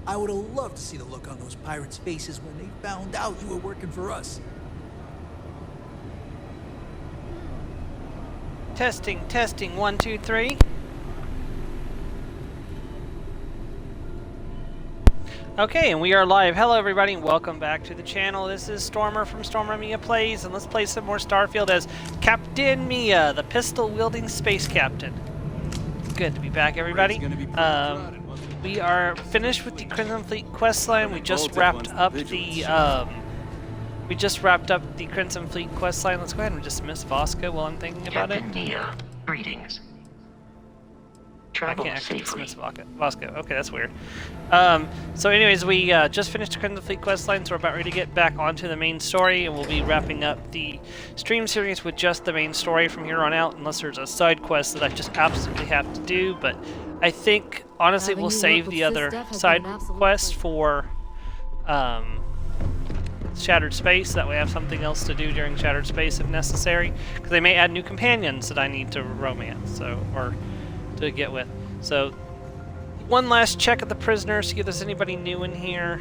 I would have loved to see the look on those pirates' faces when they found out you were working for us. Testing, testing, 1, 2, 3. Okay, and we are live. Hello everybody, and welcome back to the channel. This is Stormer from Stormer Mia Plays, and let's play some more Starfield as Captain Mia, the pistol-wielding space captain. Good to be back, everybody. We are finished with the Crimson Fleet questline. We just wrapped up the Crimson Fleet questline. Let's go ahead and dismiss Voska while I'm thinking about it. Captain Mia, greetings. I can't actually dismiss Voska. Okay, that's weird. So anyways, we just finished the Crimson Fleet questline, so we're about ready to get back onto the main story, and we'll be wrapping up the stream series with just the main story from here on out, unless there's a side quest that I just absolutely have to do. But I think, honestly, we'll save the other side quest for Shattered Space. That way I have something else to do during Shattered Space if necessary, because they may add new companions that I need to romance, or to get with. So, one last check at the prisoners, see if there's anybody new in here.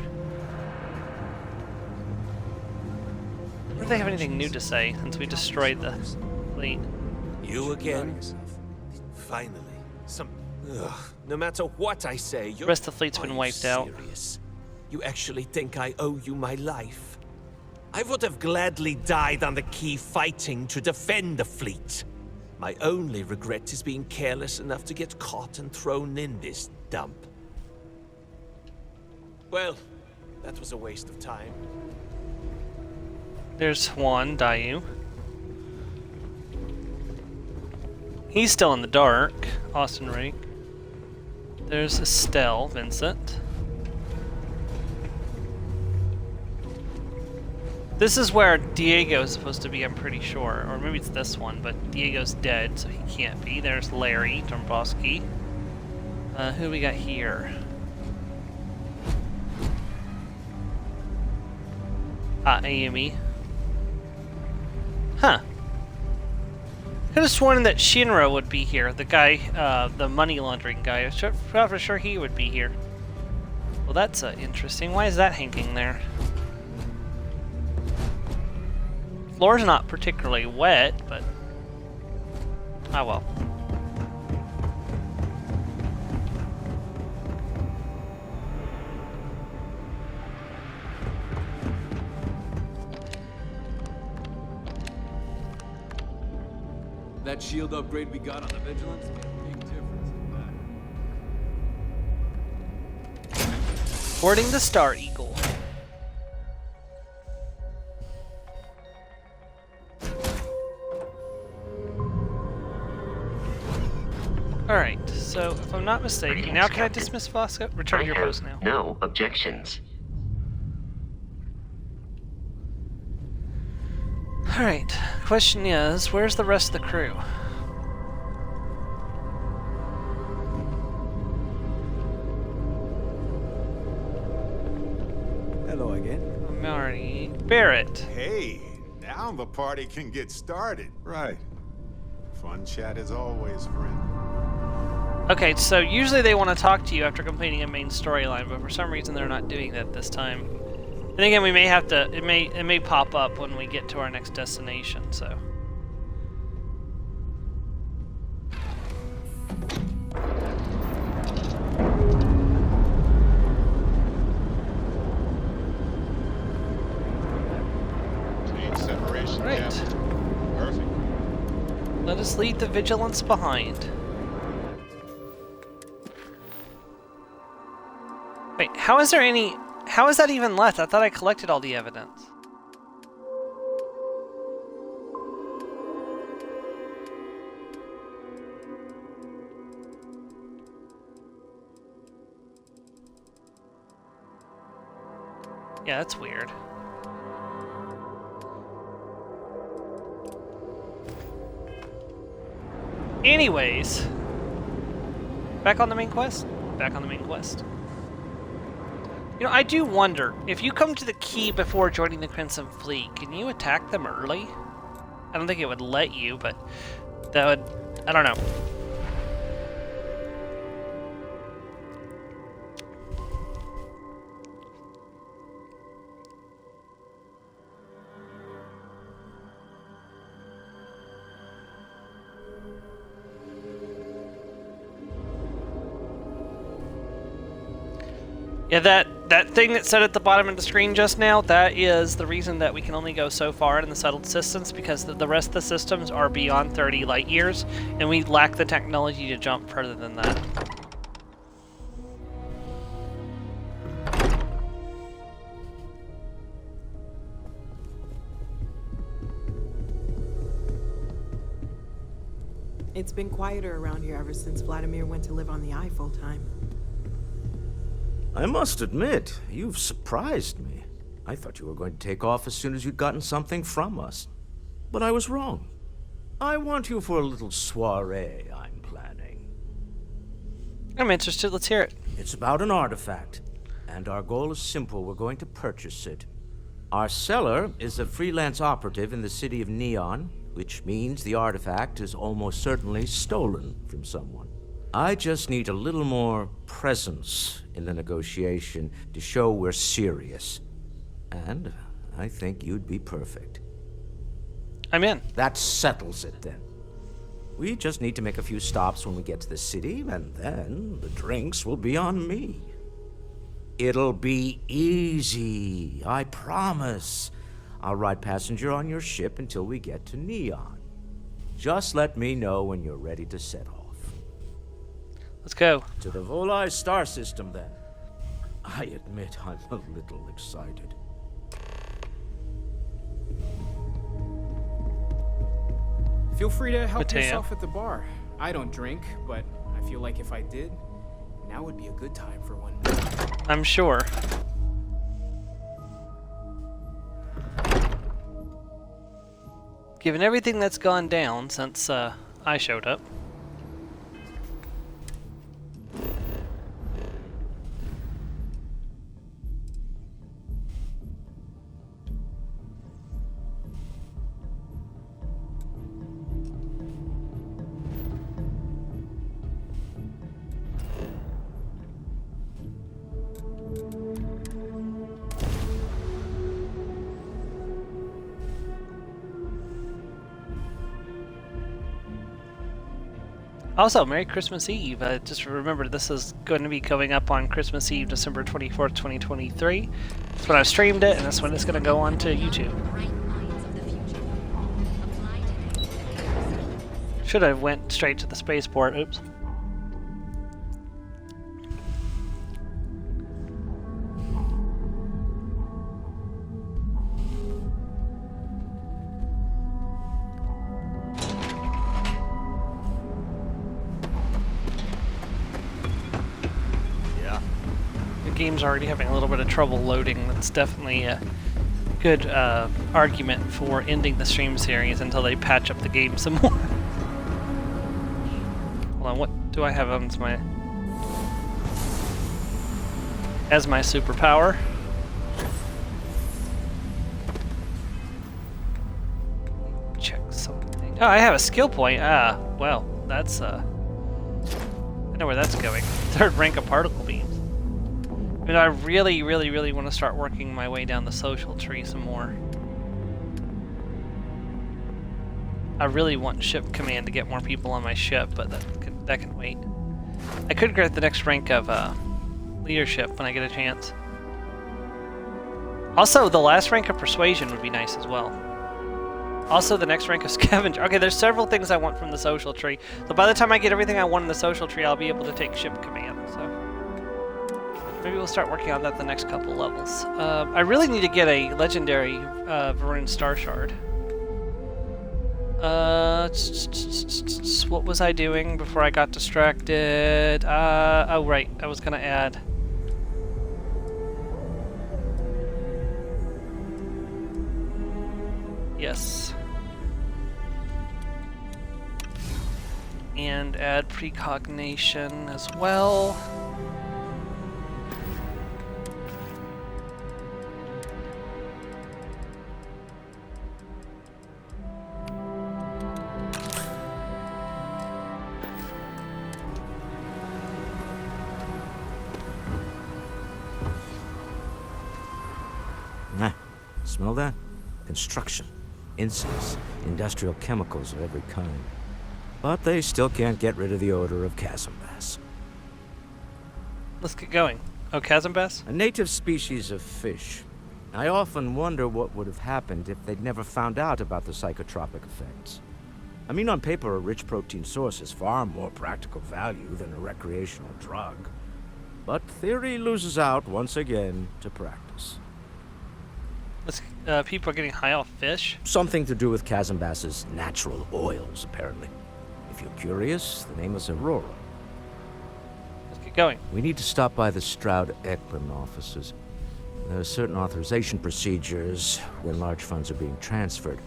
I don't think they have anything new to say since we destroyed the fleet. You again? Finally. No matter what I say, The rest of the fleet's been wiped out. You actually think I owe you my life? I would have gladly died on the quay fighting to defend the fleet. My only regret is being careless enough to get caught and thrown in this dump. Well, that was a waste of time. There's Juan Dayu. He's still in the dark. Austin Rake. There's Estelle Vincent. This is where Diego is supposed to be, I'm pretty sure. Or maybe it's this one, but Diego's dead, so he can't be. There's Larry Dombrowski. Who do we got here? Ayumi. Huh. Could have sworn that Shinra would be here. The guy, the money laundering guy. I thought for sure he would be here. Well, that's interesting. Why is that hanging there? Floor's not particularly wet, but oh well. That shield upgrade we got on the Vigilance made a big difference in that. Boarding the Star Eagle. Alright, so if I'm not mistaken, Greetings, now can Captain. I dismiss Voska? Return your post now. No objections. Alright, question is, where's the rest of the crew? Hello again. Marty. Barrett. Hey, now the party can get started. Right. Fun chat as always, friend. Okay, so usually they want to talk to you after completing a main storyline, but for some reason they're not doing that this time. And again, we may have to, it may pop up when we get to our next destination, so. Team separation. Right. Yeah. Perfect. Let us leave the vigilance behind. Wait, how is that even left? I thought I collected all the evidence. Yeah, that's weird. Anyways, back on the main quest? Back on the main quest. You know, I do wonder, if you come to the key before joining the Crimson Fleet, can you attack them early? I don't think it would let you, but that would... I don't know. Yeah, that thing that said at the bottom of the screen just now, that is the reason that we can only go so far in the settled systems, because the rest of the systems are beyond 30 light years, and we lack the technology to jump further than that. It's been quieter around here ever since Vladimir went to live on the Eye full time. I must admit, you've surprised me. I thought you were going to take off as soon as you'd gotten something from us. But I was wrong. I want you for a little soiree I'm planning. I'm interested. Let's hear it. It's about an artifact, and our goal is simple. We're going to purchase it. Our seller is a freelance operative in the city of Neon, which means the artifact is almost certainly stolen from someone. I just need a little more presence in the negotiation to show we're serious. And I think you'd be perfect. I'm in. That settles it then. We just need to make a few stops when we get to the city, and then the drinks will be on me. It'll be easy, I promise. I'll ride passenger on your ship until we get to Neon. Just let me know when you're ready to set off. Let's go. To the Volai star system, then. I admit I'm a little excited. Feel free to help Mateo. yourself at the bar. I don't drink, but I feel like if I did, now would be a good time for one. I'm sure. Given everything that's gone down since I showed up. Also, Merry Christmas Eve. Just remember, this is going to be going up on Christmas Eve, December 24th, 2023. That's when I streamed it, and that's when it's going to go on to YouTube. Should have went straight to the spaceport. Oops. Game's already having a little bit of trouble loading. That's definitely a good argument for ending the stream series until they patch up the game some more. Hold on, what do I have as my superpower? Check something. Oh, I have a skill point. Ah, well, that's I know where that's going. Third rank of particle beams. But I really want to start working my way down the social tree some more. I really want ship command to get more people on my ship, but that can wait. I could get the next rank of leadership when I get a chance. Also, the last rank of persuasion would be nice as well. Also, the next rank of scavenger. Okay, there's several things I want from the social tree. So by the time I get everything I want in the social tree, I'll be able to take ship command. So maybe we'll start working on that the next couple levels. I really need to get a legendary Varun Star Shard. What was I doing before I got distracted? Oh right, I was gonna add. Yes. And add precognition as well. Smell that? Construction, incense, industrial chemicals of every kind. But they still can't get rid of the odor of chasm bass. Let's get going. Oh, chasm bass? A native species of fish. I often wonder what would have happened if they'd never found out about the psychotropic effects. I mean, on paper, a rich protein source has far more practical value than a recreational drug. But theory loses out once again to practice. People are getting high off fish? Something to do with chasm bass's natural oils, apparently. If you're curious, the name is Aurora. Let's get going. We need to stop by the Stroud-Ekman offices. There are certain authorization procedures when large funds are being transferred,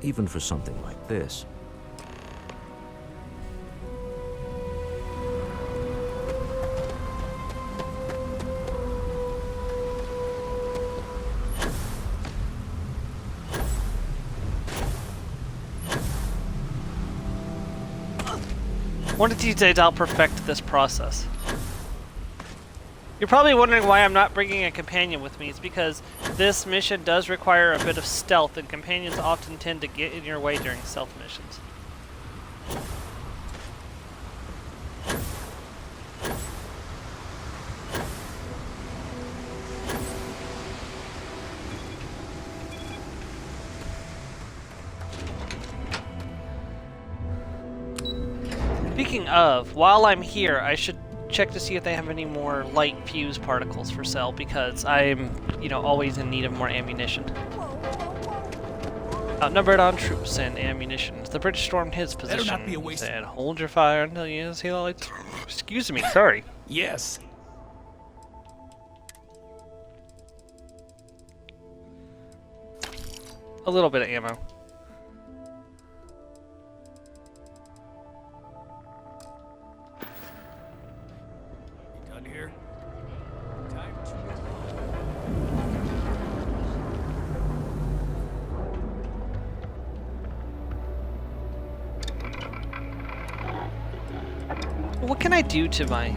even for something like this. One of these days I'll perfect this process. You're probably wondering why I'm not bringing a companion with me. It's because this mission does require a bit of stealth, and companions often tend to get in your way during stealth missions. Speaking of, while I'm here, I should check to see if they have any more light fuse particles for sale, because I'm, always in need of more ammunition. Outnumbered on troops and ammunition, the British stormed his position. Better not be a waste. Said, "Hold your fire until you see the lights." Excuse me, sorry. Yes. A little bit of ammo. Done here. What can I do to my...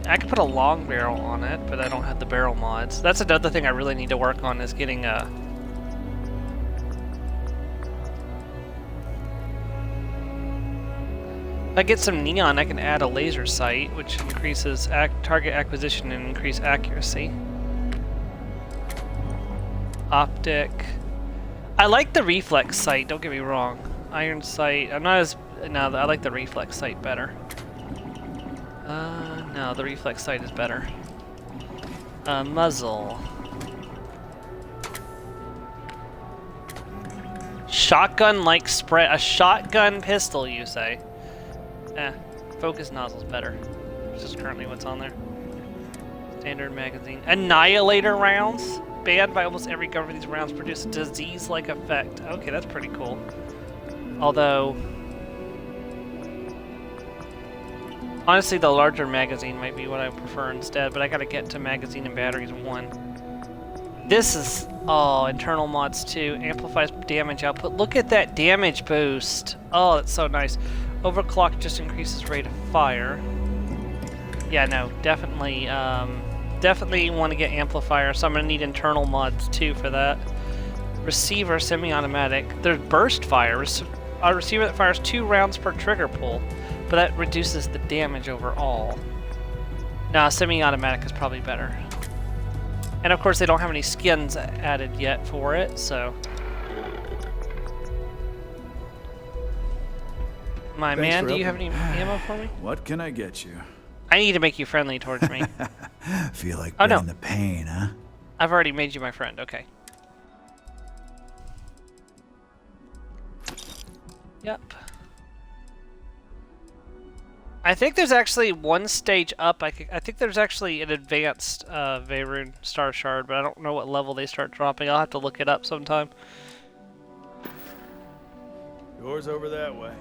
I could put a long barrel on it, but I don't have the barrel mods. That's another thing I really need to work on, is getting a... If I get some neon, I can add a laser sight, which increases target acquisition and increase accuracy. Optic. I like the reflex sight, don't get me wrong. Iron sight, I'm not as... No, I like the reflex sight better. No, the reflex sight is better. Muzzle. Shotgun-like spread. A shotgun pistol, you say? Focus nozzle's better. This is currently what's on there. Standard magazine. Annihilator rounds. Banned by almost every government. These rounds produce disease-like effect. Okay, that's pretty cool. Although... honestly, the larger magazine might be what I prefer instead, but I gotta get to magazine and batteries 1. This is... oh, internal mods too. Amplifies damage output. Look at that damage boost. Oh, that's so nice. Overclock just increases rate of fire. Yeah, no, definitely, definitely want to get amplifier, so I'm gonna need internal mods too for that. Receiver, semi-automatic. There's burst fire. A receiver that fires 2 rounds per trigger pull, but that reduces the damage overall. Nah, semi-automatic is probably better. And of course, they don't have any skins added yet for it, so... My man, do you have any ammo for me? What can I get you? I need to make you friendly towards me. Feel like oh, no. the pain, huh? I've already made you my friend, okay. Yep. I think there's actually one stage up. I think there's actually an advanced Veyron Star Shard, but I don't know what level they start dropping. I'll have to look it up sometime. Door's over that way.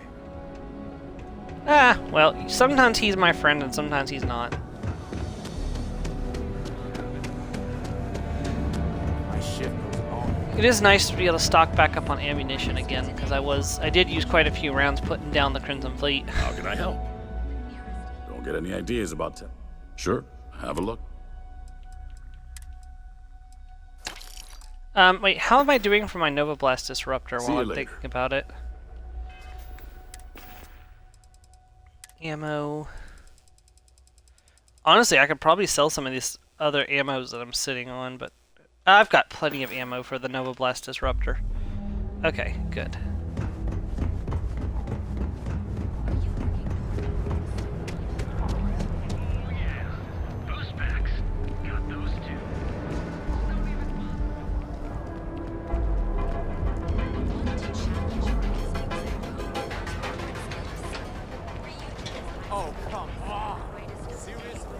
Ah, well, sometimes he's my friend and sometimes he's not. My ship goes on. It is nice to be able to stock back up on ammunition again, because I did use quite a few rounds putting down the Crimson Fleet. How can I help? Don't get any ideas about that? Sure, have a look. Wait, how am I doing for my Nova Blast Disruptor See while you I'm later. thinking about it? Ammo. Honestly, I could probably sell some of these other ammos that I'm sitting on, but I've got plenty of ammo for the Nova Blast Disruptor. Okay, good. Oh, come on! Seriously?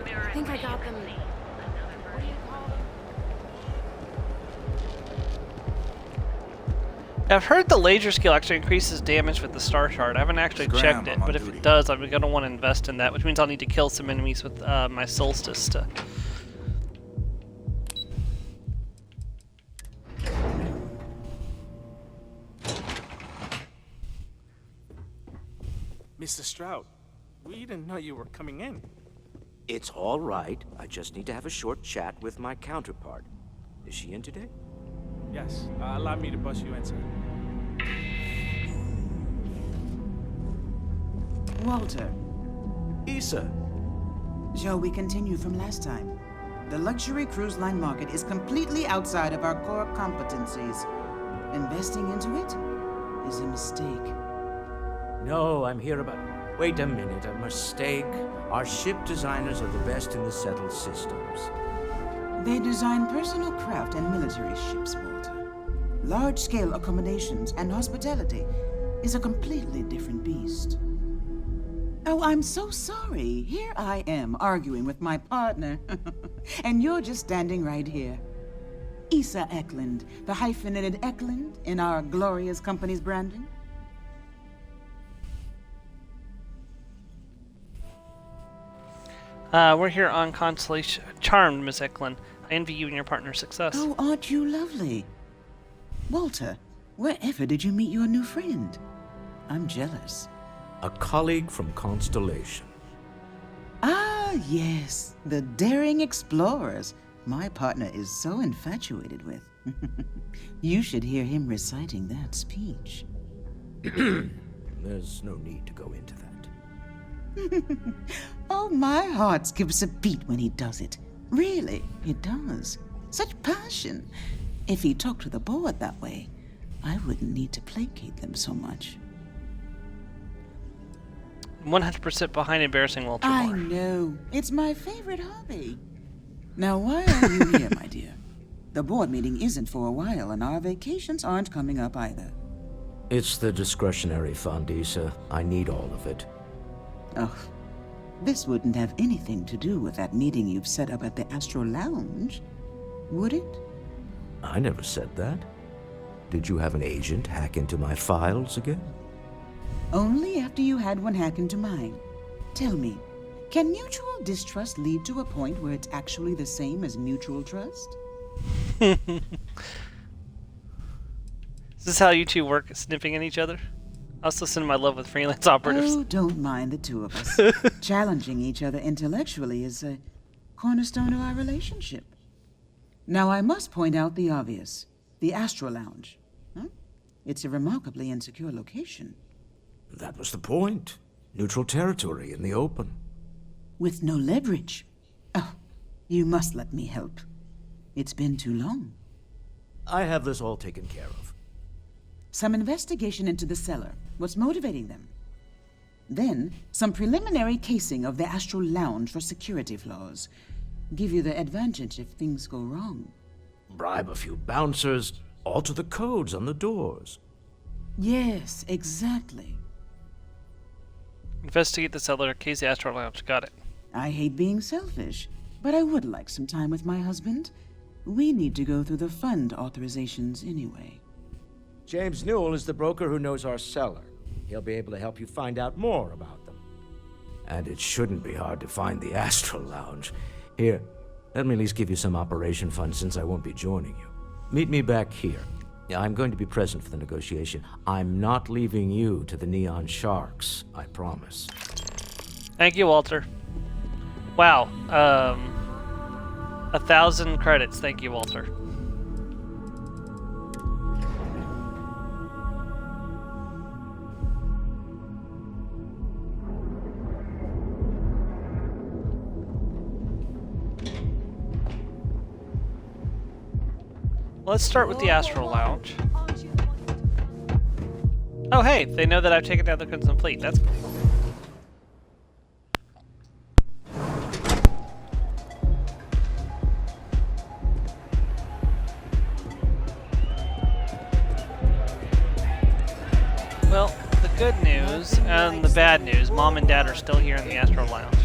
I think I got them. I've heard the laser skill actually increases damage with the star shard. I haven't actually Scram, checked it, I'm on but if duty. it does, I'm gonna want to invest in that, which means I'll need to kill some enemies with my solstice to. Mr. Stroud, we didn't know you were coming in. It's all right. I just need to have a short chat with my counterpart. Is she in today? Yes, allow me to bust you in, sir. Walter, Issa. shall we continue from last time? The luxury cruise line market is completely outside of our core competencies. Investing into it is a mistake. No, I'm here about... Wait a minute, a mistake? Our ship designers are the best in the settled systems. They design personal craft and military ships, Walter. Large-scale accommodations and hospitality is a completely different beast. Oh, I'm so sorry. Here I am arguing with my partner, and you're just standing right here. Issa Eklund, the hyphenated Eklund in our glorious company's branding. We're here on Constellation. Charmed, Miss Eklund. I envy you and your partner's success. Oh, aren't you lovely? Walter, wherever did you meet your new friend? I'm jealous. A colleague from Constellation. Ah, yes, the daring explorers my partner is so infatuated with. You should hear him reciting that speech. There's no need to go into that. Oh, my heart skips a beat when he does it. Really, it does. Such passion. If he talked to the board that way, I wouldn't need to placate them so much. 100% behind embarrassing Walter I Moore. know. It's my favorite hobby. Now, why are you here, my dear? The board meeting isn't for a while, and our vacations aren't coming up either. It's the discretionary fund, Issa. I need all of it. Oh, this wouldn't have anything to do with that meeting you've set up at the Astro Lounge, would it? I never said that. Did you have an agent hack into my files again? Only after you had one hack into mine. Tell me, can mutual distrust lead to a point where it's actually the same as mutual trust? Is this how you two work, sniffing at each other? I also send my love with freelance operatives. Oh, don't mind the two of us. Challenging each other intellectually is a cornerstone of our relationship. Now, I must point out the obvious. The Astro Lounge. Huh? It's a remarkably insecure location. That was the point. Neutral territory in the open. With no leverage. Oh, you must let me help. It's been too long. I have this all taken care of. Some investigation into the cellar. What's motivating them? Then, some preliminary casing of the Astral Lounge for security flaws. Give you the advantage if things go wrong. Bribe a few bouncers, alter the codes on the doors. Yes, exactly. Investigate the cellar, case the Astro Lounge. Got it. I hate being selfish, but I would like some time with my husband. We need to go through the fund authorizations anyway. James Newell is the broker who knows our cellar. He'll be able to help you find out more about them. And it shouldn't be hard to find the Astral Lounge. Here, let me at least give you some operation funds since I won't be joining you. Meet me back here. I'm going to be present for the negotiation. I'm not leaving you to the Neon Sharks, I promise. Thank you, Walter. Wow. 1,000 credits. Thank you, Walter. Let's start with the Astral Lounge. Oh hey, they know that I've taken down the Crimson Fleet. That's cool. Well, the good news and the bad news, Mom and Dad are still here in the Astral Lounge.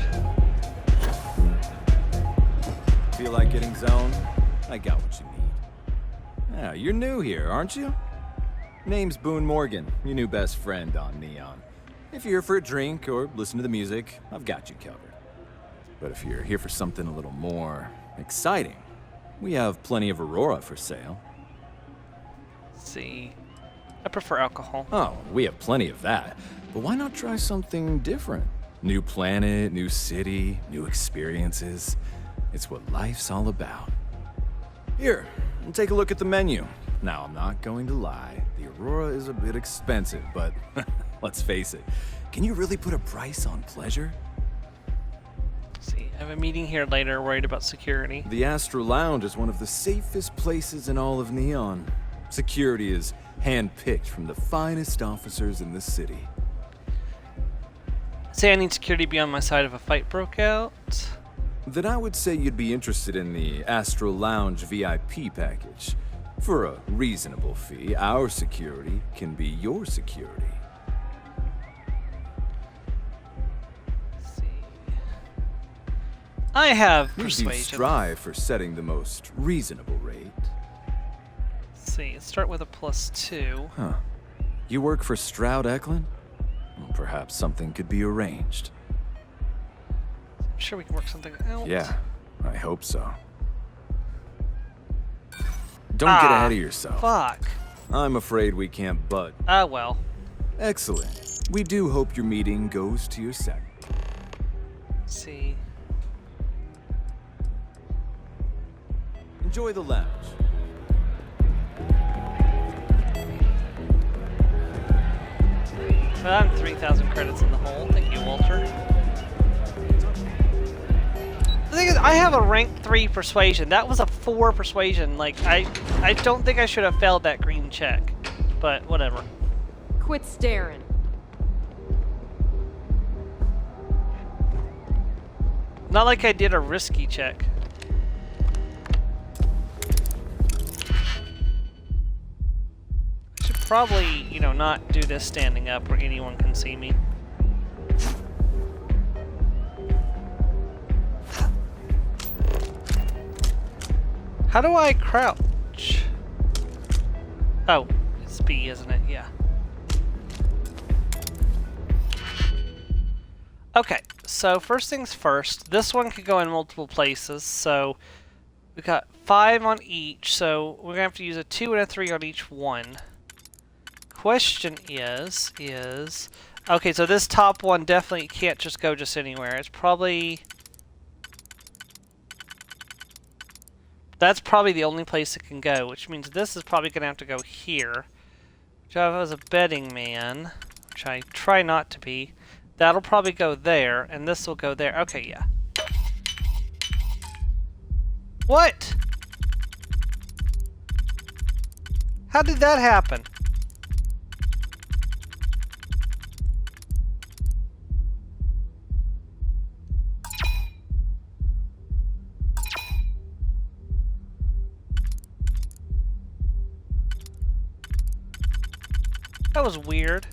Feel like getting zoned? I got what you need. Yeah, you're new here, aren't you? Name's Boone Morgan, your new best friend on Neon. If you're here for a drink or listen to the music, I've got you covered. But if you're here for something a little more exciting, we have plenty of Aurora for sale. Let's see. I prefer alcohol. Oh, we have plenty of that. But why not try something different? New planet, new city, new experiences. It's what life's all about. Here, take a look at the menu. Now, I'm not going to lie. The Aurora is a bit expensive, but let's face it. Can you really put a price on pleasure? Let's see, I have a meeting here later worried about security. The Astral Lounge is one of the safest places in all of Neon. Security is handpicked from the finest officers in the city. Say I need security to be on my side if a fight broke out. Then I would say you'd be interested in the Astral Lounge VIP package. For a reasonable fee, our security can be your security. Let's see. I have We do persuasion. strive for setting the most reasonable rate. Let's see, let's start with a +2. Huh. You work for Stroud Eklund? Well, perhaps something could be arranged. I'm sure we can work something out. Yeah, I hope so. Don't get ahead of yourself. Fuck. I'm afraid we can't bud. Ah, well. Excellent. We do hope your meeting goes to your sack. Let's see. Enjoy the lounge. Well, I'm 3,000 credits in the hole. Thank you, Walter. The thing is, I have a rank 3 persuasion. That was a 4 persuasion. Like, I don't think I should have failed that green check. But, whatever. Quit staring. Not like I did a risky check. I should probably, you know, not do this standing up where anyone can see me. How do I crouch? Oh, it's B, isn't it? Yeah. Okay, so first things first, this one could go in multiple places, so we got 5 on each, so we're gonna have to use a 2 and a 3 on each one. Question is, okay, so this top one definitely can't just go just anywhere. It's probably, that's probably the only place it can go, which means this is probably gonna have to go here. Which if I was a betting man, which I try not to be, that'll probably go there, and this will go there. Okay, yeah. What? How did that happen? That was weird.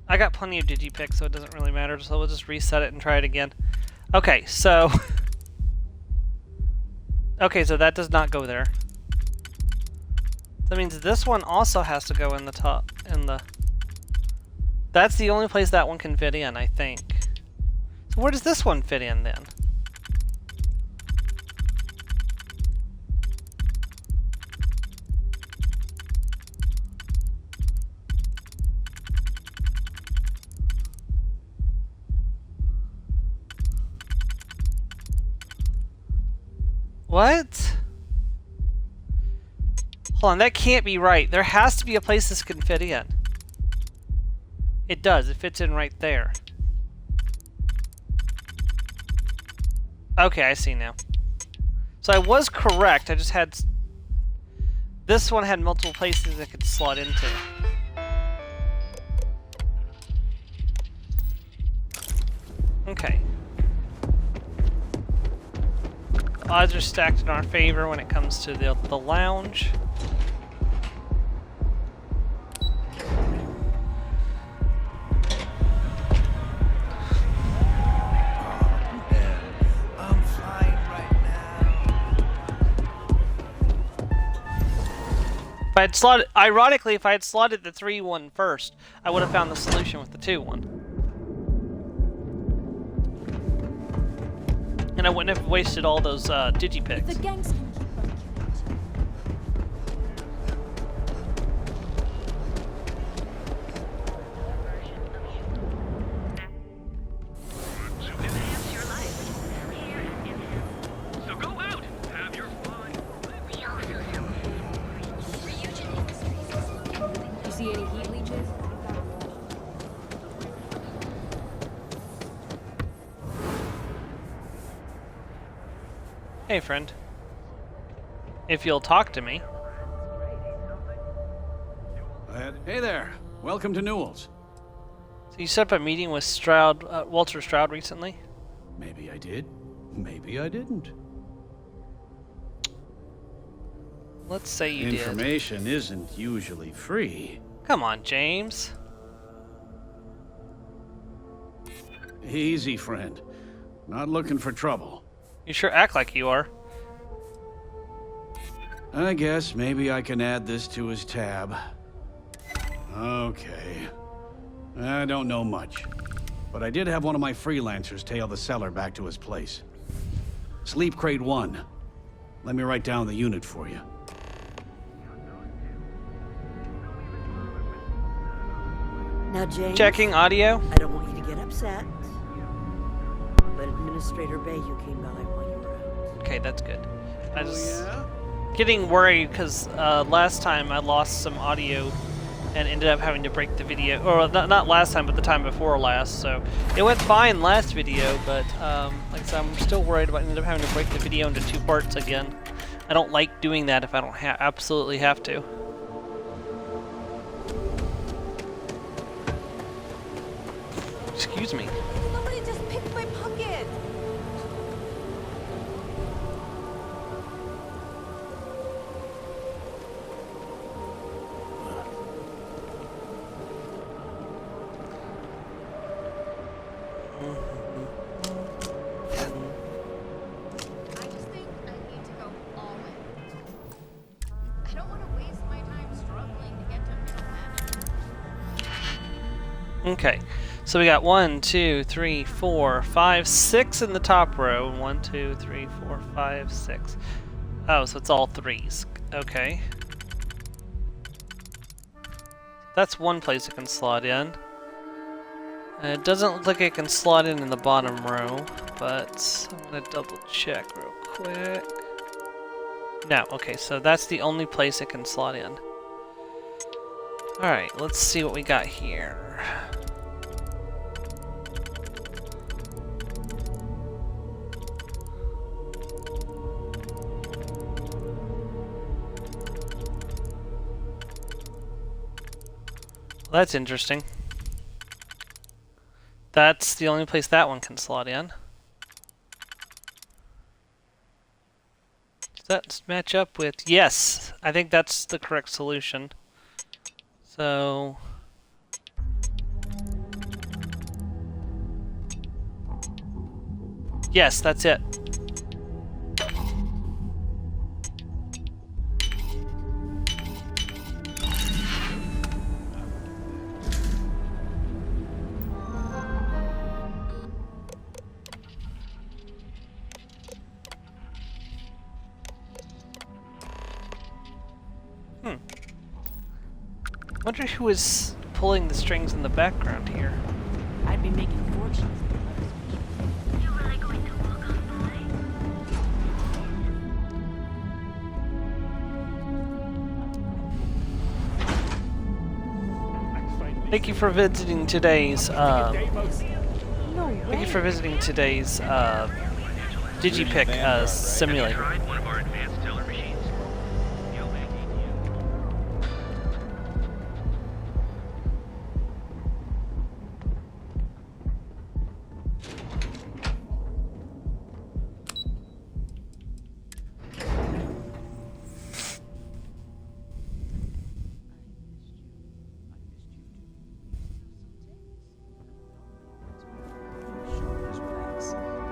I got plenty of digipicks, so it doesn't really matter, so we'll just reset it and try it again. Okay, so... okay, so that does not go there. That means this one also has to go in the top, in the... That's the only place that one can fit in, I think. So where does this one fit in, then? What? Hold on, that can't be right. There has to be a place this can fit in. It does. It fits in right there. So So I was correct. I just had... This one had multiple places it could slot into. Okay. Odds are stacked in our favor when it comes to the lounge. If I had slotted, ironically, if I had slotted the 3-1 first, I would have found the solution with the 2-1. And I wouldn't have wasted all those digipics. The gangs can keep You see any heat leeches? Hey, friend. If you'll talk to me. Hey there. Welcome to Newell's. So you set up a meeting with Stroud, Walter Stroud recently? Maybe I did. Maybe I didn't. Let's say you did. Information isn't usually free. Come on, James. Easy, friend. Not looking for trouble. You sure act like you are. I guess maybe I can add this to his tab. Okay. I don't know much. But I did have one of my freelancers tail the seller back to his place. Sleep Crate 1. Let me write down the unit for you. Now, James. Checking audio. I don't want you to get upset. But Administrator Bayou came by while you were out. Okay, that's good. I just getting worried because last time I lost some audio and ended up having to break the video, or not last time, but the time before last. So it went fine last video, but like I said, I'm still worried about ended up having to break the video into 2 parts again. I don't like doing that if I don't absolutely have to. Excuse me. Somebody just picked my pocket. I just think I need to go all in. I don't want to waste my time struggling to get to middle management. Okay. So we got 1, 2, 3, 4, 5, 6 in the top row. 1, 2, 3, 4, 5, 6. Oh, so it's all 3s. Okay. That's one place it can slot in. It doesn't look like it can slot in the bottom row, but I'm gonna double check real quick. No, okay, so that's the only place it can slot in. Alright, let's see what we got here. Well, that's interesting. That's the only place that one can slot in. Does that match up with... Yes! I think that's the correct solution. So... Yes, that's it. I wonder who is pulling the strings in the background here. I'd be making fortunes. You really going to walk on by? Thank you for visiting today's No thank you for visiting today's Digipick simulator. One of our advanced teller machines.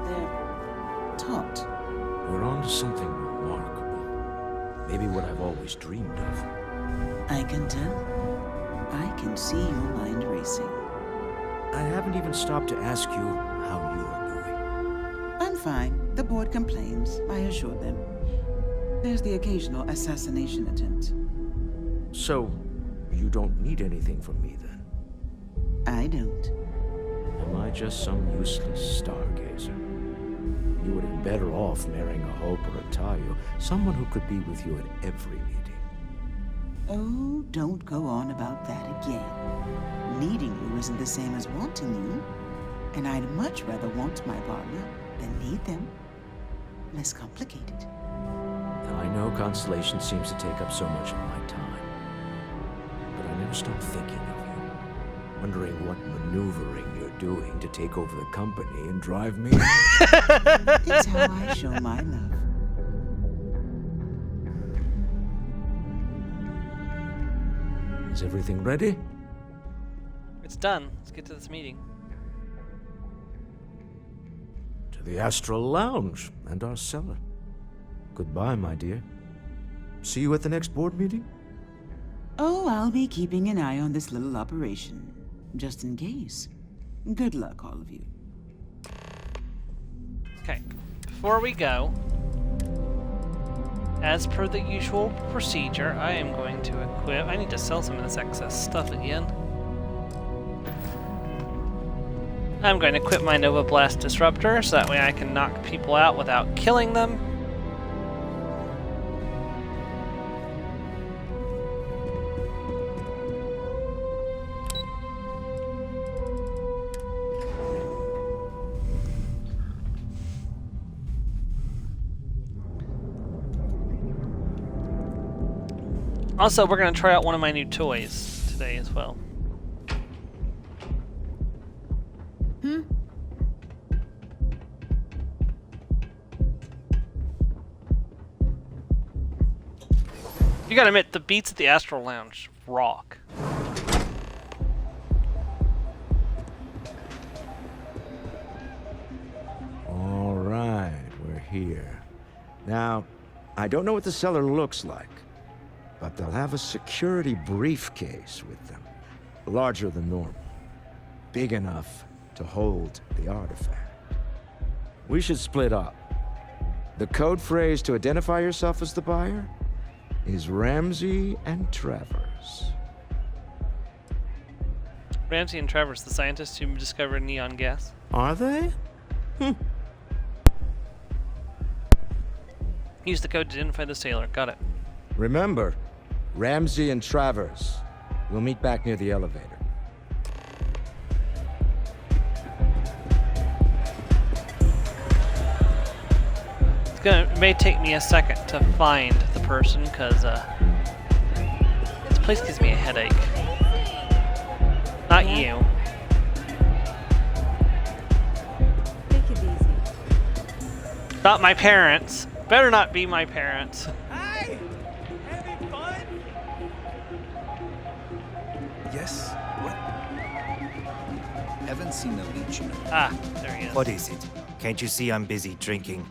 They're taut. We're on to something remarkable. Maybe what I've always dreamed of. I can tell. I can see your mind racing. I haven't even stopped to ask you how you're doing. I'm fine. The board complains, I assure them. There's the occasional assassination attempt. So, you don't need anything from me then? I don't. Am I just some useless stargazer? You would have been better off marrying a Hope or a Tayo, someone who could be with you at every meeting. Oh, don't go on about that again. Needing you isn't the same as wanting you. And I'd much rather want my partner than need them. Less complicated. Now, I know Constellation seems to take up so much of my time. But I never stop thinking of you. Wondering what maneuvering you're doing to take over the company and drive me. It's how I show my love. Is everything ready? It's done. Let's get to this meeting. To the Astral Lounge and our cellar. Goodbye, my dear. See you at the next board meeting? Oh, I'll be keeping an eye on this little operation. Just in case. Good luck, all of you. Okay. Before we go, as per the usual procedure, I am going to equip... I need to sell some of this excess stuff again. I'm going to equip my Nova Blast Disruptor, so that way I can knock people out without killing them. Also, we're going to try out one of my new toys today as well. You gotta admit, the beats at the Astral Lounge rock. All right, we're here. Now, I don't know what the cellar looks like, but they'll have a security briefcase with them. Larger than normal. Big enough to hold the artifact. We should split up. The code phrase to identify yourself as the buyer is Ramsey and Travers. Ramsey and Travers, the scientists who discovered neon gas. Are they? Use the code to identify the sailor. Got it. Remember, Ramsey and Travers. We'll meet back near the elevator. It may take me a second to find the person, because this place gives me a headache. Not you. Take it easy. Not my parents. Better not be my parents. Hi! Having fun? Yes? What? Haven't seen the leech. Ah, there he is. What is it? Can't you see I'm busy drinking?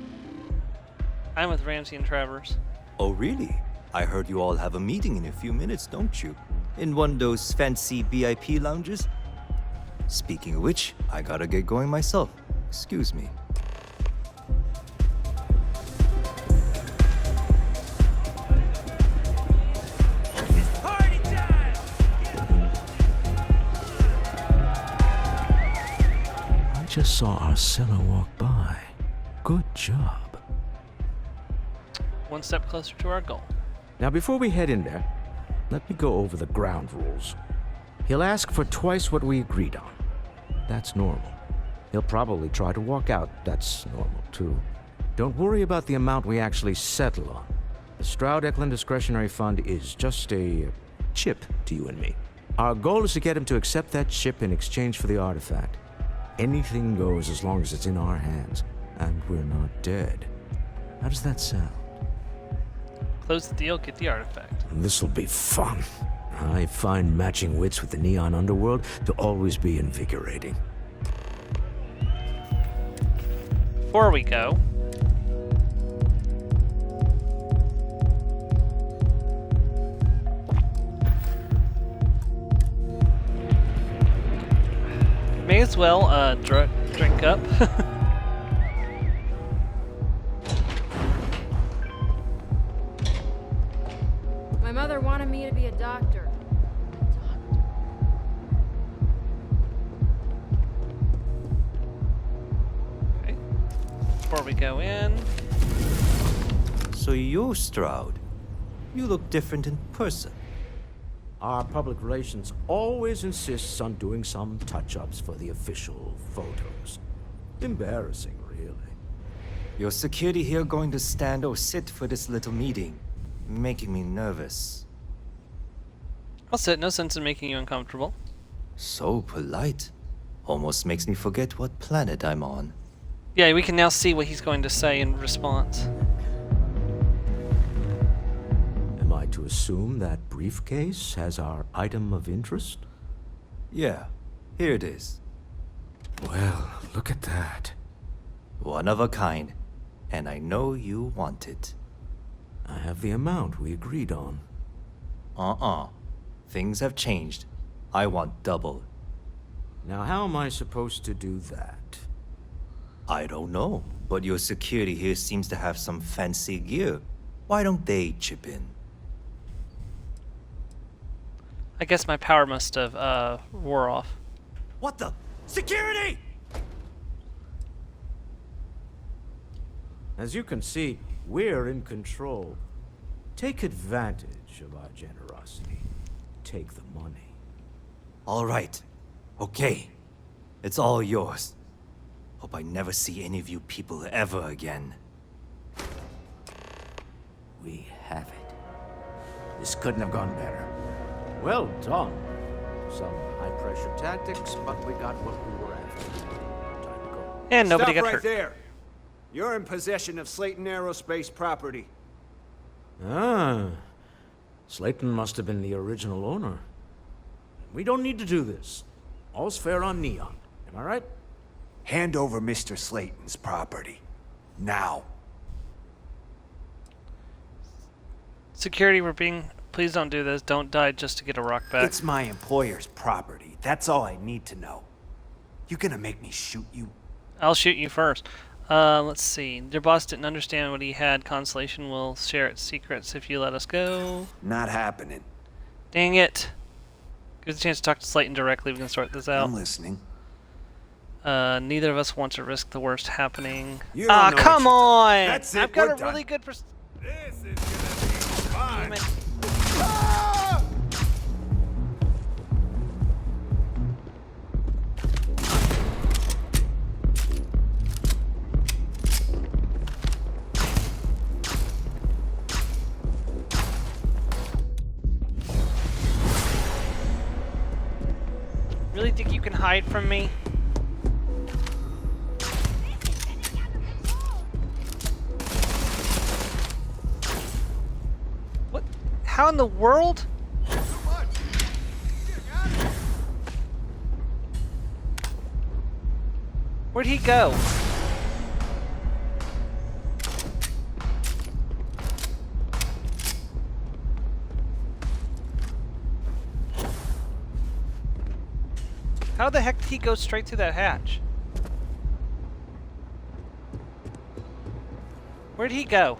I'm with Ramsey and Travers. Oh, really? I heard you all have a meeting in a few minutes, don't you? In one of those fancy VIP lounges? Speaking of which, I gotta get going myself. Excuse me. I just saw our cellar walk by. Good job. One step closer to our goal. Now, before we head in there, let me go over the ground rules. He'll ask for twice what we agreed on. That's normal. He'll probably try to walk out. That's normal, too. Don't worry about the amount we actually settle on. The Stroud-Eklund Discretionary Fund is just a chip to you and me. Our goal is to get him to accept that chip in exchange for the artifact. Anything goes as long as it's in our hands, and we're not dead. How does that sound? Close the deal, get the artifact. This'll be fun. I find matching wits with the Neon Underworld to always be invigorating. Before we go, may as well drink up. My mother wanted me to be a doctor. Okay. Before we go in. So you're Stroud. You look different in person. Our public relations always insists on doing some touch-ups for the official photos. Embarrassing, really. Your security here going to stand or sit for this little meeting, making me nervous. I'll sit, no sense in making you uncomfortable. So polite. Almost makes me forget what planet I'm on. Yeah, we can now see what he's going to say in response. Am I to assume that briefcase has our item of interest? Yeah, here it is. Well, look at that. One of a kind, and I know you want it. I have the amount we agreed on. Things have changed. I want double. Now, how am I supposed to do that? I don't know, but your security here seems to have some fancy gear. Why don't they chip in? I guess my power must have wore off. What the? Security! As you can see, we're in control. Take advantage of our generosity. Take the money. All right. Okay. It's all yours. Hope I never see any of you people ever again. We have it. This couldn't have gone better. Well done. Some high-pressure tactics, but we got what we were after. Time to go. And nobody Stop got right hurt. there. You're in possession of Slayton Aerospace property. Ah. Slayton must have been the original owner. We don't need to do this. All's fair on Neon. Am I right? Hand over Mr. Slayton's property. Now. Security, we're being... Please don't do this. Don't die just to get a rock back. It's my employer's property. That's all I need to know. You gonna make me shoot you? I'll shoot you first. Let's see. Your boss didn't understand what he had. Constellation will share its secrets if you let us go. Not happening. Dang it. Give us a chance to talk to Slayton directly. We can sort this out. I'm listening. Neither of us want to risk the worst happening. You don't know come what on! That's it, I've got we're a done. really good This is gonna be fun. Damn it. Really think you can hide from me? What? How in the world? Where'd he go? How the heck did he go straight through that hatch? Where'd he go?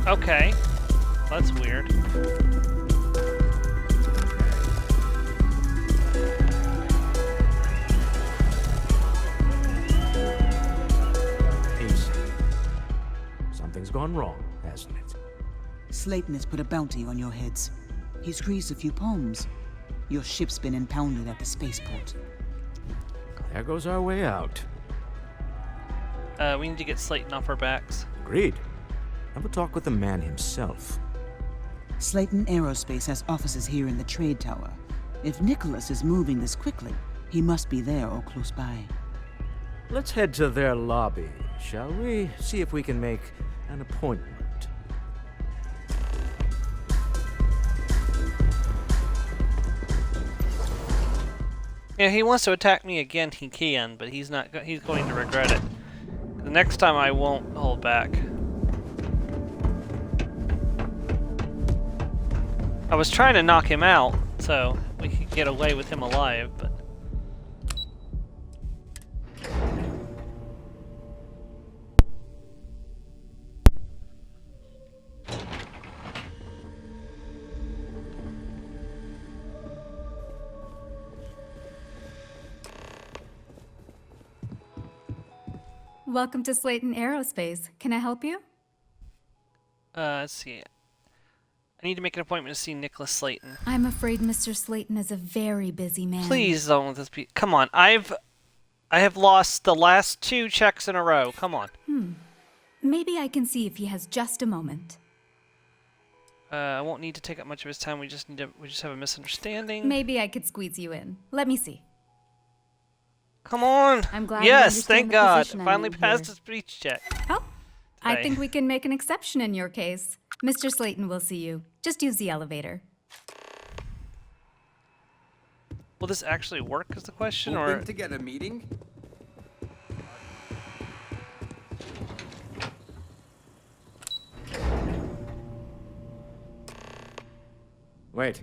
Okay, that's weird. gone wrong, hasn't it? Slayton has put a bounty on your heads. He's greased a few palms. Your ship's been impounded at the spaceport. There goes our way out. We need to get Slayton off our backs. Agreed. Have a talk with the man himself. Slayton Aerospace has offices here in the trade tower. If Nicholas is moving this quickly, he must be there or close by. Let's head to their lobby, shall we? See if we can make an appointment. Yeah, he wants to attack me again, he can, but he's not. He's going to regret it. The next time I won't hold back. I was trying to knock him out so we could get away with him alive, but... Welcome to Slayton Aerospace. Can I help you? Let's see. I need to make an appointment to see Nicholas Slayton. I'm afraid Mr. Slayton is a very busy man. Please don't let this be. Come on, I have lost the last 2 checks in a row. Come on. Maybe I can see if he has just a moment. I won't need to take up much of his time. We just have a misunderstanding. Maybe I could squeeze you in. Let me see. Come on. I'm glad. Yes, you understand thank the God. position I'm Finally in passed here. the speech check. Oh, I Today. think we can make an exception in your case. Mr. Slayton will see you. Just use the elevator. Will this actually work is the question, Hoping or to get a meeting? Wait.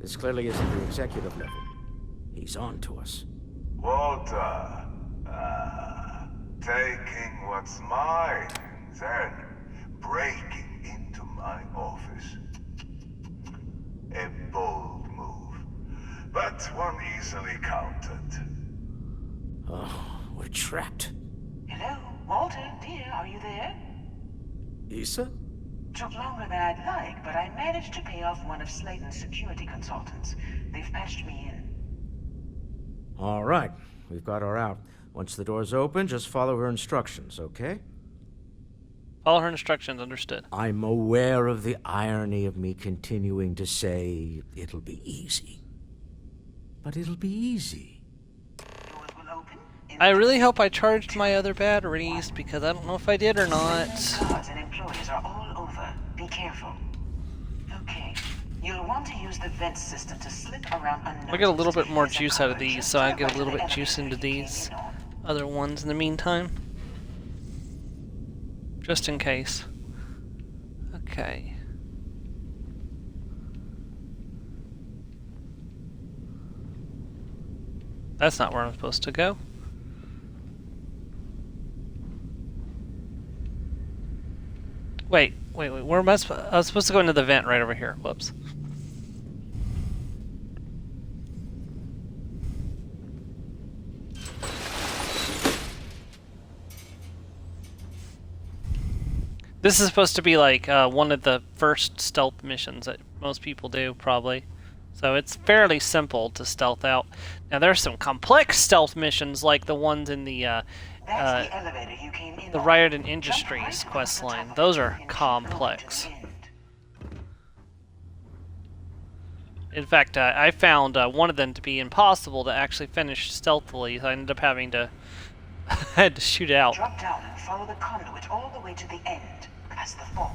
This clearly isn't the executive level. He's on to us. Walter, taking what's mine, then breaking into my office. A bold move, but one easily countered. Oh, we're trapped. Hello, Walter, dear, are you there? Issa? Took longer than I'd like, but I managed to pay off one of Slayton's security consultants. They've patched me in. All right. We've got her out. Once the door's open, just follow her instructions, okay? follow her instructions? Understood. I'm aware of the irony of me continuing to say it'll be easy. But it'll be easy. I really hope I charged my other batteries, because I don't know if I did or not. Guards and employees are all over. Be careful. Okay. You'll want to use the vent system to slip around unnoticed. I get a little bit more juice out of these, so I get a little bit juice into these other ones in the meantime. Just in case. Okay. That's not where I'm supposed to go. Wait, where am I was supposed to go into the vent right over here. Whoops. This is supposed to be like one of the first stealth missions that most people do, probably. So it's fairly simple to stealth out. Now there's some complex stealth missions like the ones in the Riot and Industries quest line. Those are complex. In fact, I found one of them to be impossible to actually finish stealthily. So I ended up having to I had to shoot out. Drop down and follow the conduit all the way to the end, past the fog.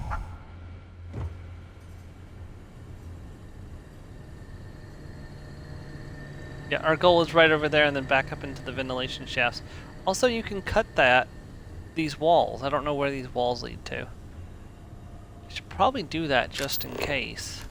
Yeah, our goal is right over there and then back up into the ventilation shafts. Also, you can cut these walls. I don't know where these walls lead to. I should probably do that just in case.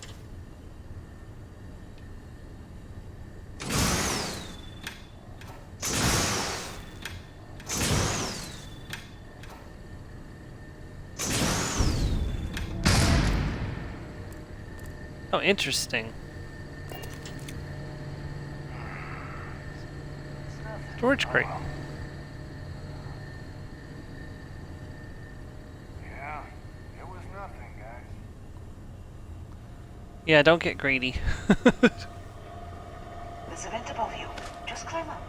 Oh, interesting. Storage crate. Yeah, Yeah, don't get greedy. There's a vent above you. Just climb up.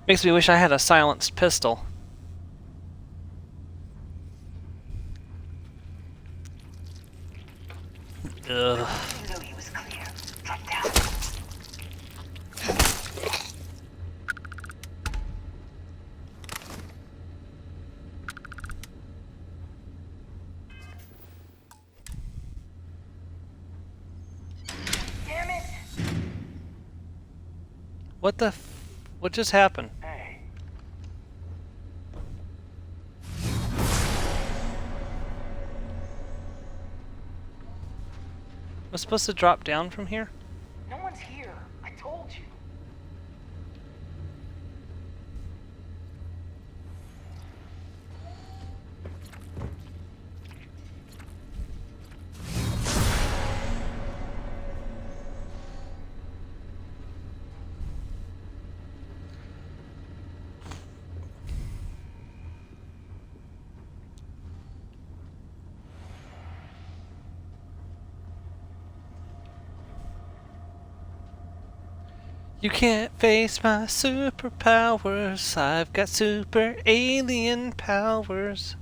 Makes me wish I had a silenced pistol. Ugh. Damn it! What the what just happened? Hey. Was supposed to drop down from here? No one's here. I told you. You can't face my superpowers. I've got super alien powers.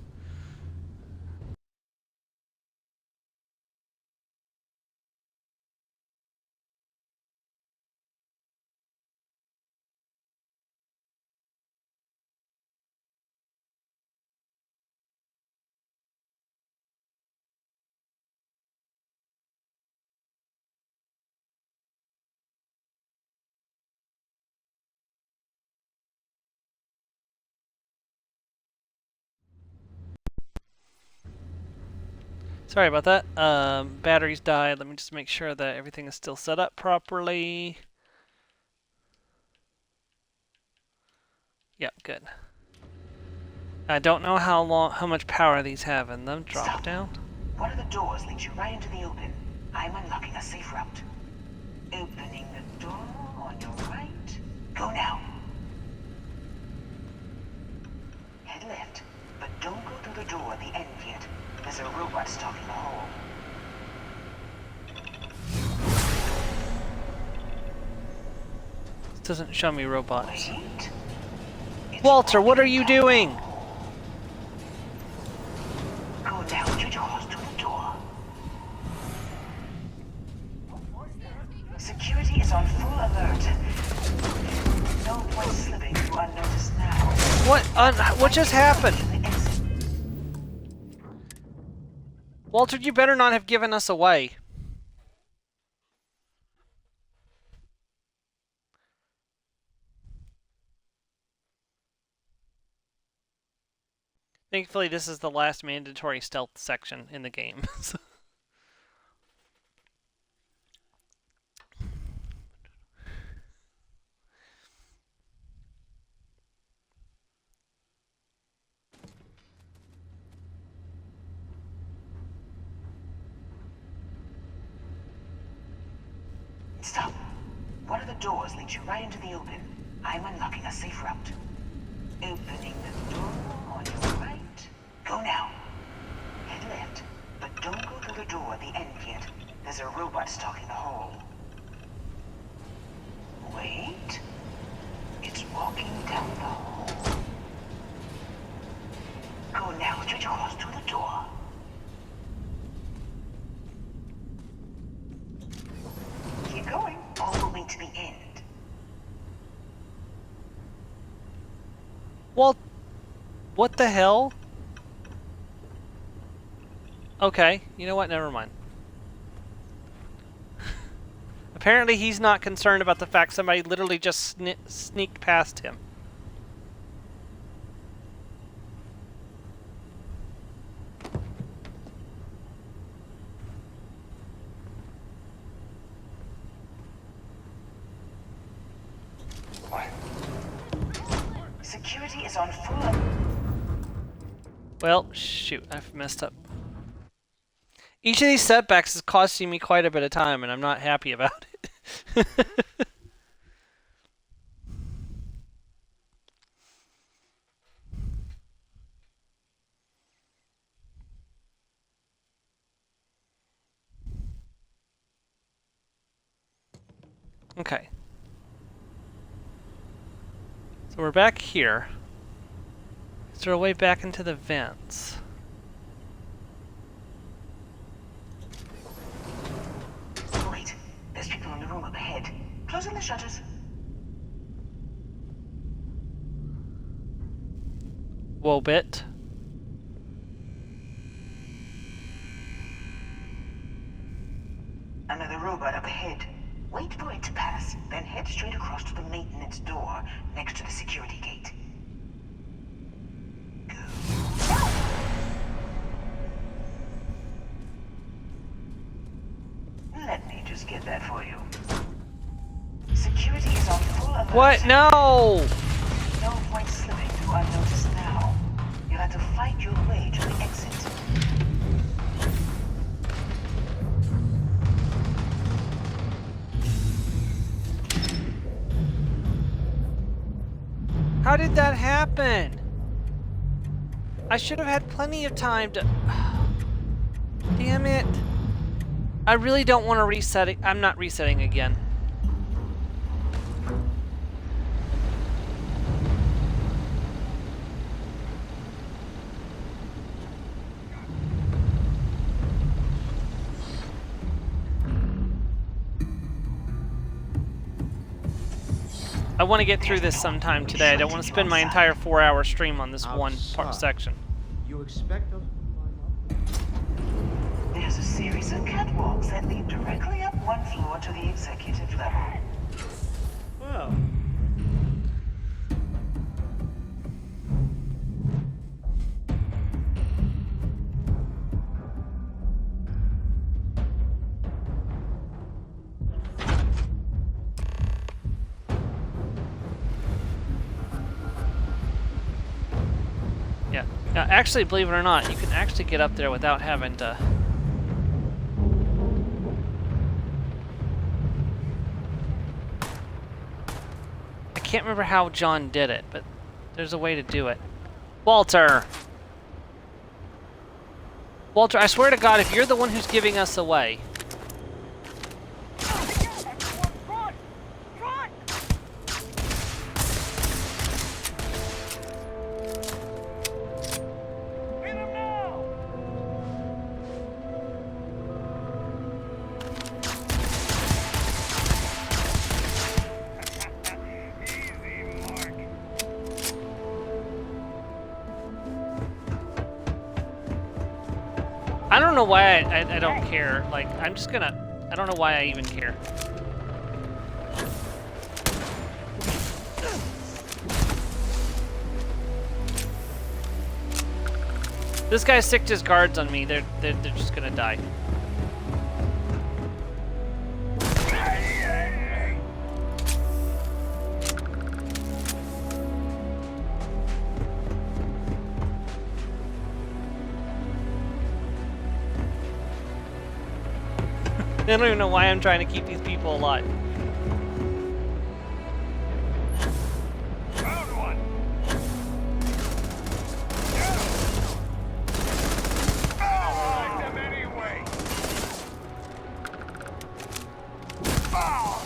Sorry about that. Batteries died. Let me just make sure that everything is still set up properly. Yep, good. I don't know how much power these have in them. Drop Stop. down. One of the doors leads you right into the open. I'm unlocking a safe route. Opening the door on your right. Go now. Head left, but don't go through the door at the end yet. There's a robot stalking the hole. This doesn't show me robots. Wait. Walter, what are you doing? Go down your jaws to the door. Security is on full alert. No point slipping through unnoticed now. What just happened? Walter, you better not have given us away. Thankfully, this is the last mandatory stealth section in the game. Stop. One of the doors leads you right into the open. I'm unlocking a safe route. Opening the door on your right. Go now. Head left, but don't go through the door at the end yet. There's a robot stalking the hole. Wait. It's walking down the hole. Go now with your jaws to the door. Keep going, all the way to the end. Well, what the hell? Okay, you know what? Never mind. Apparently he's not concerned about the fact somebody literally just sneaked past him. Security is on full. Well, shoot, I've messed up. Each of these setbacks is costing me quite a bit of time, and I'm not happy about it. Okay. So we're back here. Is there a way back into the vents? Wait, there's people in the room up ahead. Closing the shutters. Whoa, bit. Another robot up ahead. Wait for it to pass, then head straight across to the maintenance door next to the security gate. Let me just get that for you. Security is on full alert. What? No! No point slipping through unnoticed now. You'll have to fight your way to the exit. How did that happen? I should have had plenty of time to... Damn it. I really don't want to reset it. I'm not resetting again. I want to get through this sometime today. I don't want to spend my entire 4-hour stream on this one section. You expect us to climb up? There's a series of catwalks that lead directly up one floor to the executive level. Wow. Yeah. Now, actually, believe it or not, you can actually get up there without having to... I can't remember how John did it, but there's a way to do it. Walter! Walter, I swear to God, if you're the one who's giving us away... I don't know why I don't care. Like, I'm just gonna... I don't know why I even care. This guy sicked his guards on me. They're just gonna die. I don't even know why I'm trying to keep these people alive. Found one. Oh, them anyway. Oh.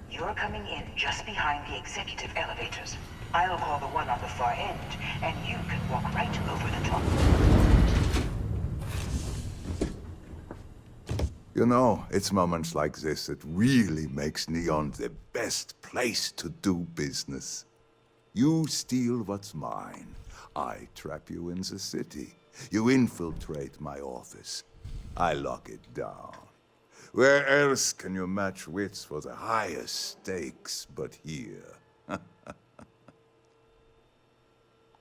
You're coming in just behind the executive elevators. I'll call the one on the far end, and you can walk right over the top. You know, it's moments like this that really makes Neon the best place to do business. You steal what's mine. I trap you in the city. You infiltrate my office. I lock it down. Where else can you match wits for the highest stakes but here?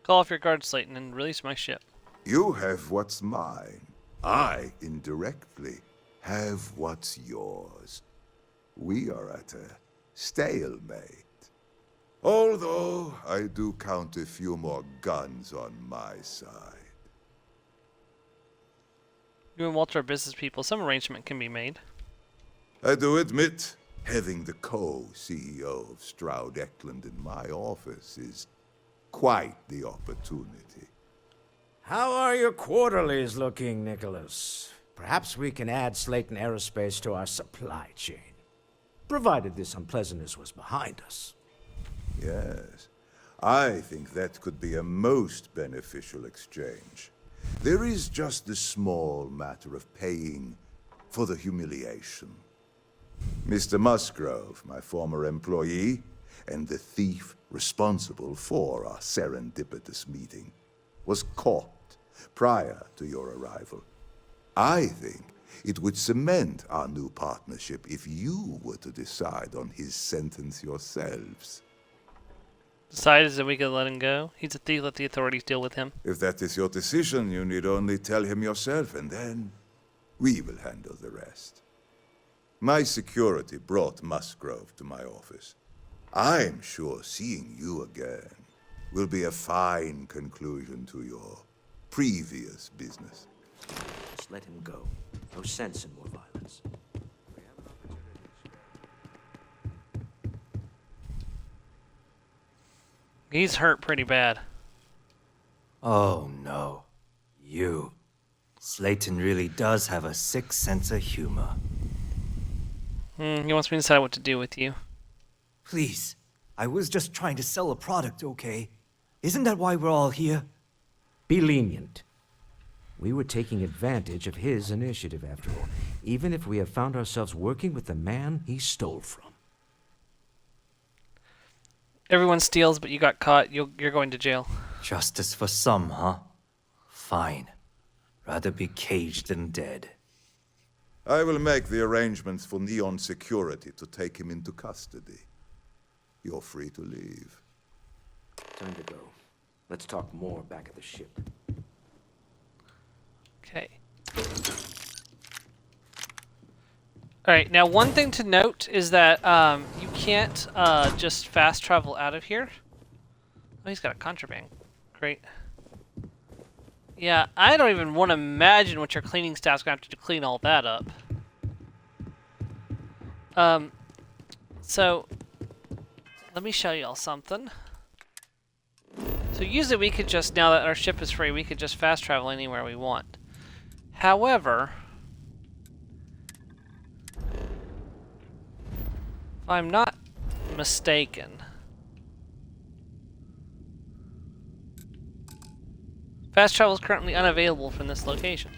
Call off your guard, Slayton, and release my ship. You have what's mine. I, indirectly, have what's yours. We are at a stalemate. Although, I do count a few more guns on my side. You and Walter are business people. Some arrangement can be made. I do admit, having the co-CEO of Stroud Eklund in my office is quite the opportunity. How are your quarterlies looking, Nicholas? Perhaps we can add Slayton Aerospace to our supply chain, provided this unpleasantness was behind us. Yes, I think that could be a most beneficial exchange. There is just the small matter of paying for the humiliation. Mr. Musgrove, my former employee, and the thief responsible for our serendipitous meeting, was caught prior to your arrival. I think it would cement our new partnership if you were to decide on his sentence yourselves. Decided that we could let him go? He's a thief, let the authorities deal with him. If that is your decision, you need only tell him yourself, and then we will handle the rest. My security brought Musgrove to my office. I'm sure seeing you again will be a fine conclusion to your previous business. Just let him go. No sense in more violence. He's hurt pretty bad. Oh no. You. Slayton really does have a sick sense of humor. He wants me to decide what to do with you. Please. I was just trying to sell a product, okay? Isn't that why we're all here? Be lenient. We were taking advantage of his initiative, after all, even if we have found ourselves working with the man he stole from. Everyone steals, but you got caught. You're going to jail. Justice for some, huh? Fine. Rather be caged than dead. I will make the arrangements for Neon Security to take him into custody. You're free to leave. Time to go. Let's talk more back at the ship. Okay. Alright, now one thing to note is that you can't just fast travel out of here. Oh, he's got a contraband. Great. Yeah, I don't even want to imagine what your cleaning staff's going to have to do to clean all that up. So, let me show y'all something. So usually we could just, now that our ship is free, we could just fast travel anywhere we want. However, if I'm not mistaken, fast travel is currently unavailable from this location.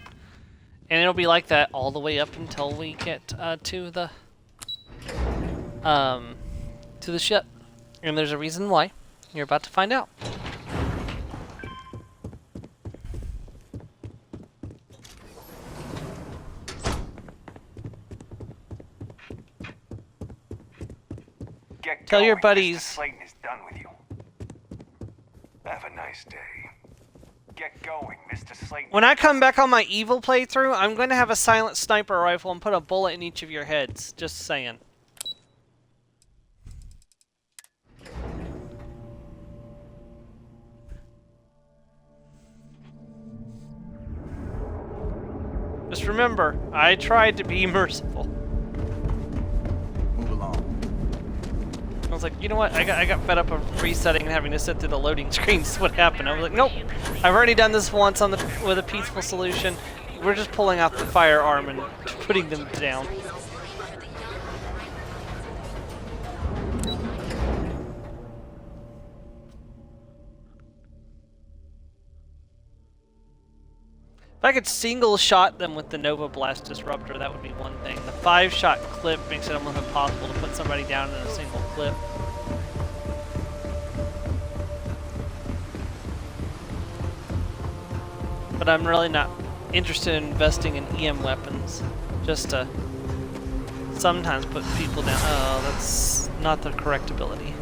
And it'll be like that all the way up until we get to the ship. And there's a reason why. You're about to find out. Tell your buddies. Mr. Slayton is done with you. Have a nice day. Get going, Mr. Slayton. When I come back on my evil playthrough, I'm going to have a silent sniper rifle and put a bullet in each of your heads. Just saying. Just remember, I tried to be merciful. Move along. I was like, you know what? I got fed up of resetting and having to sit through the loading screens. What happened? I was like, nope. I've already done this once on with a peaceful solution. We're just pulling out the firearm and putting them down. If I could single shot them with the Nova Blast Disruptor, that would be one thing. The 5-shot clip makes it almost impossible to put somebody down in a single clip. But I'm really not interested in investing in EM weapons, just to sometimes put people down. Oh, that's not the correct ability.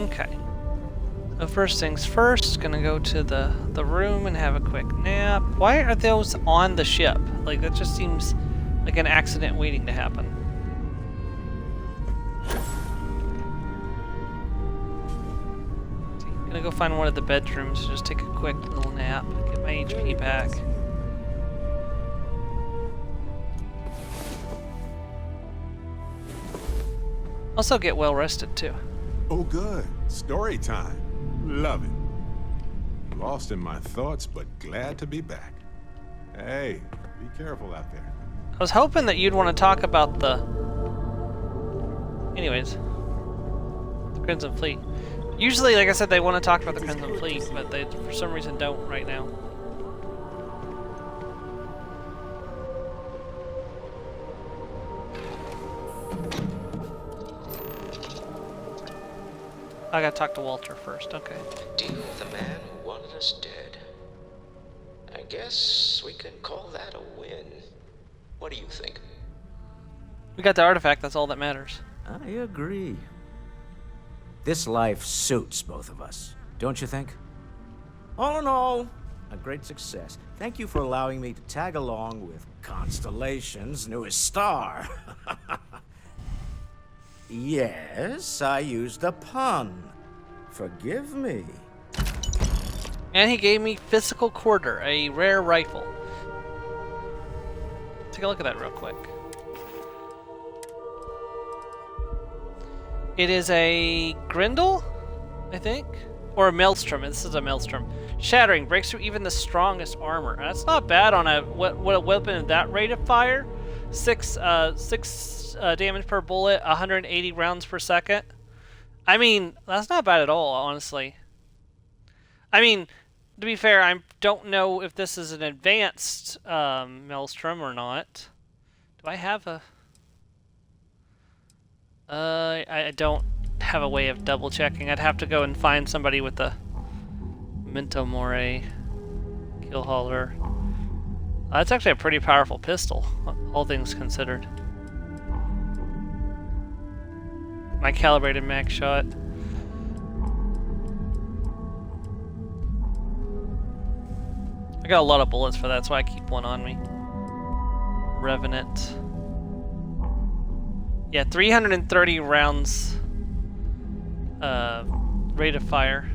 Okay. So first things first, gonna go to the room and have a quick nap. Why are those on the ship? Like, that just seems like an accident waiting to happen. Gonna go find one of the bedrooms, just take a quick little nap, get my HP back. Also get well rested too. Oh, good. Story time. Love it. Lost in my thoughts, but glad to be back. Hey, be careful out there. I was hoping that you'd want to talk about the... Anyways. The Crimson Fleet. Usually, like I said, they want to talk about the Crimson Fleet, but they, for some reason, don't right now. I gotta talk to Walter first, okay. Deal with the man who wanted us dead. I guess we can call that a win. What do you think? We got the artifact, that's all that matters. I agree. This life suits both of us, don't you think? All in all, a great success. Thank you for allowing me to tag along with Constellation's newest star. Yes, I used a pun. Forgive me. And he gave me Physical Quarter, a rare rifle. Take a look at that real quick. It is a Grendel, I think? Or a Maelstrom. This is a Maelstrom. Shattering, breaks through even the strongest armor. That's not bad on a weapon at that rate of fire. 6 damage per bullet, 180 rounds per second. I mean, that's not bad at all, honestly. I mean, to be fair, I don't know if this is an advanced Maelstrom or not. Do I have a... I don't have a way of double checking. I'd have to go and find somebody with a Memento Mori kill hauler. That's actually a pretty powerful pistol, all things considered. My calibrated mag shot. I got a lot of bullets for that, that's why I keep one on me. Revenant. Yeah, 330 rounds rate of fire.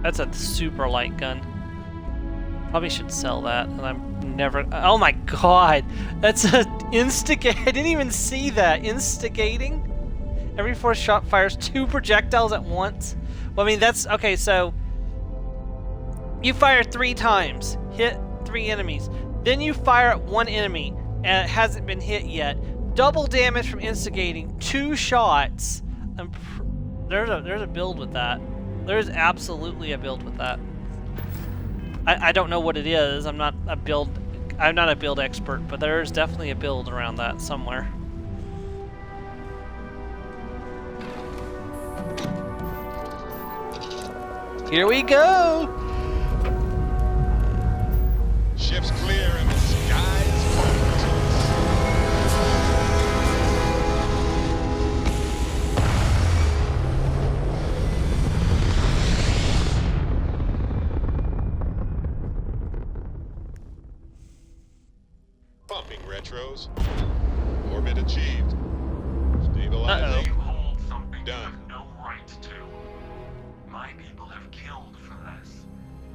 That's a super light gun. Probably should sell that, and I'm never... Oh my god! That's a instigate... I didn't even see that! Instigating? Every 4 shot fires 2 projectiles at once? Well, I mean, that's... Okay, so... You fire 3 times, hit 3 enemies. Then you fire at 1 enemy, and it hasn't been hit yet. Double damage from instigating, 2 shots. There's a build with that. There's absolutely a build with that. I don't know what it is. I'm not a build expert, but there's definitely a build around that somewhere. Here we go! Ship's clear and the sky is pumping retros. Orbit achieved. Stabilizing. You hold something Done. you have no right to. My people have killed for this.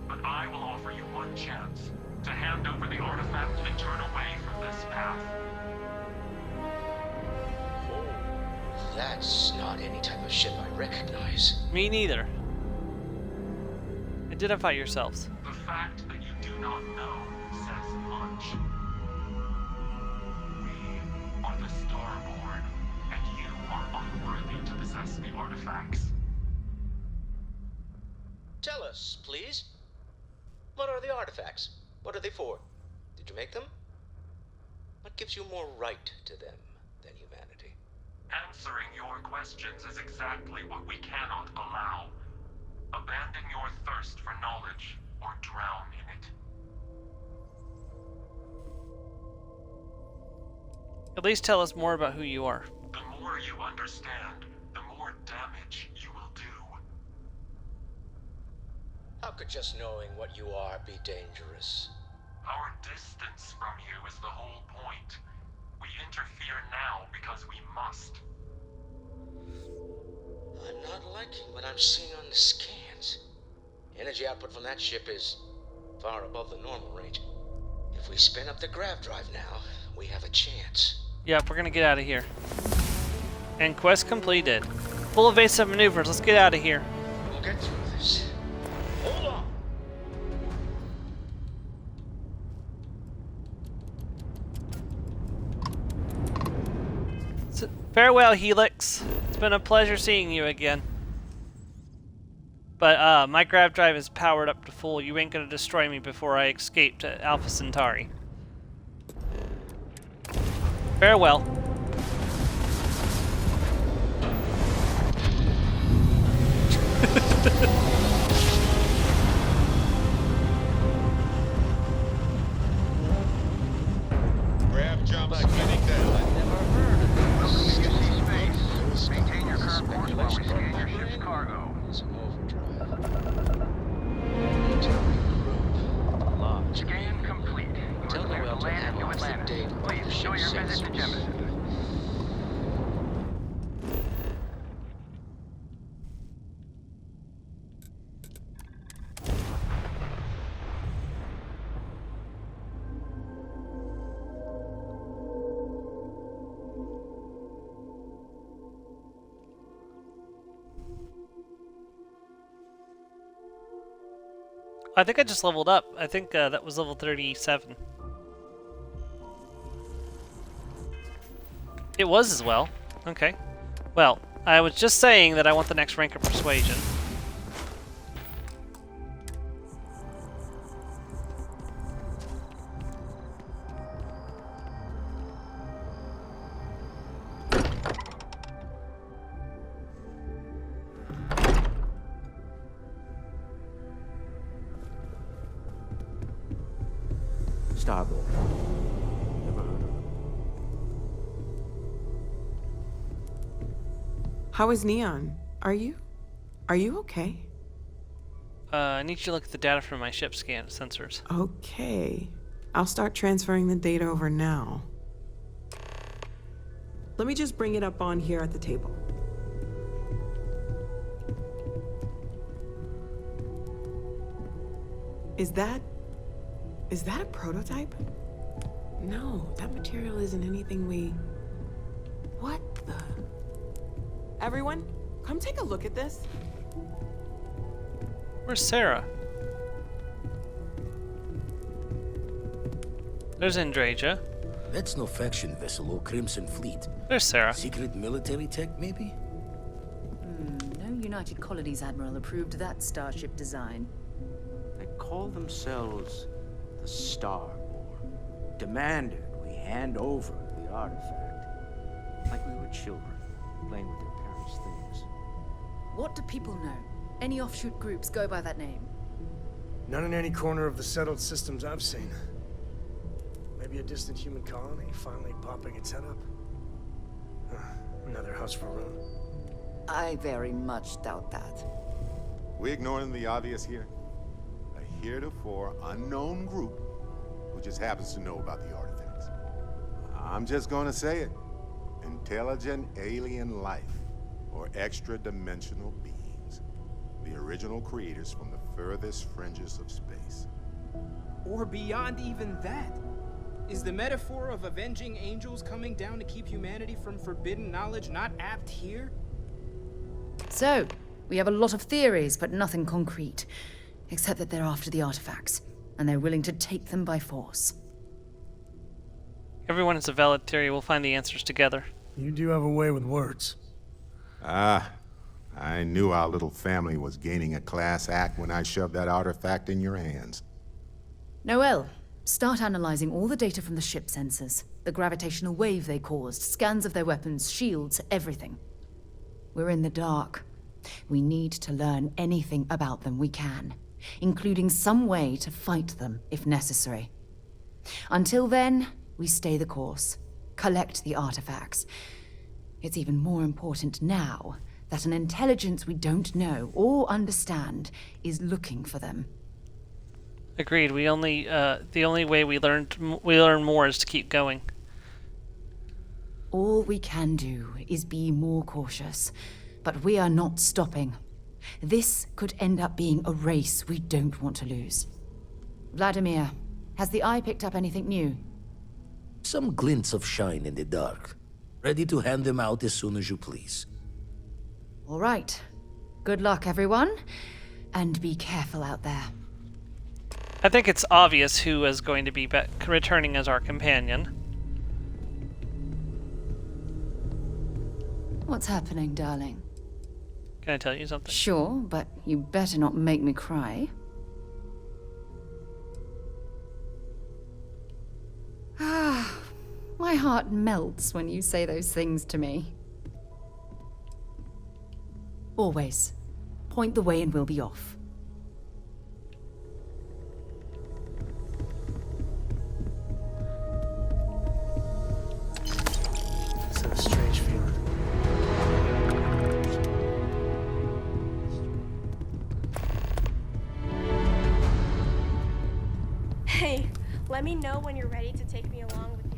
But I will offer you one chance to hand over the artifact and turn away from this path. It's not any type of ship I recognize. Me neither. Identify yourselves. The fact that you do not know says much. We are the Starborn, and you are unworthy to possess the artifacts. Tell us, please. What are the artifacts? What are they for? Did you make them? What gives you more right to them than humanity? Answering your questions is exactly what we cannot allow. Abandon your thirst for knowledge, or drown in it. At least tell us more about who you are. The more you understand, the more damage you will do. How could just knowing what you are be dangerous? Our distance from you is the whole point. We interfere now because we must. I'm not liking what I'm seeing on the scans. Energy output from that ship is far above the normal range. If we spin up the grav drive now, we have a chance. Yep, we're gonna get out of here. And quest completed. Full evasive maneuvers. Let's get out of here. We'll get through this. Hold on. Farewell, Helix. It's been a pleasure seeing you again. But my grav drive is powered up to full. You ain't gonna destroy me before I escape to Alpha Centauri. Farewell. Grav jump spinning down. Maintain your current course while we scan your ship's cargo. Scan complete. You are clear to land at New Atlantis. Please enjoy your visit to Jemison. I think I just leveled up. I think that was level 37. It was as well. Okay. Well, I was just saying that I want the next rank of Persuasion. Starboard. Never heard of it. How is Neon? Are you okay? I need you to look at the data from my ship scan sensors. Okay. I'll start transferring the data over now. Let me just bring it up on here at the table. Is that a prototype? No, that material isn't anything we... What the... Everyone, come take a look at this. Where's Sarah? There's Andraja. That's no faction vessel or Crimson Fleet. There's Sarah. Secret military tech, maybe? No United Colonies Admiral approved that starship design. They call themselves the Starborn. Demanded we hand over the artifact. Like we were children, playing with their parents' things. What do people know? Any offshoot groups go by that name? None in any corner of the settled systems I've seen. Maybe a distant human colony finally popping its head up. Another house for Rune. I very much doubt that. We ignoring the obvious here? A heretofore unknown group who just happens to know about the artifacts. I'm just gonna say it. Intelligent alien life, or extra-dimensional beings. The original creators from the furthest fringes of space. Or beyond even that. Is the metaphor of avenging angels coming down to keep humanity from forbidden knowledge not apt here? So, we have a lot of theories, but nothing concrete. Except that they're after the artifacts, and they're willing to take them by force. Everyone has a valid theory. We'll find the answers together. You do have a way with words. Ah, I knew our little family was gaining a class act when I shoved that artifact in your hands. Noel, start analyzing all the data from the ship sensors. The gravitational wave they caused, scans of their weapons, shields, everything. We're in the dark. We need to learn anything about them we can, including some way to fight them if necessary. Until then, we stay the course, collect the artifacts. It's even more important now that an intelligence we don't know or understand is looking for them. Agreed. The only way we learn more is to keep going. All we can do is be more cautious, but we are not stopping. This could end up being a race we don't want to lose. Vladimir, has the Eye picked up anything new? Some glints of shine in the dark. Ready to hand them out as soon as you please. All right. Good luck, everyone. And be careful out there. I think it's obvious who is going to be returning as our companion. What's happening, darling? Can I tell you something? Sure, but you better not make me cry. Ah, my heart melts when you say those things to me. Always. Point the way and we'll be off. It's a strange feeling. Hey, let me know when you're ready to take me along with you.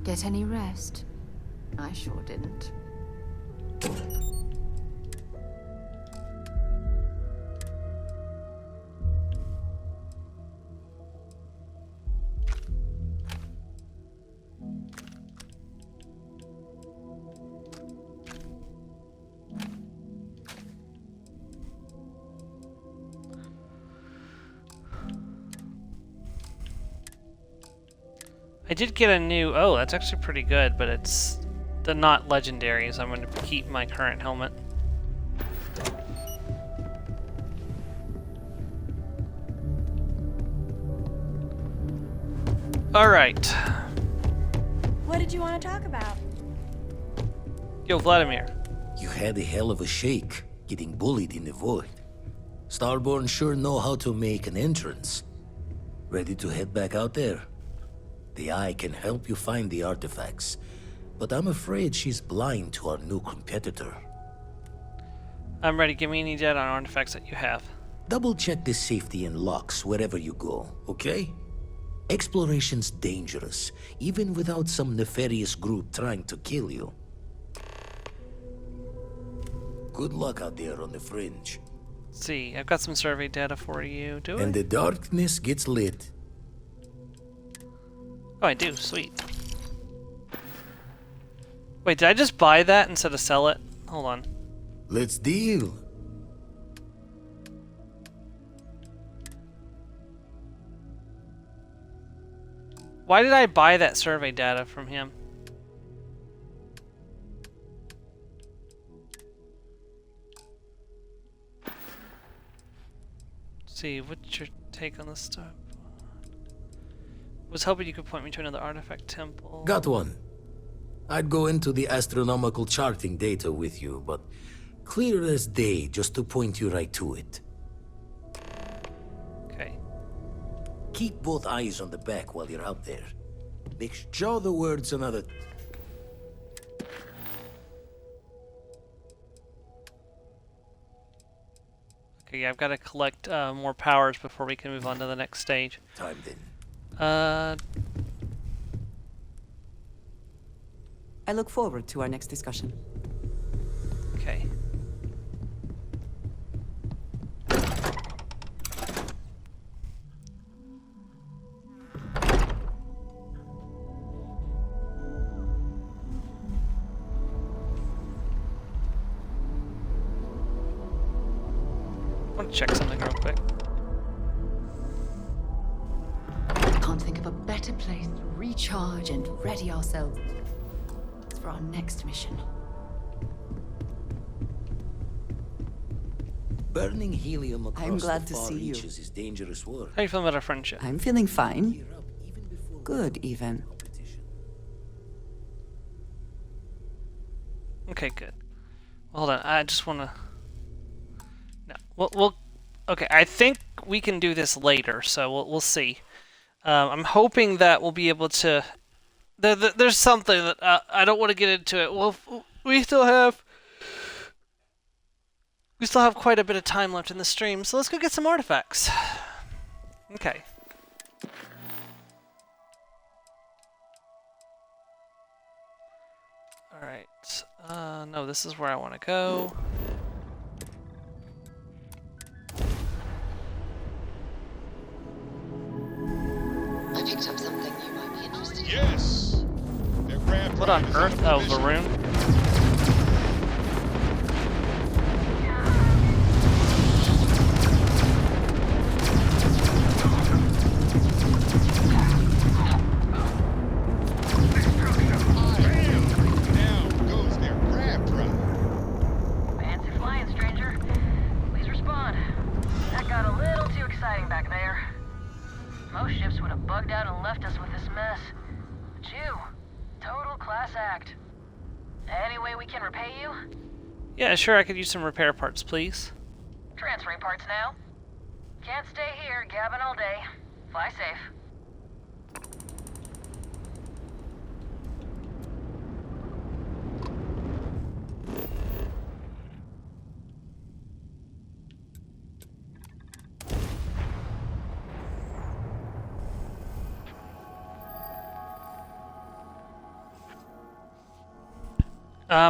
Get any rest? I sure didn't. I did get a new... Oh, that's actually pretty good, but it's the not legendary, so I'm going to keep my current helmet. Alright. What did you want to talk about? Yo, Vladimir. You had a hell of a shake, getting bullied in the void. Starborn sure know how to make an entrance. Ready to head back out there? The Eye can help you find the artifacts, but I'm afraid she's blind to our new competitor. I'm ready. Give me any data on artifacts that you have. Double check the safety and locks wherever you go, okay? Exploration's dangerous, even without some nefarious group trying to kill you. Good luck out there on the fringe. Let's see, I've got some survey data for you. Do I? And the darkness gets lit. Oh, I do. Sweet. Wait, did I just buy that instead of sell it? Hold on. Let's deal. Why did I buy that survey data from him? Let's see, what's your take on this stuff? Was hoping you could point me to another artifact temple. Got one. I'd go into the astronomical charting data with you, but clear as day just to point you right to it. Okay. Keep both eyes on the back while you're out there. Make sure the word's another... Okay, yeah, I've got to collect more powers before we can move on to the next stage. Time then. I look forward to our next discussion. Okay. I want to check something real quick. Can't think of a better place to recharge and ready ourselves for our next mission. Burning helium across I'm glad the to far see you. reaches is dangerous work. How you feeling about our friendship? I'm feeling fine. Good, even. Okay, good. Hold on, I just want to... No, we'll... Okay, I think we can do this later, so we'll see. I'm hoping that we'll be able to... There's something that I don't want to get into it. Well, we still have quite a bit of time left in the stream, so let's go get some artifacts. Okay. Alright. No, this is where I want to go. I picked up something you might be interested in. Yes! What on earth? Oh, Varun. Fancy flying, stranger. Please respond. That got a little too exciting back there. Most ships would have bugged out and left us with this mess. But you, total class act. Any way we can repay you? Yeah, sure, I could use some repair parts, please. Transferring parts now. Can't stay here gabbing all day. Fly safe.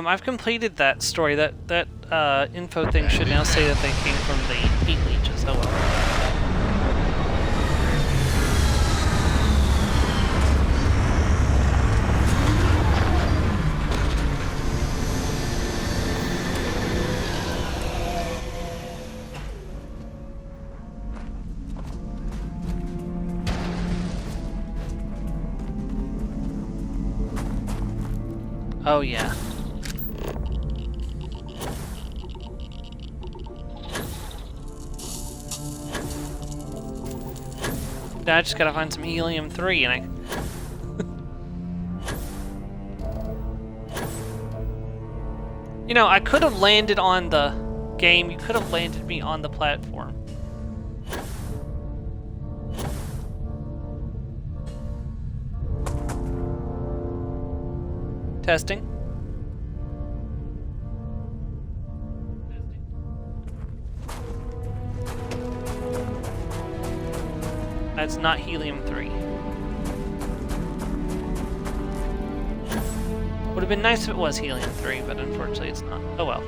I've completed that story. That info thing should now say that they came from the heat leeches. Oh well. Oh yeah. Now I just gotta find some helium-3 and I... You know, I could have landed on the game. You could have landed me on the platform. Testing. That's not helium-3. Would have been nice if it was helium-3, but unfortunately it's not. Oh well.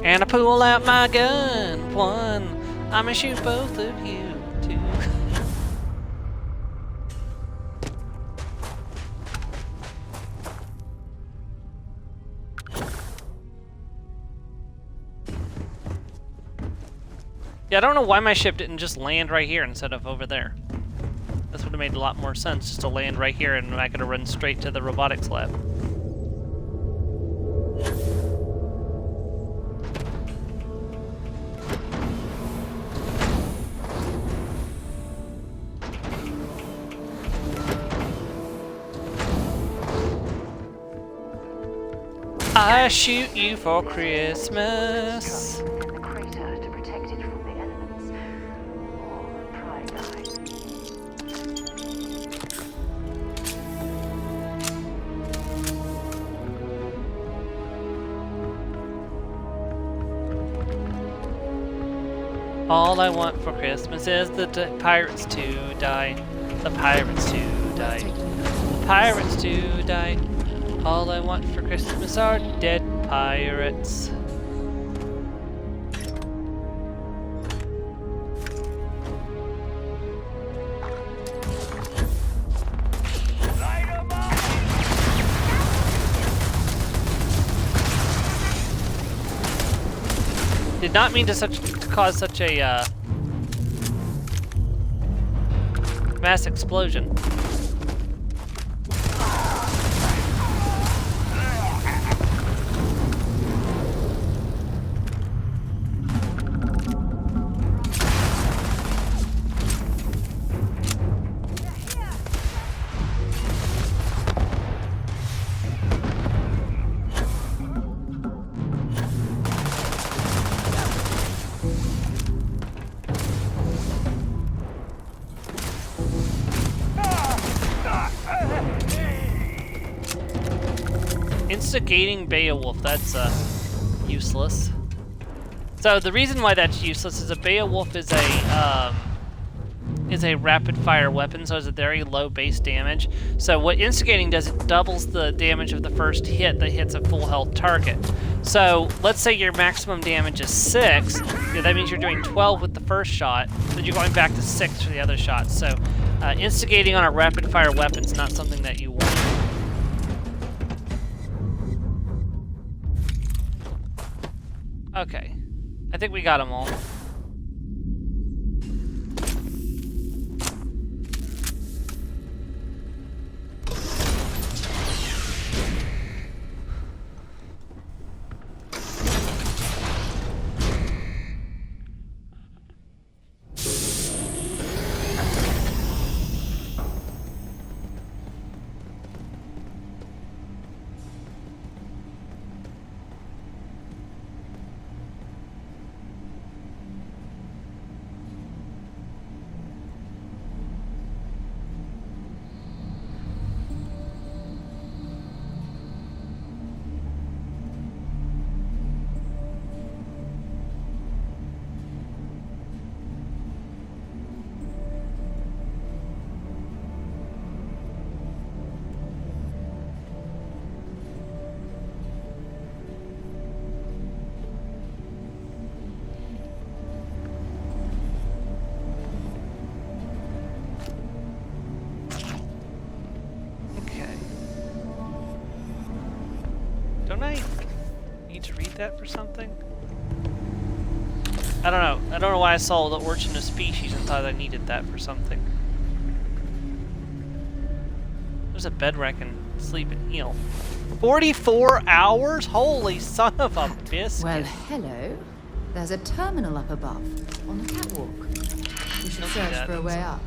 And I pull out my gun. One. I'ma shoot both of you. Two. Yeah, I don't know why my ship didn't just land right here instead of over there. This would have made a lot more sense just to land right here and I could have run straight to the robotics lab. I shoot you for Christmas. All I want for Christmas is the pirates to die. The pirates to die. The pirates to die. All I want for Christmas are dead pirates. Did not mean to cause such a mass explosion. Instigating Beowulf, that's useless. So the reason why that's useless is a Beowulf is a rapid fire weapon, so it's a very low base damage. So what instigating does, it doubles the damage of the first hit that hits a full health target. So let's say your maximum damage is 6, that means you're doing 12 with the first shot, then you're going back to 6 for the other shots. So instigating on a rapid fire weapon is not something that you want. Okay, I think we got them all. Don't I need to read that for something? I don't know. I don't know why I saw the origin of species and thought I needed that for something. There's a bed where I can sleep and heal. 44 hours? Holy son of a biscuit. Well, hello. There's a terminal up above, on the catwalk. We should search for a way up.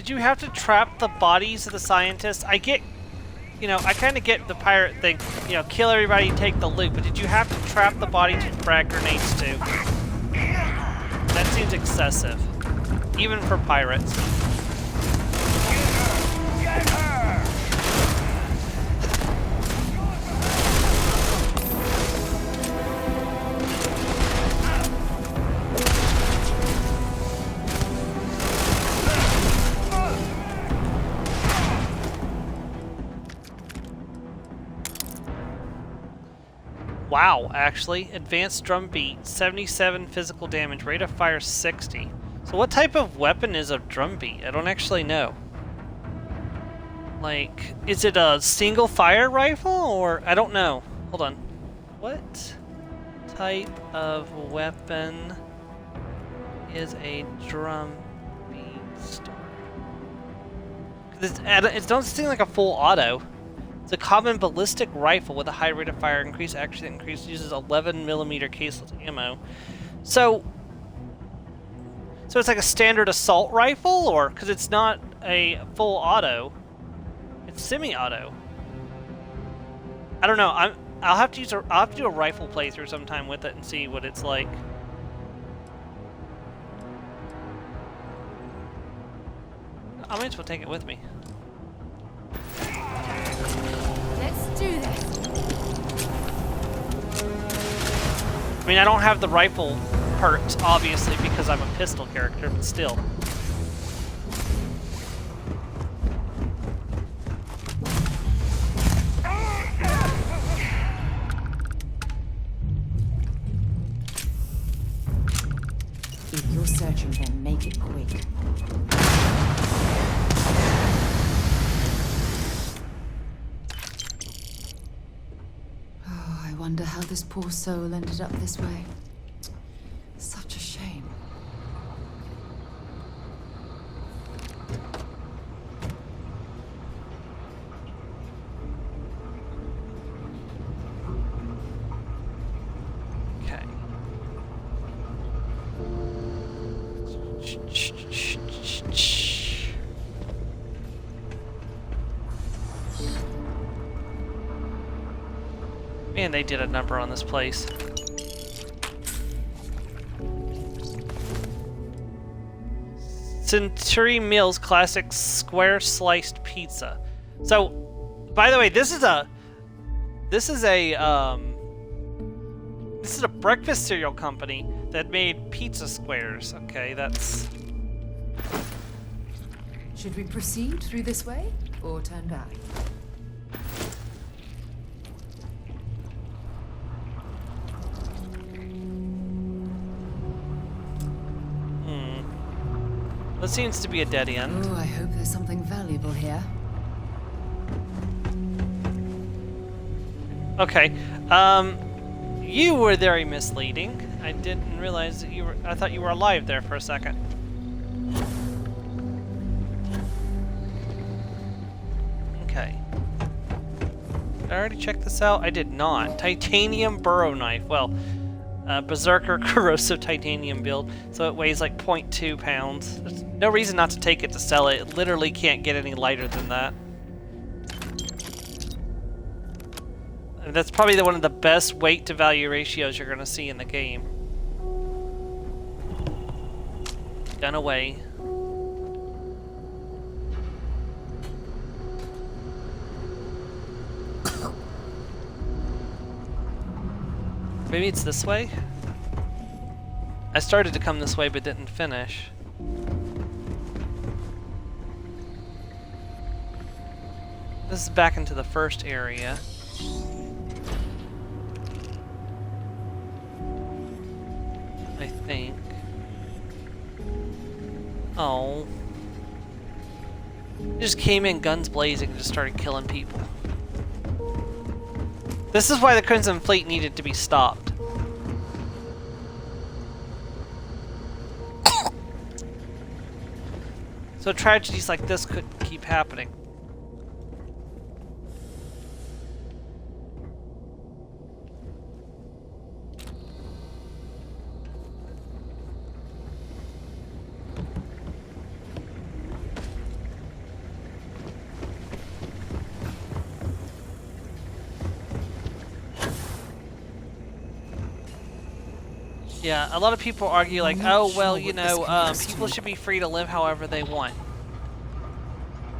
Did you have to trap the bodies of the scientists? I get, you know, I kind of get the pirate thing, you know, kill everybody, take the loot, but did you have to trap the bodies with frag grenades too? That seems excessive, even for pirates. Wow, actually. Advanced drum beat, 77 physical damage, rate of fire 60. So what type of weapon is a drum beat? I don't actually know. Like, is it a single fire rifle or I don't know. Hold on. What type of weapon is a drum beat? It doesn't seem like a full auto. It's a common ballistic rifle with a high rate of fire, increased accuracy, increased uses 11mm caseless ammo. So it's like a standard assault rifle, or because it's not a full auto, it's semi-auto. I don't know. I'll have to do a rifle playthrough sometime with it and see what it's like. I might as well take it with me. Let's do this. I mean, I don't have the rifle perks, obviously, because I'm a pistol character, but still. If you're searching, then make it quick. I wonder how this poor soul ended up this way. Such a shame. Okay. Man, they did a number on this place. Century Mills classic square sliced pizza. So, by the way, this is a breakfast cereal company that made pizza squares. Okay, that's. Should we proceed through this way or turn back? That seems to be a dead end. Oh, I hope there's something valuable here. Okay. You were very misleading. I didn't realize that you were. I thought you were alive there for a second. Okay. Did I already check this out? I did not. Titanium burrow knife. Well, Berserker corrosive titanium build, so it weighs like 0.2 pounds. There's no reason not to take it to sell it. It literally can't get any lighter than that. And that's probably one of the best weight to value ratios you're going to see in the game. Gun away. Maybe it's this way? I started to come this way but didn't finish. This is back into the first area. I think. Oh. He just came in guns blazing and just started killing people. This is why the Crimson Fleet needed to be stopped. So tragedies like this could keep happening. Yeah, a lot of people argue like, oh, well, you know, people should be free to live however they want.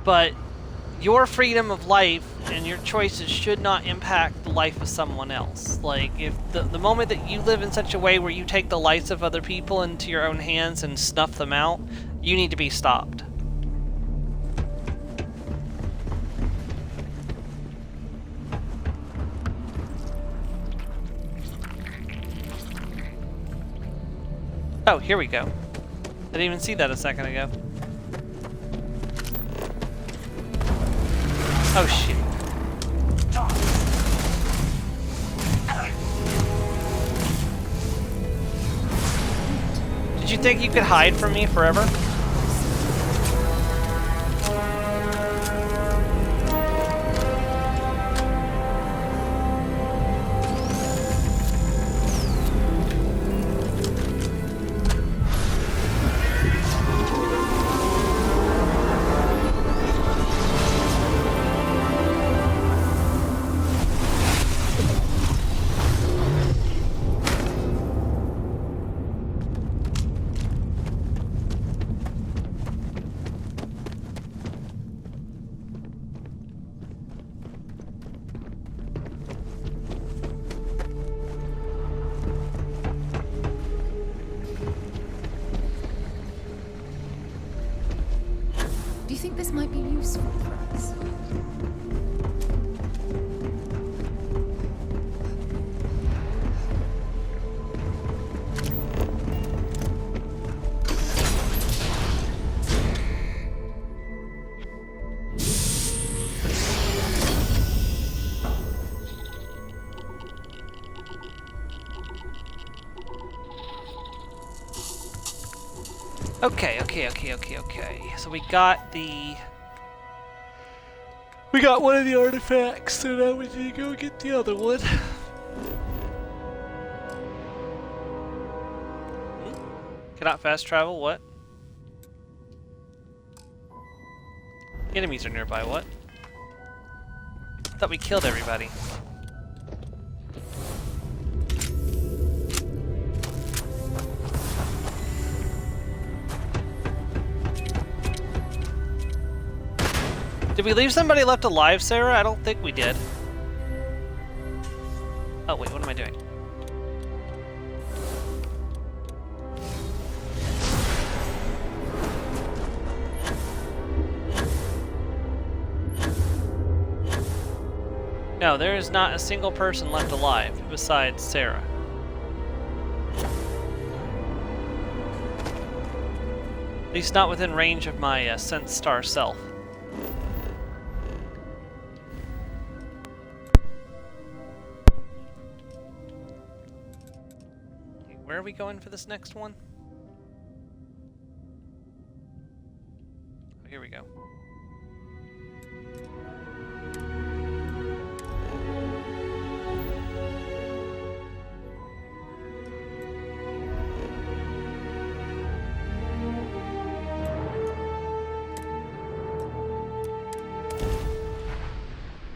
But your freedom of life and your choices should not impact the life of someone else. Like, if the moment that you live in such a way where you take the lives of other people into your own hands and snuff them out, you need to be stopped. Oh, here we go. I didn't even see that a second ago. Oh shit. Did you think you could hide from me forever? Do you think this might be useful for us? Okay. So we got one of the artifacts, so now we need to go get the other one. Cannot fast travel, what? Enemies are nearby, what? I thought we killed everybody. Did we leave somebody left alive, Sarah? I don't think we did. Oh, wait, what am I doing? No, there is not a single person left alive besides Sarah. At least not within range of my Sense Star self. Where are we going for this next one? Oh, here we go.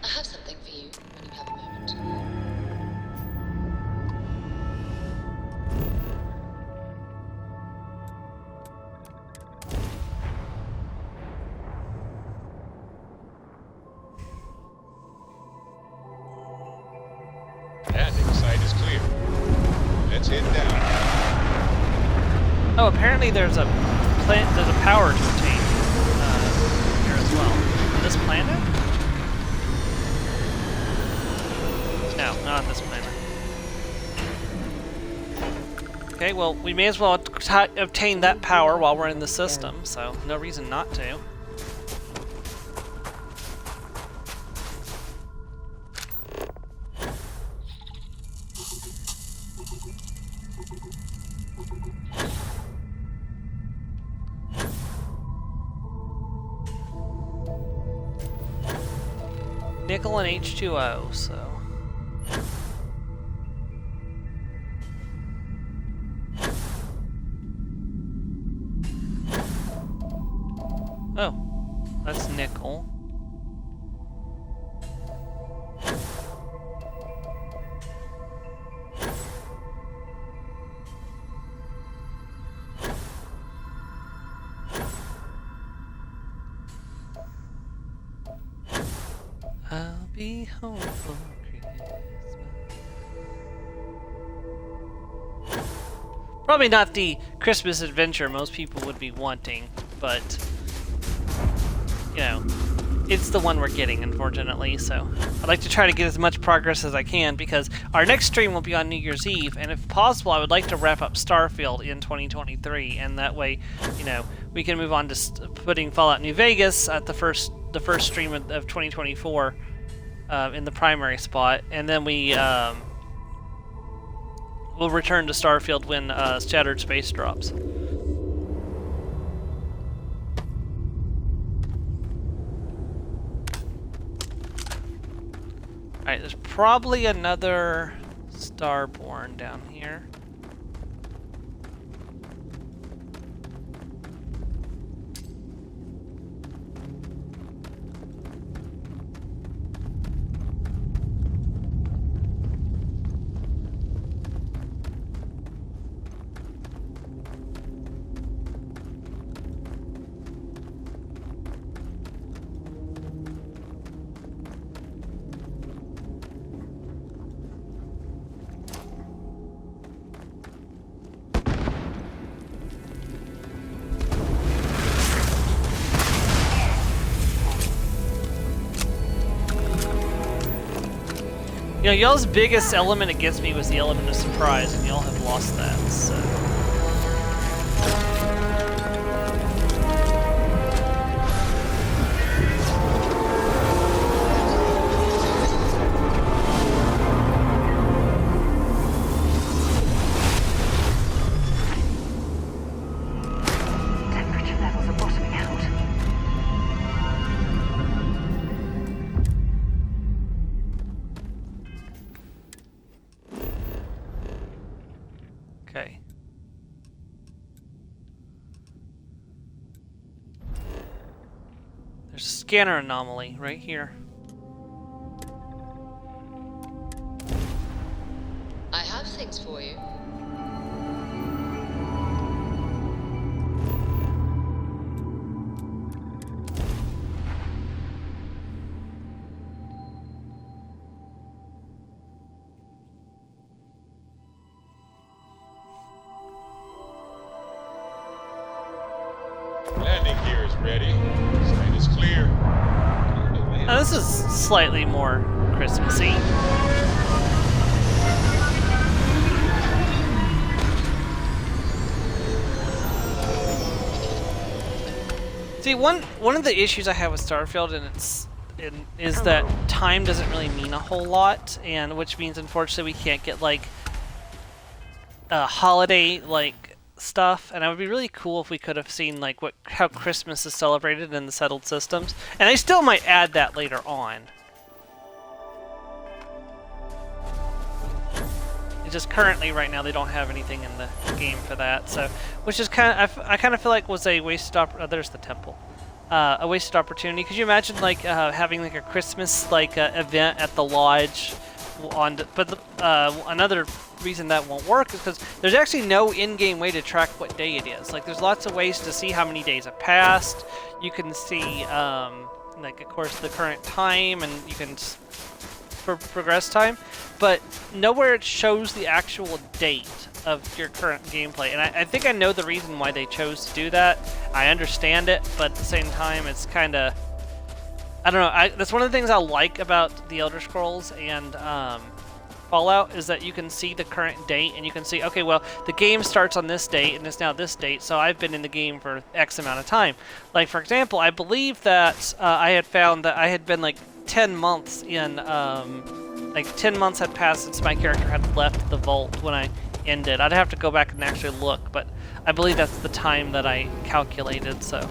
I have something for you when you have a moment. Landing site is clear. Let's head down. Oh, apparently there's a power to obtain here as well. On this planet? No, not on this planet. Okay, well, we may as well obtain that power while we're in the system, so no reason not to. Nickel and H2O, so... Oh, that's nickel. home for Christmas. Probably not the Christmas adventure most people would be wanting, but you know, it's the one we're getting, unfortunately. So I'd like to try to get as much progress as I can, because our next stream will be on New Year's Eve, and if possible, I would like to wrap up Starfield in 2023, and that way, you know, we can move on to putting Fallout New Vegas at the first stream of 2024 in the primary spot, and then we'll return to Starfield when Shattered Space drops. Alright, there's probably another Starborn down here. You know, y'all's biggest element against me was the element of surprise, and y'all have lost that, so... Temperature levels are bottoming out. Okay. There's a scanner anomaly right here. I have things for you. Landing gear is ready. Site is clear. Now, this is slightly more Christmassy. See, one of the issues I have with Starfield, is that time doesn't really mean a whole lot, and which means unfortunately we can't get like holiday like stuff, and it would be really cool if we could have seen like how Christmas is celebrated in the settled systems, and I still might add that later on. It's just currently right now they don't have anything in the game for that, so which is kind of I kind of feel like was a wasted there's the temple. A wasted opportunity. Could you imagine like having like a Christmas like event at the lodge but another reason that won't work is because there's actually no in-game way to track what day it is. Like there's lots of ways to see how many days have passed. You can see like of course the current time, and you can progress time, but nowhere it shows the actual date of your current gameplay. And I think I know the reason why they chose to do that. I understand it, but at the same time it's kind of, I don't know, that's one of the things I like about the Elder Scrolls and Fallout, is that you can see the current date, and you can see, okay, well, the game starts on this date, and it's now this date, so I've been in the game for X amount of time. Like, for example, I believe that I had found that I had been, like, 10 months in, like, 10 months had passed since my character had left the vault when I ended. I'd have to go back and actually look, but I believe that's the time that I calculated, so...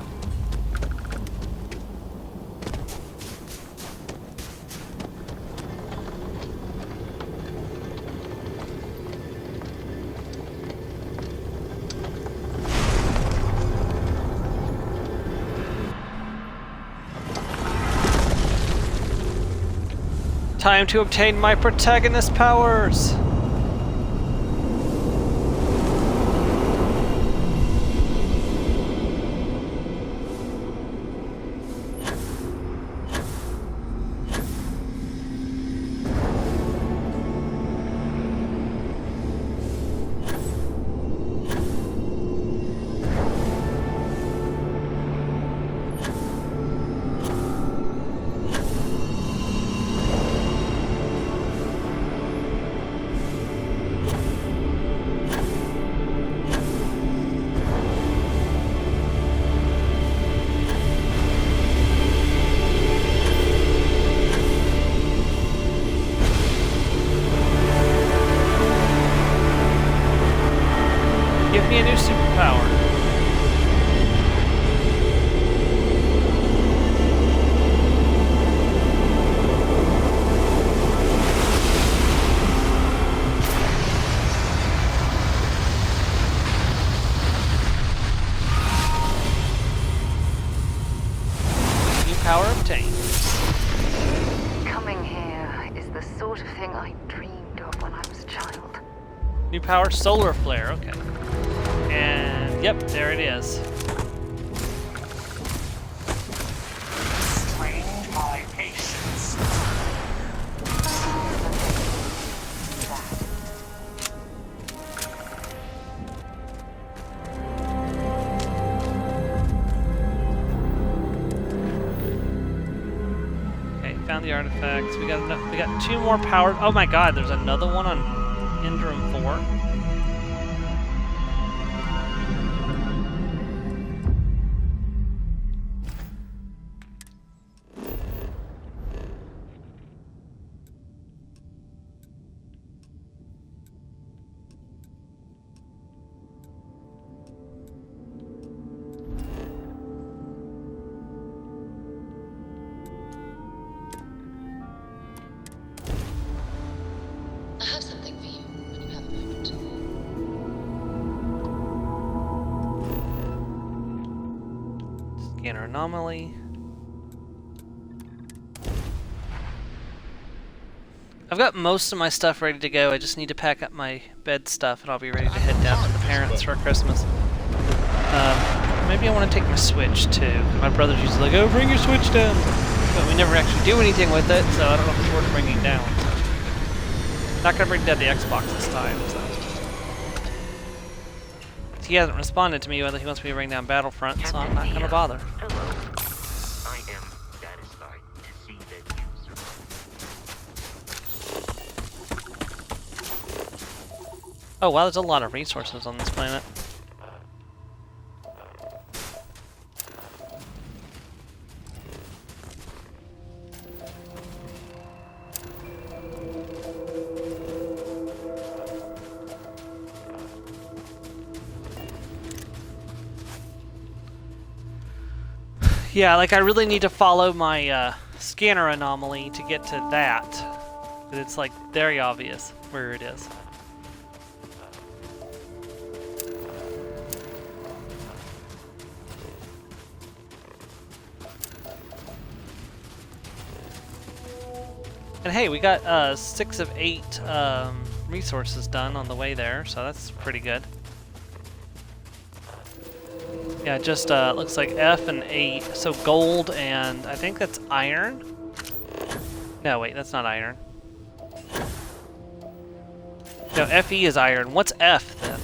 Time to obtain my protagonist powers! Give me a new superpower. Power obtained. Coming here is the sort of thing I dreamed of when I was a child. New power, solar flare. Okay. And yep, there it is. Strained my patience. Found the artifacts. We got 2 more power. Oh my god, there's another one on Interim 4. I have something for you when you have a moment. Scanner anomaly. I've got most of my stuff ready to go. I just need to pack up my bed stuff and I'll be ready to head down to the parents for Christmas. Maybe I want to take my Switch too. My brother's usually like, oh, bring your Switch down. But we never actually do anything with it, so I don't know if it's worth bringing down. Not gonna bring down the Xbox this time, so. He hasn't responded to me whether he wants me to bring down Battlefront, so I'm not gonna bother. Hello. I am satisfied to see that you Oh wow, there's a lot of resources on this planet. Yeah, like I really need to follow my scanner anomaly to get to that. But it's like very obvious where it is. And hey, we got 6 of 8 resources done on the way there, so that's pretty good. Yeah, just looks like F and 8, so gold and I think that's iron? No, wait, that's not iron. No, FE is iron. What's F then?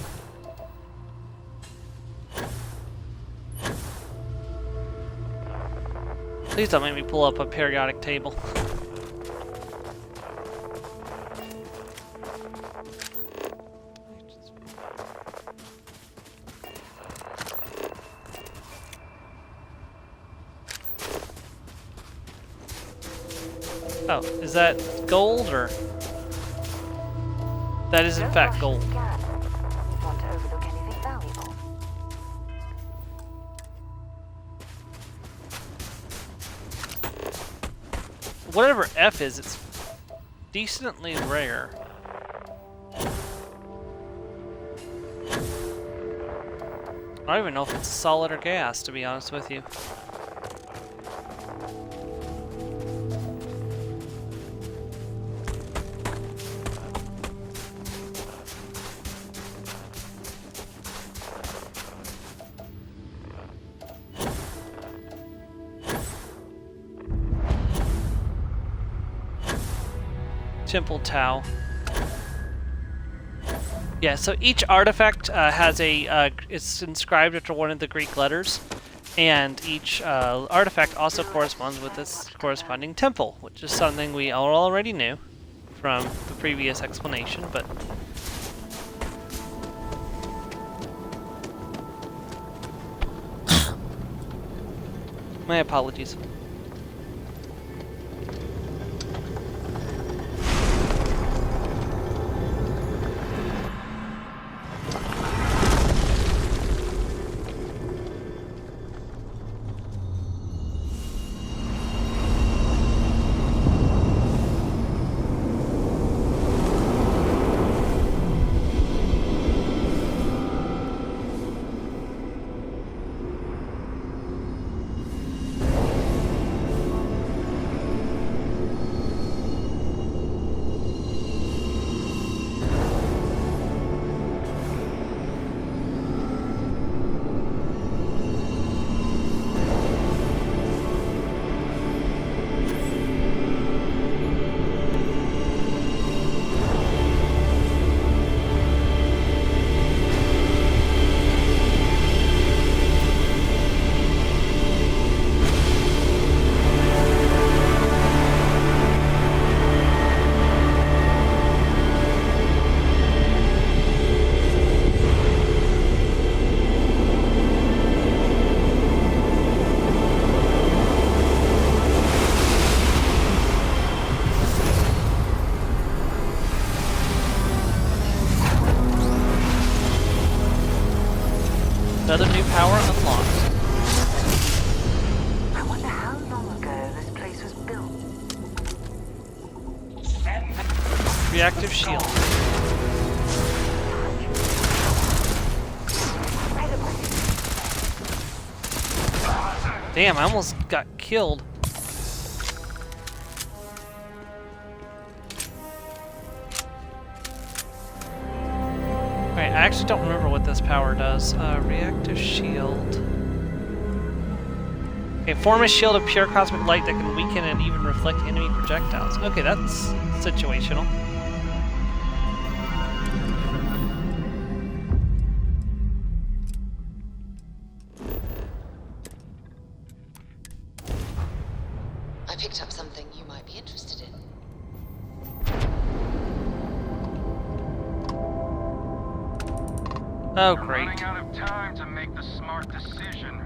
Please don't make me pull up a periodic table. Oh, is that gold or? That is in fact gold. Whatever F is, it's decently rare. I don't even know if it's solid or gas, to be honest with you. Temple Tau. Yeah, so each artifact has a, it's inscribed after one of the Greek letters, and each artifact also corresponds with its corresponding temple, which is something we all already knew from the previous explanation, but... My apologies. Another new power unlocked. I wonder how long ago this place was built. Reactive shield. Damn, I almost got killed. Alright, I actually don't remember what this power does. Reactive shield. Okay, form a shield of pure cosmic light that can weaken and even reflect enemy projectiles. Okay, that's situational. I picked up something you might be interested in. Oh, great. Running out of time to make the smart decision.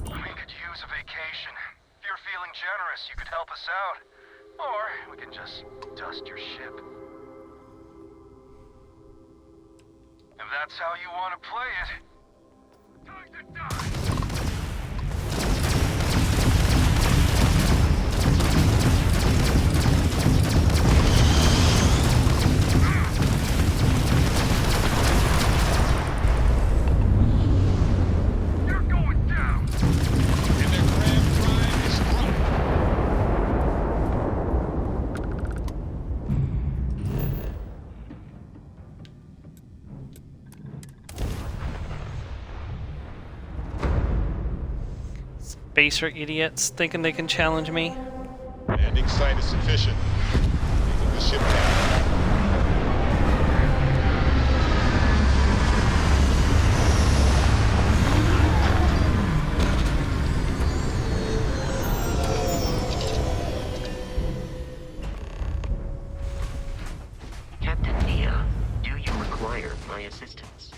We could use a vacation. If you're feeling generous, you could help us out. Or we can just dust your ship. If that's how you want to play it. Time to die! Baser idiots thinking they can challenge me. Landing site is sufficient. Taking the ship down. Captain Nia, do you require my assistance?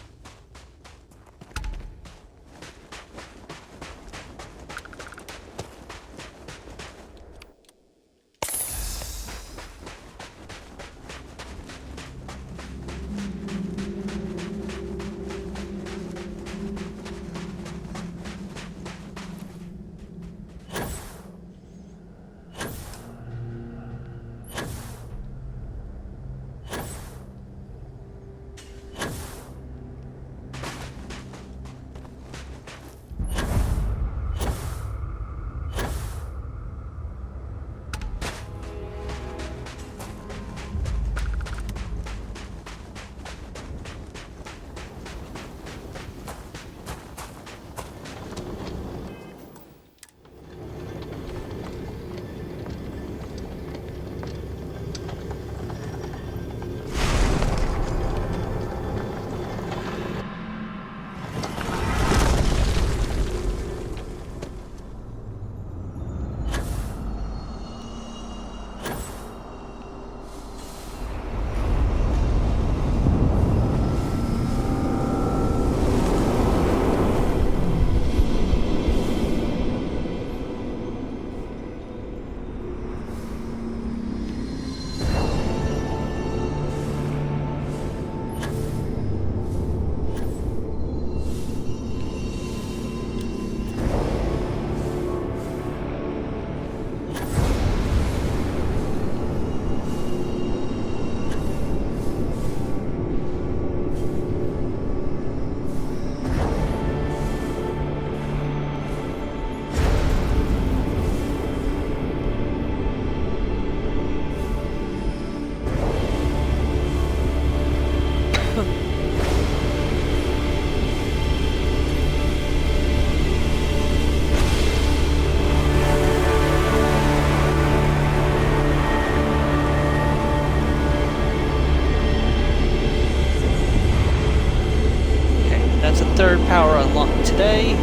Third power unlocked today.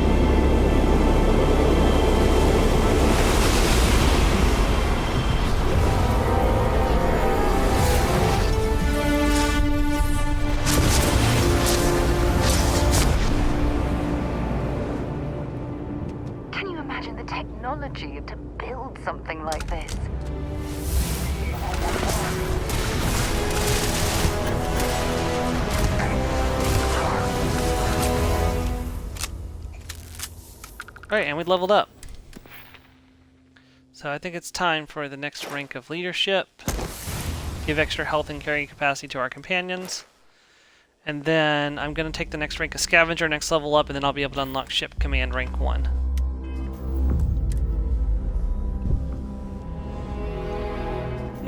Can you imagine the technology to build something like this? Alright, and we leveled up. So I think it's time for the next rank of leadership. Give extra health and carrying capacity to our companions. And then I'm going to take the next rank of scavenger, next level up, and then I'll be able to unlock ship command rank 1.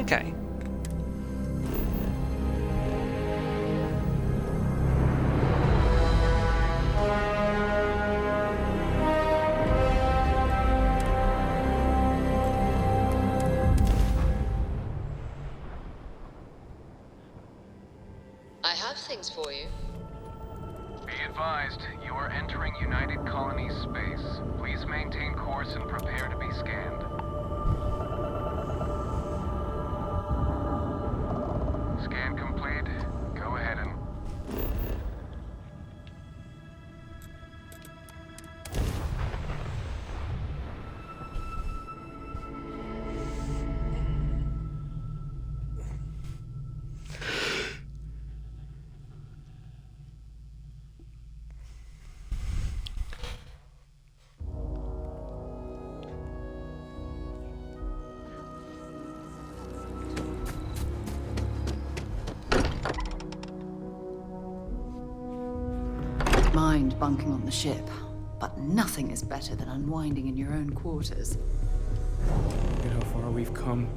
Okay. I have things for you. Be advised, you are entering United Colonies space. Please maintain course and prepare to be scanned. Scan complete. Go ahead and... Mind bunking on the ship, but nothing is better than unwinding in your own quarters. Look at how far we've come.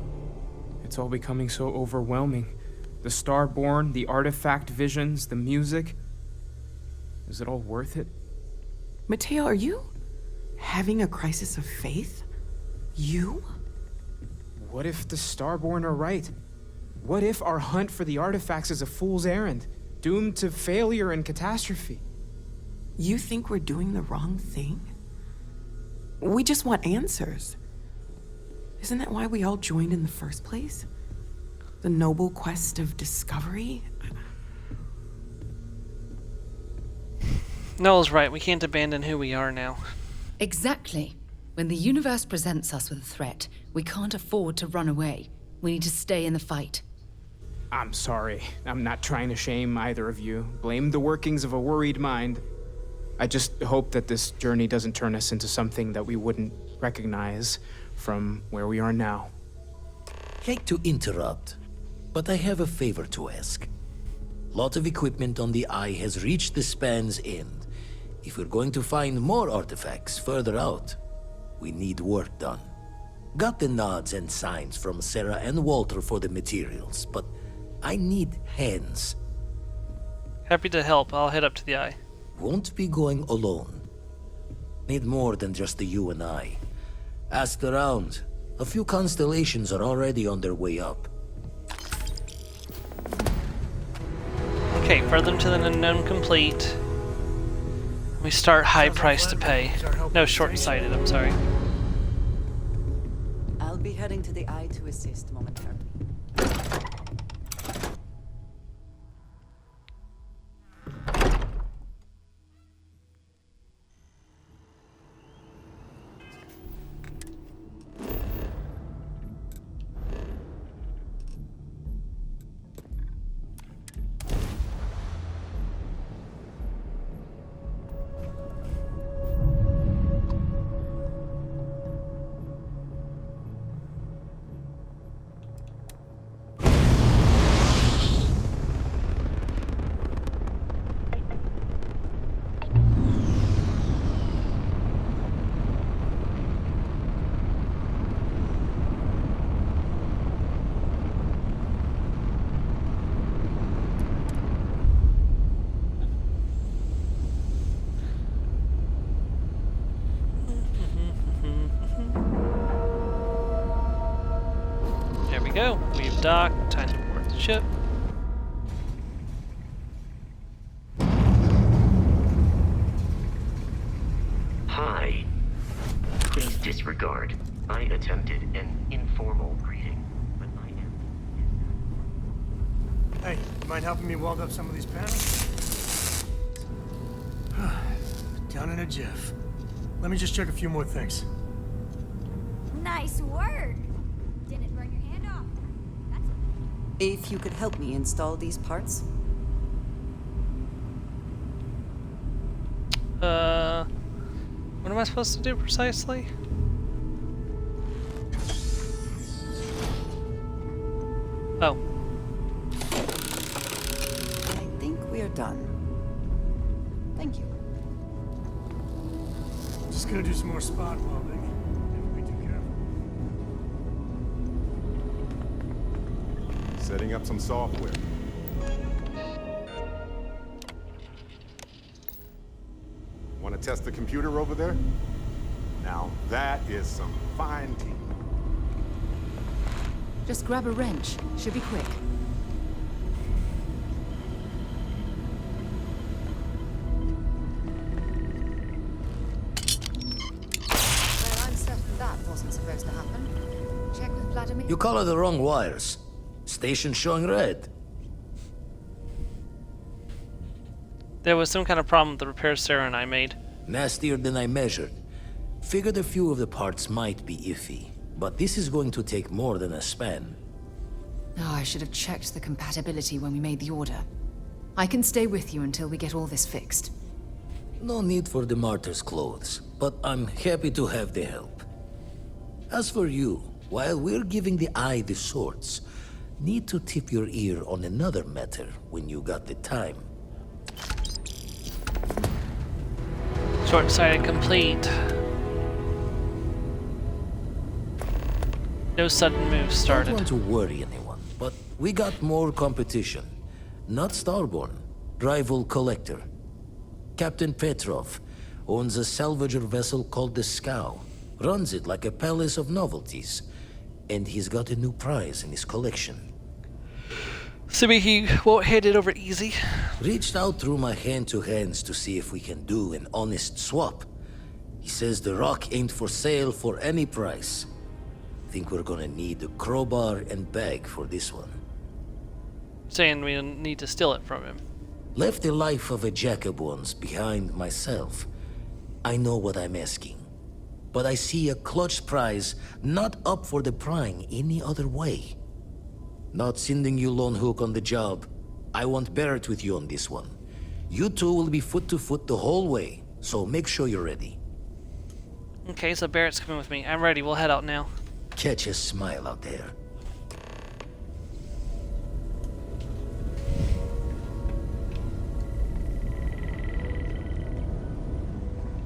It's all becoming so overwhelming. The Starborn, the artifact visions, the music. Is it all worth it? Mateo, are you having a crisis of faith? You? What if the Starborn are right? What if our hunt for the artifacts is a fool's errand, doomed to failure and catastrophe? You think we're doing the wrong thing? We just want answers. Isn't that why we all joined in the first place? The noble quest of discovery? Noel's right, we can't abandon who we are now. Exactly. When the universe presents us with a threat, we can't afford to run away. We need to stay in the fight. I'm sorry. I'm not trying to shame either of you. Blame the workings of a worried mind. I just hope that this journey doesn't turn us into something that we wouldn't recognize from where we are now. Hate to interrupt, but I have a favor to ask. Lot of equipment on the Eye has reached the span's end. If we're going to find more artifacts further out, we need work done. Got the nods and signs from Sarah and Walter for the materials, but I need hands. Happy to help. I'll head up to the Eye. Won't be going alone. Need more than just the you and I. Asked around. A few constellations are already on their way up. Okay, further to the unknown complete. We start high price to pay. No, short-sighted, I'm sorry. I'll be heading to the Eye to assist momentarily. Go. We've docked. Time to board the ship. Hi. Please disregard. I attempted an informal greeting, but I am... Hey, you mind helping me weld up some of these panels? Done in a jiff. Let me just check a few more things. Nice work. Didn't burn your hand off. If you could help me install these parts. What am am I supposed to do precisely? Oh. I think we are done. Thank you. Just gonna do some more spot welding. Never be too careful. Setting up some software. Want to test the computer over there? Now that is some fine teamwork. Just grab a wrench. Should be quick. Well, I'm certain that wasn't supposed to happen. Check with Vladimir. You color the wrong wires. Station showing red. There was some kind of problem with the repairs Sarah and I made. Nastier than I measured. Figured a few of the parts might be iffy, but this is going to take more than a span. Oh, I should have checked the compatibility when we made the order. I can stay with you until we get all this fixed. No need for the martyr's clothes, but I'm happy to have the help. As for you, while we're giving the eye the sorts, need to tip your ear on another matter when you got the time. Short-sighted complete. No sudden moves started. Don't want to worry anyone, but we got more competition. Not Starborn, rival collector. Captain Petrov owns a salvager vessel called the Scow. Runs it like a palace of novelties. And he's got a new prize in his collection. Assuming he won't hand it over easy. Reached out through my hand-to-hands to see if we can do an honest swap. He says the rock ain't for sale for any price. Think we're gonna need a crowbar and bag for this one. Saying we need to steal it from him. Left the life of a jacob once behind myself. I know what I'm asking. But I see a clutch prize not up for the prying any other way. Not sending you lone hook on the job. I want Barrett with you on this one. You two will be foot to foot the whole way, so make sure you're ready. Okay, so Barrett's coming with me. I'm ready. We'll head out now. Catch a smile out there.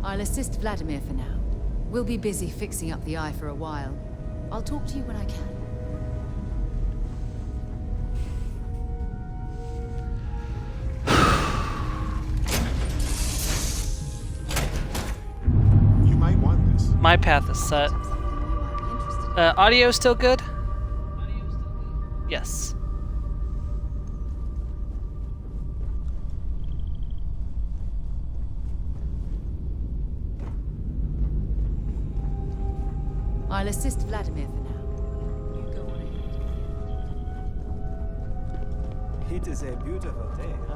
I'll assist Vladimir for now. We'll be busy fixing up the eye for a while. I'll talk to you when I can. You might want this. My path is set. Audio still good? Yes. I'll assist Vladimir for now. You go on ahead. It is a beautiful day, huh?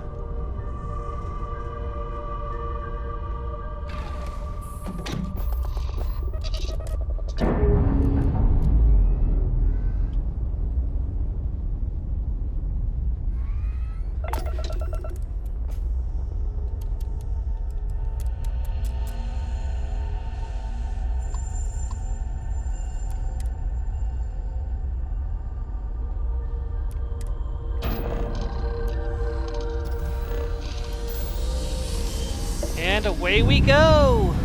And away we go!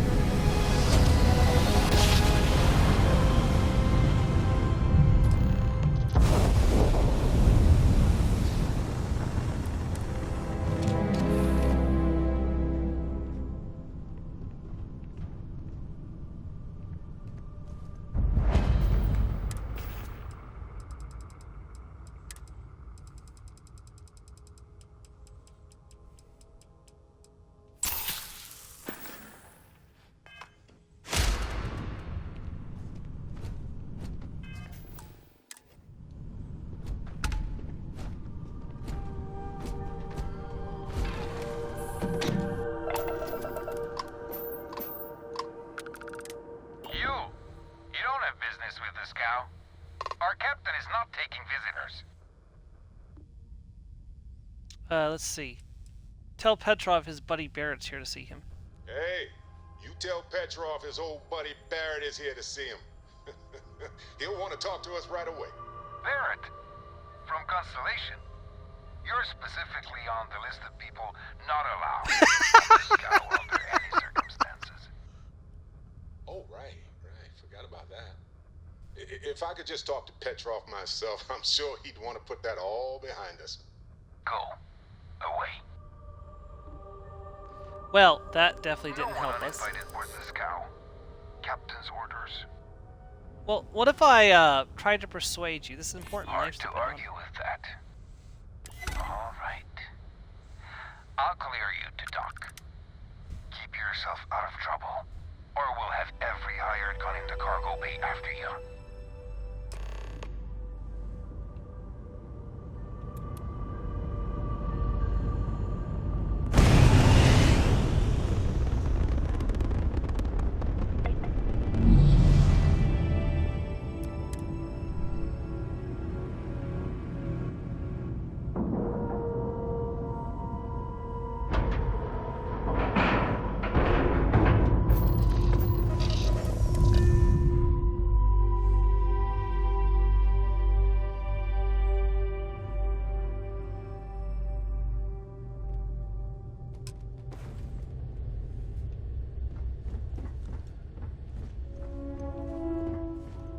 You don't have business with the Scow. Our captain is not taking visitors. Let's see. Tell Petrov his buddy Barrett's here to see him. Hey, You tell Petrov his old buddy Barrett is here to see him. He'll want to talk to us right away. Barrett, from Constellation. You're specifically on the list of people not allowed on the Scow under any circumstances. Oh, right. Forgot about that. If I could just talk to Petrov myself, I'm sure he'd want to put that all behind us. Go. Away. Well, that definitely didn't help us. Uninvited aboard the Scow. Captain's orders. Well, what if I tried to persuade you? This is important. Hard to argue with that. All right. I'll clear you to dock. Keep yourself out of trouble, or we'll have every hired gun in the cargo bay after you.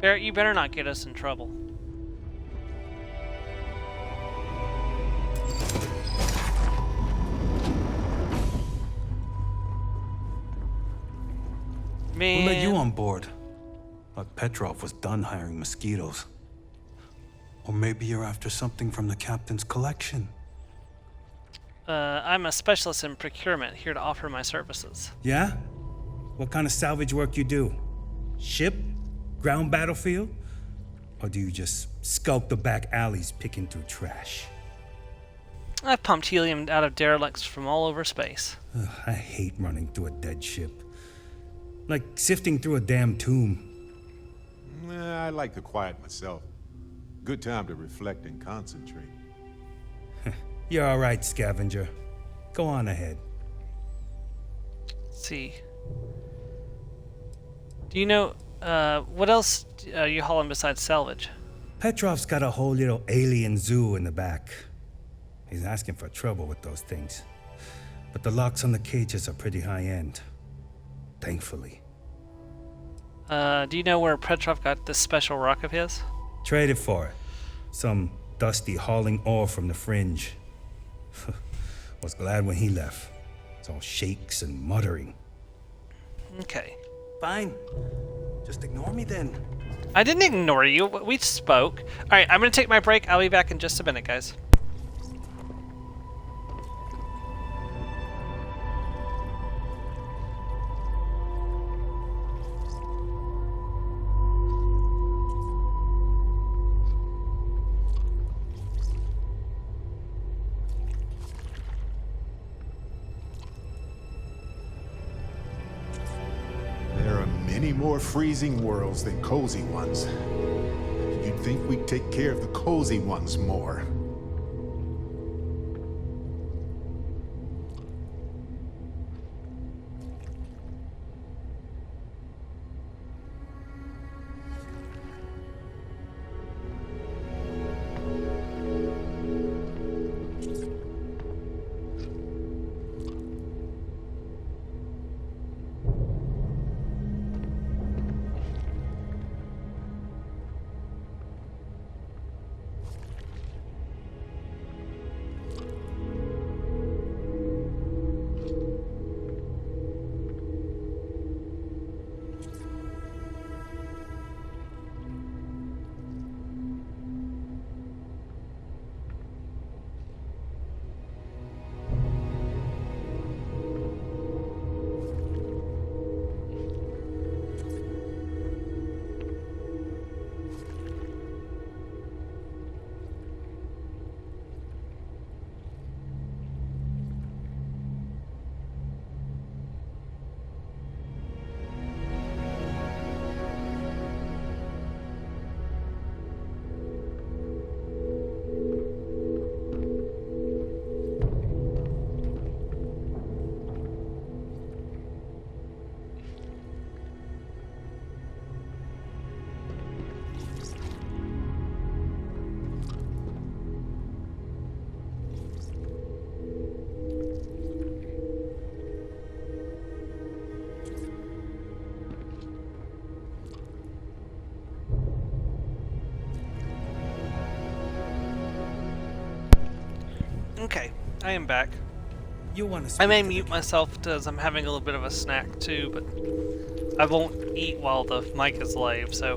Barrett, you better not get us in trouble. Man. Who let you on board? Thought Petrov was done hiring mosquitoes. Or maybe you're after something from the captain's collection. I'm a specialist in procurement, here to offer my services. Yeah? What kind of salvage work you do? Ship? Ground battlefield? Or do you just skulk the back alleys picking through trash? I've pumped helium out of derelicts from all over space. Ugh, I hate running through a dead ship. Like sifting through a damn tomb. I like the quiet myself. Good time to reflect and concentrate. You're all right, scavenger. Go on ahead. Let's see. Do you know, what else are you hauling besides salvage? Petrov's got a whole little alien zoo in the back. He's asking for trouble with those things. But the locks on the cages are pretty high-end. Thankfully. Do you know where Petrov got this special rock of his? Traded for it. Some dusty hauling ore from the fringe. Was glad when he left. It's all shakes and muttering. Okay. Fine. Just ignore me then. I didn't ignore you. We spoke. Alright, I'm gonna take my break. I'll be back in just a minute, guys. Many more freezing worlds than cozy ones. You'd think we'd take care of the cozy ones more. Okay, I am back. You want to I may mute myself because I'm having a little bit of a snack too, but I won't eat while the mic is live, so.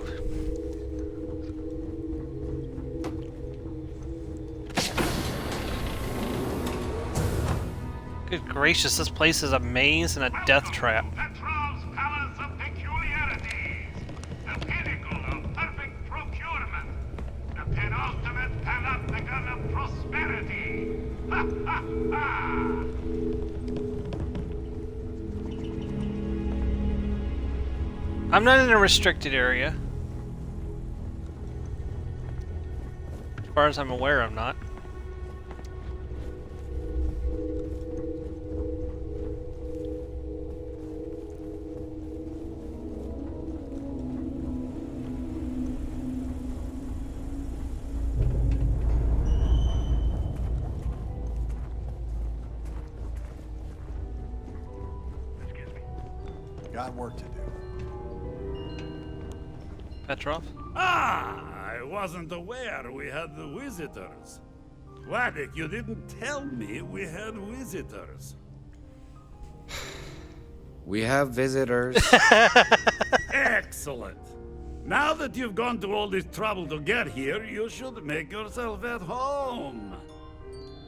Good gracious, this place is a maze and a death trap. Petrov's Palace of Peculiarities, the pinnacle of perfect procurement, the penultimate panopticon of prosperity. Ha ha ha! I'm not in a restricted area. As far as I'm aware, I'm not. Got work to do. Petrov? Ah, I wasn't aware we had the visitors. Vladek, you didn't tell me we had visitors. We have visitors. Excellent. Now that you've gone to all this trouble to get here, you should make yourself at home.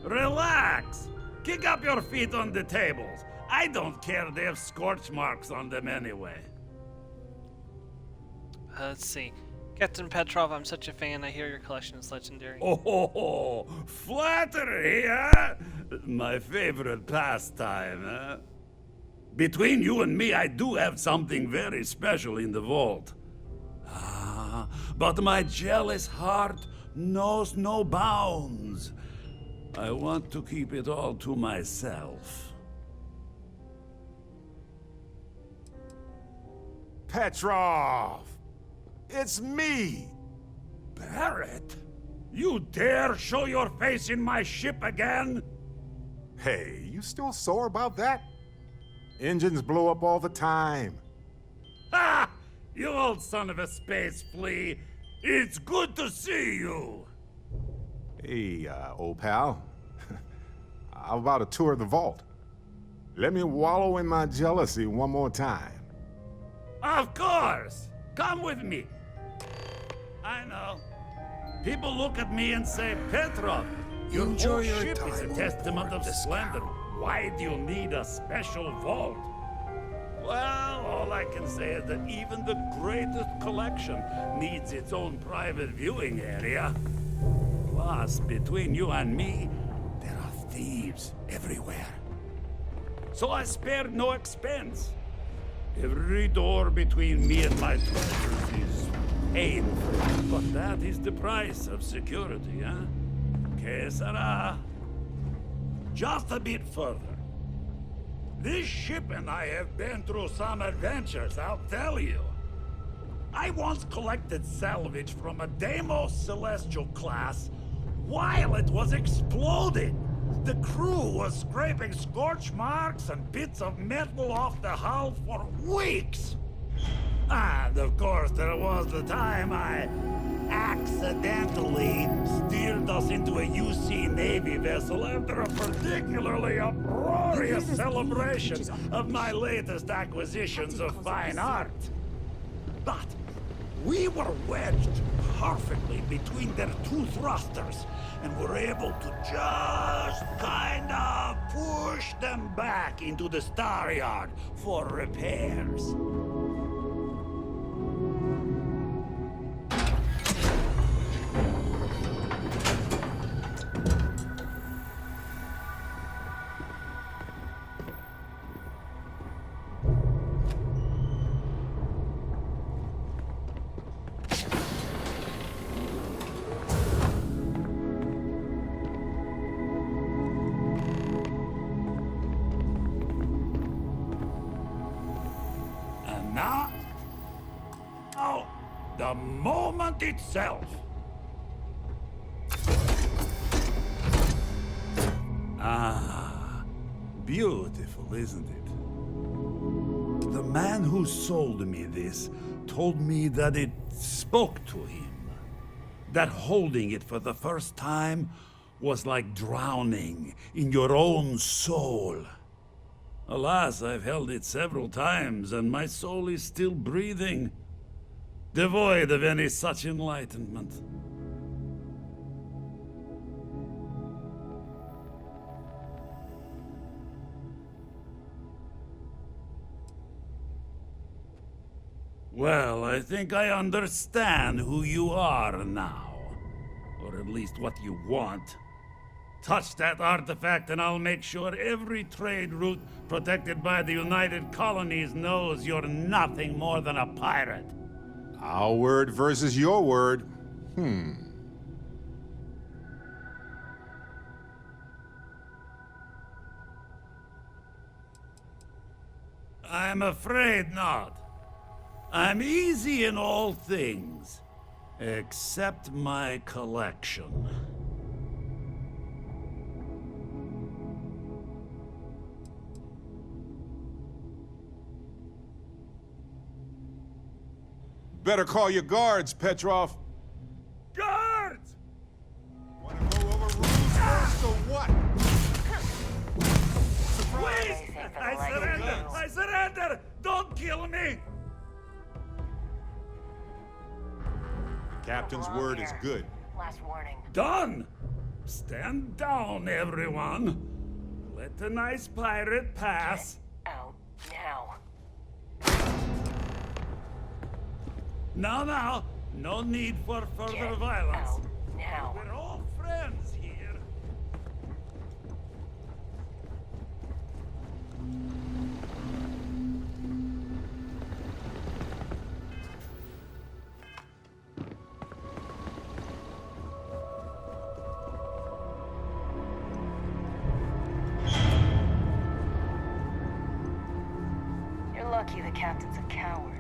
Relax. Kick up your feet on the tables. I don't care, they have scorch marks on them anyway. Let's see. Captain Petrov, I'm such a fan. I hear your collection is legendary. Oh, flattery, huh? My favorite pastime, huh? Between you and me, I do have something very special in the vault. Ah, but my jealous heart knows no bounds. I want to keep it all to myself. Petrov! It's me! Barrett? You dare show your face in my ship again? Hey, you still sore about that? Engines blow up all the time. Ha! You old son of a space flea! It's good to see you! Hey, old pal. How about a tour of the vault? Let me wallow in my jealousy one more time. Of course! Come with me! I know. People look at me and say, Petrov, your whole ship is a testament of splendor. Why do you need a special vault? Well, all I can say is that even the greatest collection needs its own private viewing area. Plus, between you and me, there are thieves everywhere. So I spared no expense. Every door between me and my treasures is painful, but that is the price of security, huh? Que sera? Just a bit further. This ship and I have been through some adventures, I'll tell you. I once collected salvage from a Deimos Celestial class while it was exploding. The crew was scraping scorch marks and bits of metal off the hull for weeks. And of course, there was the time I accidentally steered us into a UC Navy vessel after a particularly uproarious celebration of my latest acquisitions of fine art. But we were wedged perfectly between their two thrusters and were able to just kind of push them back into the Star Yard for repairs. Now, oh, the moment itself. Ah, beautiful, isn't it? The man who sold me this told me that it spoke to him. That holding it for the first time was like drowning in your own soul. Alas, I've held it several times, and my soul is still breathing, devoid of any such enlightenment. Well, I think I understand who you are now. Or at least what you want. Touch that artifact and I'll make sure every trade route protected by the United Colonies knows you're nothing more than a pirate. Our word versus your word. I'm afraid not. I'm easy in all things, except my collection. Better call your guards, Petrov. Guards! Wanna go over rules first or what? Please! I surrender! I surrender! Don't kill me! Captain's word is good. Last warning. Done! Stand down, everyone. Let the nice pirate pass. Out now. Now, no need for further violence. Out now. We're all friends here. You're lucky the captain's a coward.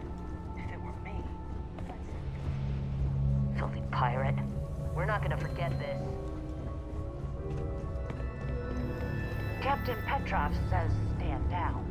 If it were me, filthy pirate. We're not gonna forget this. Captain Petrov says stand down.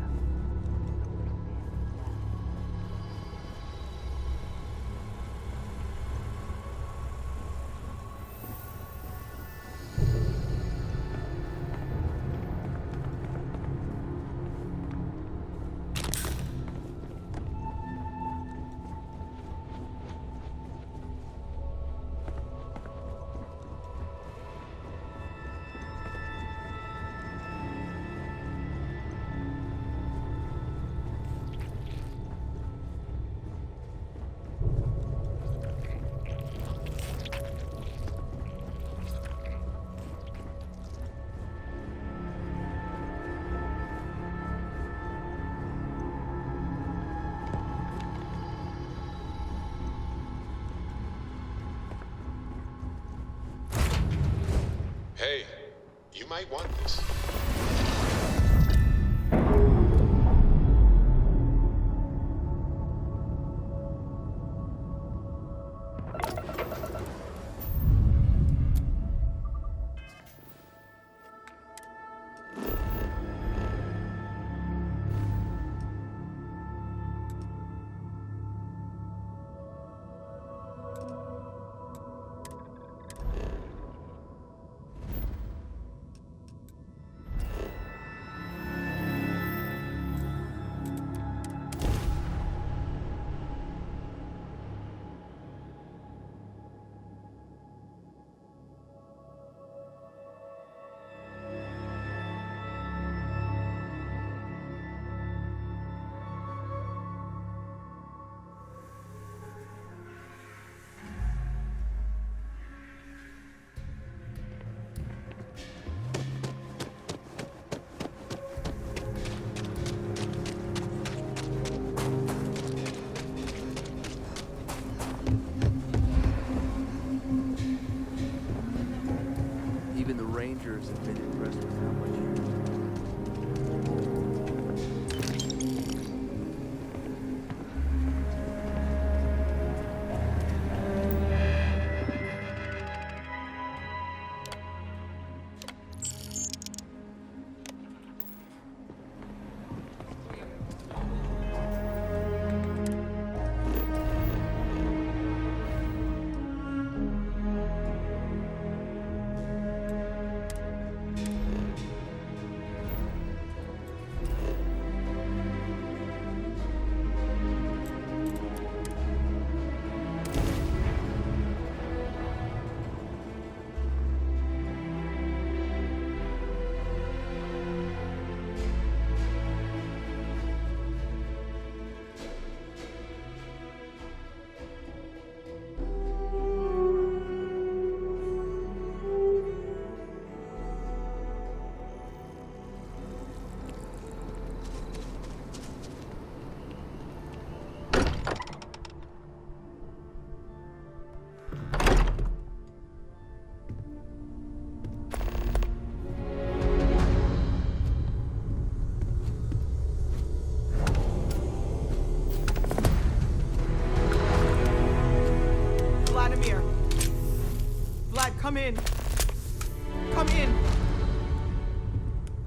Hey, you might want this. Even the Rangers have been impressed with how much you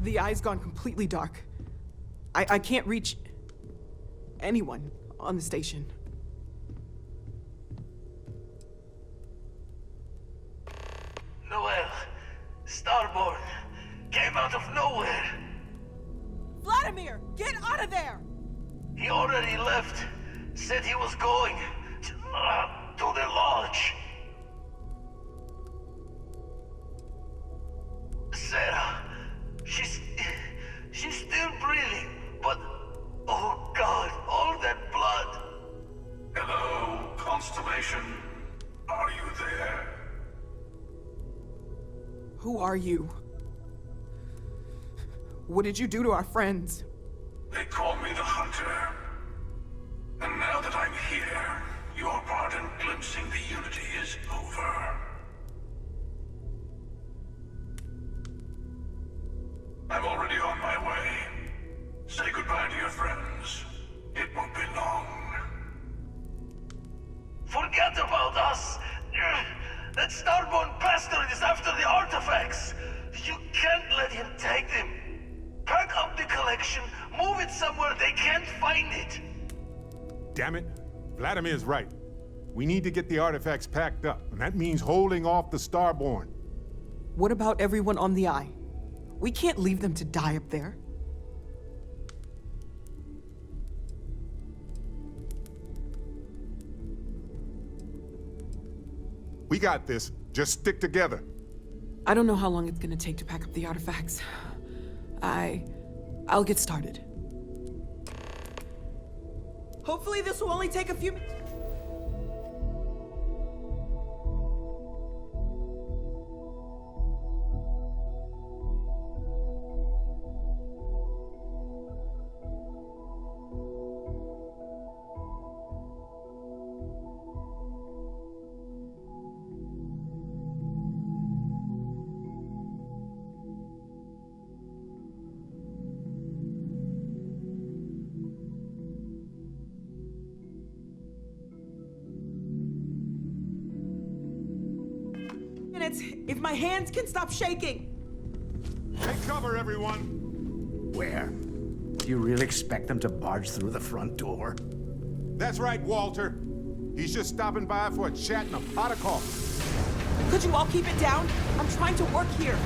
The eye's gone completely dark. I can't reach anyone on the station. Noel, Starborn, came out of nowhere. Vladimir, get out of there! He already left. Said he was going to the lodge. Sarah, she's still breathing, but oh God, all that blood. Hello, Constellation. Are you there? Who are you? What did you do to our friends? They call me the Hunter. And now that I'm here, your part in glimpsing the Unity is over. I'm already on my way. Say goodbye to your friends. It won't be long. Forget about us! That Starborn bastard is after the artifacts! You can't let him take them! Pack up the collection, move it somewhere they can't find it! Damn it. Vladimir's right. We need to get the artifacts packed up, and that means holding off the Starborn. What about everyone on the Eye? We can't leave them to die up there. We got this. Just stick together. I don't know how long it's gonna take to pack up the artifacts. I'll get started. Hopefully this will only take a few minutes. If my hands can stop shaking. Take cover, everyone. Where? Do you really expect them to barge through the front door? That's right, Walter. He's just stopping by for a chat and a pot of coffee. Could you all keep it down? I'm trying to work here.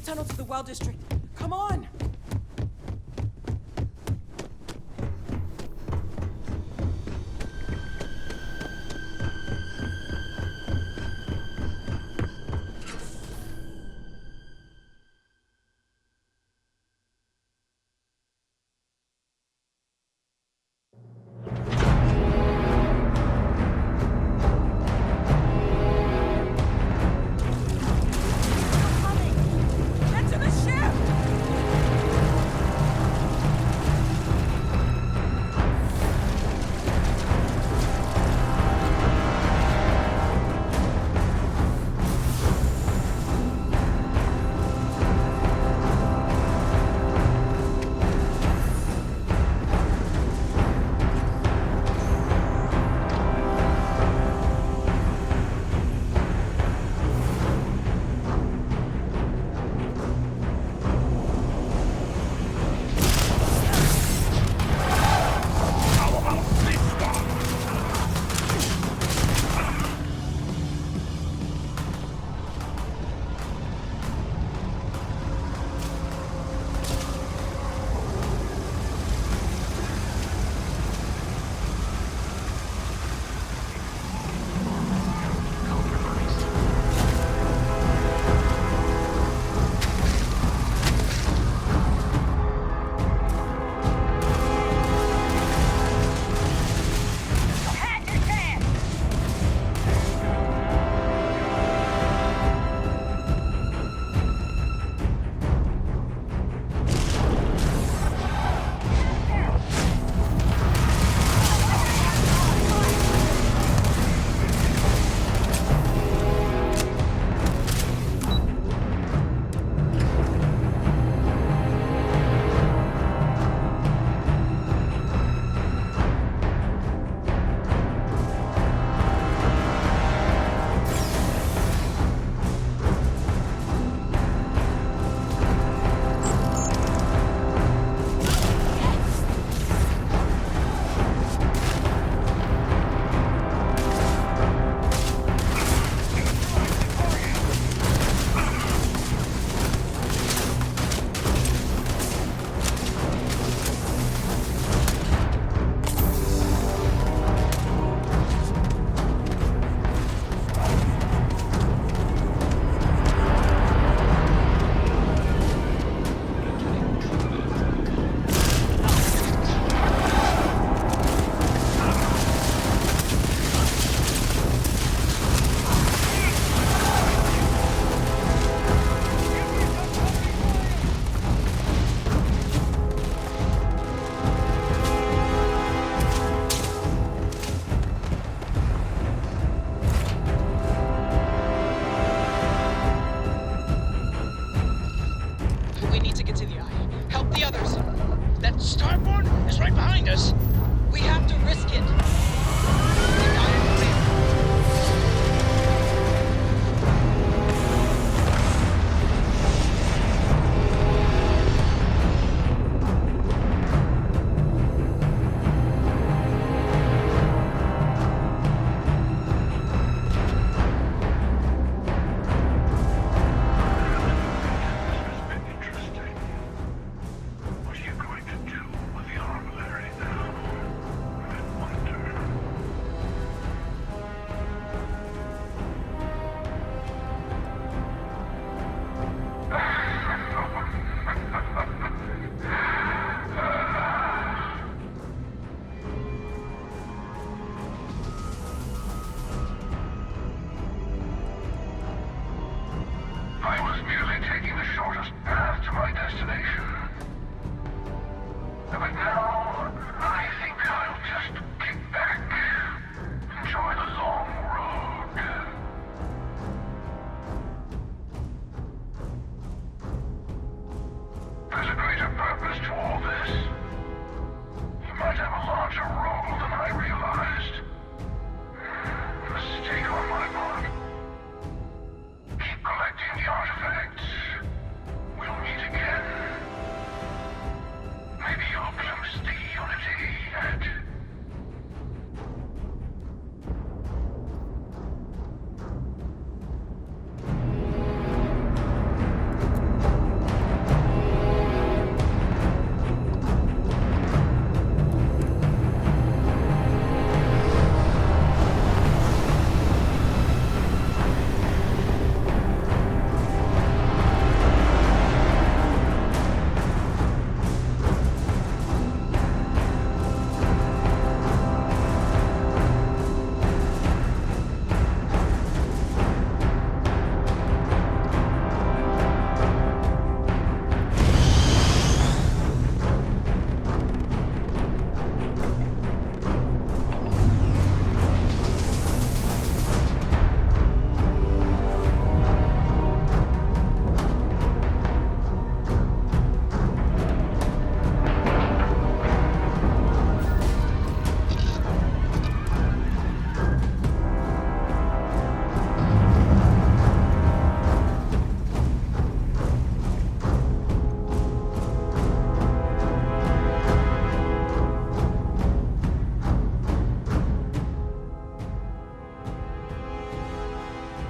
Tunnel to the Well District. Come on! Get to the ship! Starborn is right behind us. We have to risk it. They're not in the way. I was merely taking the shortest path to my destination. But now, I think I'll just kick back, enjoy the long road. There's a greater purpose to all this. You might have a larger role than I realized. A mistake on my part. Keep collecting the artifacts. We'll meet again. Maybe you'll glimpse the unity at...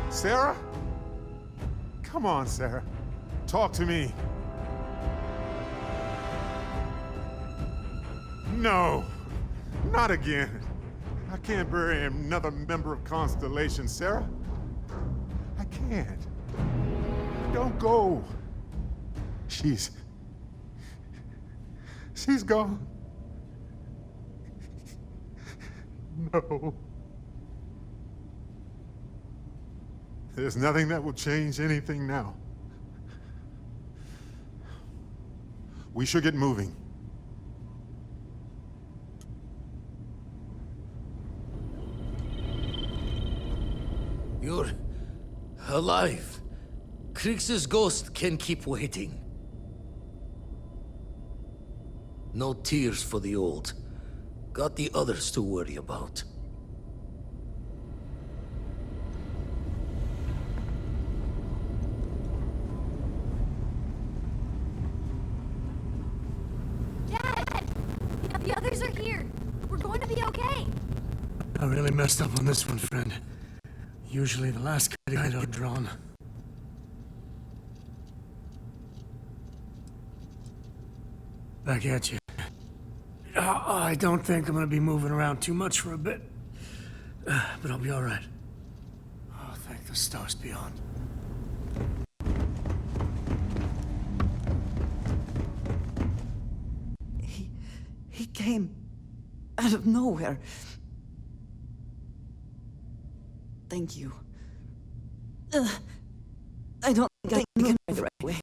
Sarah? Come on, Sarah. Talk to me. No, not again. I can't bury another member of Constellation, Sarah. I can't. Don't go. She's gone. No. There's nothing that will change anything now. We should get moving. You're alive. Krix's ghost can keep waiting. No tears for the old. Got the others to worry about. Dad! The others are here. We're going to be okay. I really messed up on this one, friend. Usually the last guy I don't drawn. Back at you. I don't think I'm gonna be moving around too much for a bit. But I'll be alright. Oh, thank the stars beyond. He came out of nowhere. Thank you. I don't think I can move the right way.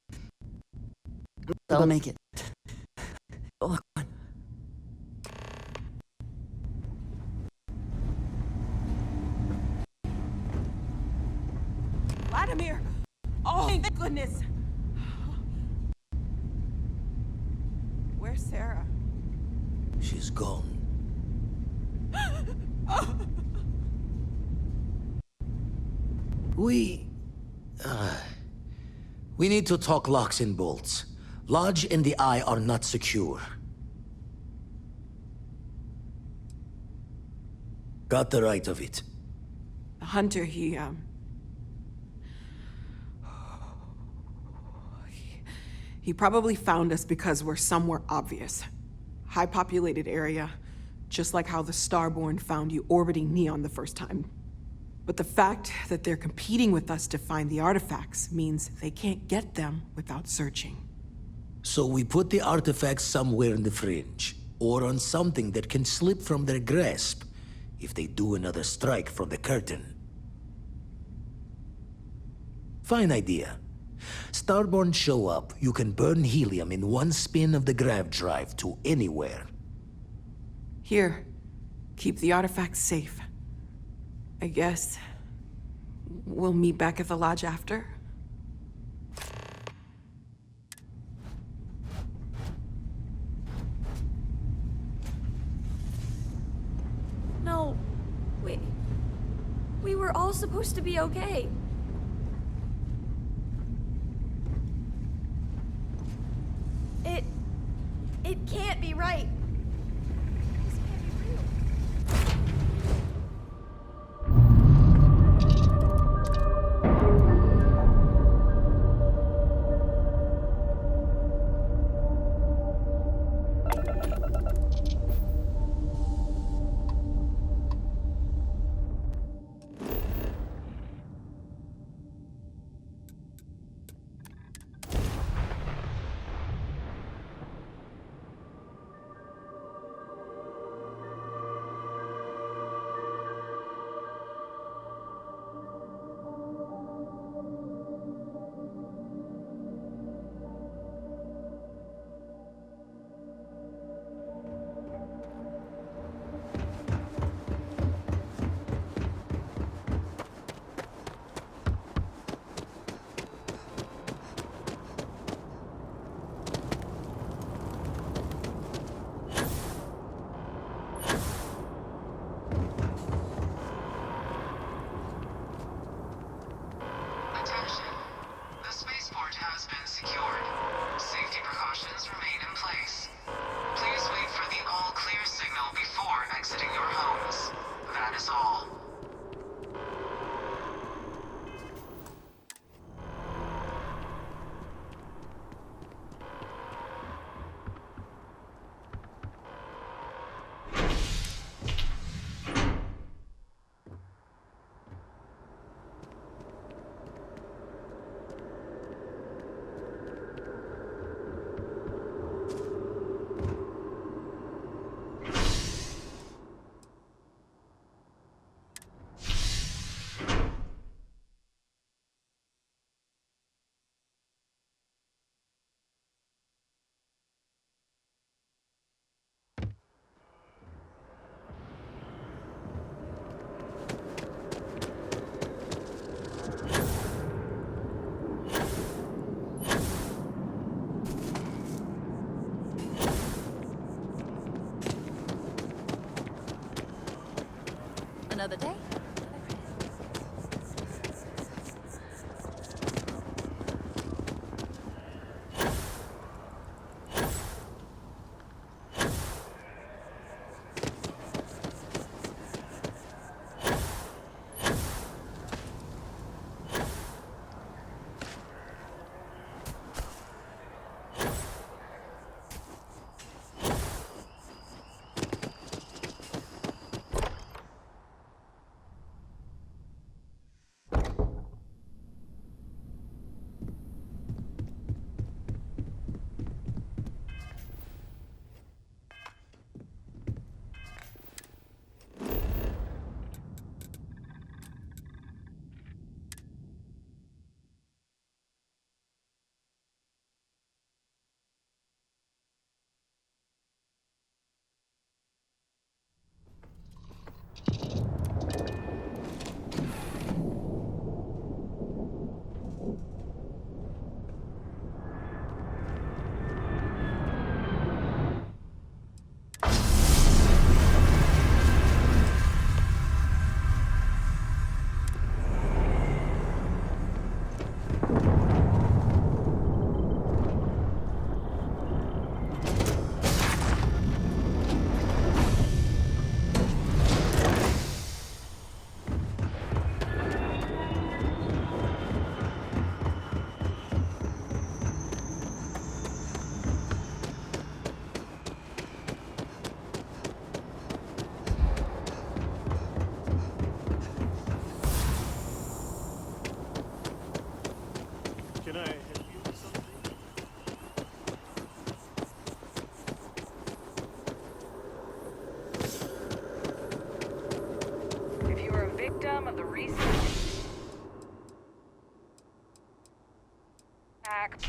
I'll make it. Oh, come on. Vladimir! Oh, thank goodness! Where's Sarah? She's gone. We need to talk locks and bolts. Lodge and the Eye are not secure. Got the right of it. The hunter, he probably found us because we're somewhere obvious. High populated area, just like how the Starborn found you orbiting Neon the first time. But the fact that they're competing with us to find the artifacts means they can't get them without searching. So we put the artifacts somewhere in the fringe, or on something that can slip from their grasp if they do another strike from the curtain. Fine idea. Starborn show up, you can burn helium in one spin of the grav drive to anywhere. Here, keep the artifacts safe. I guess we'll meet back at the lodge after? No, we were all supposed to be okay. It can't be right. This can't be real.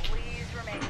Please remain.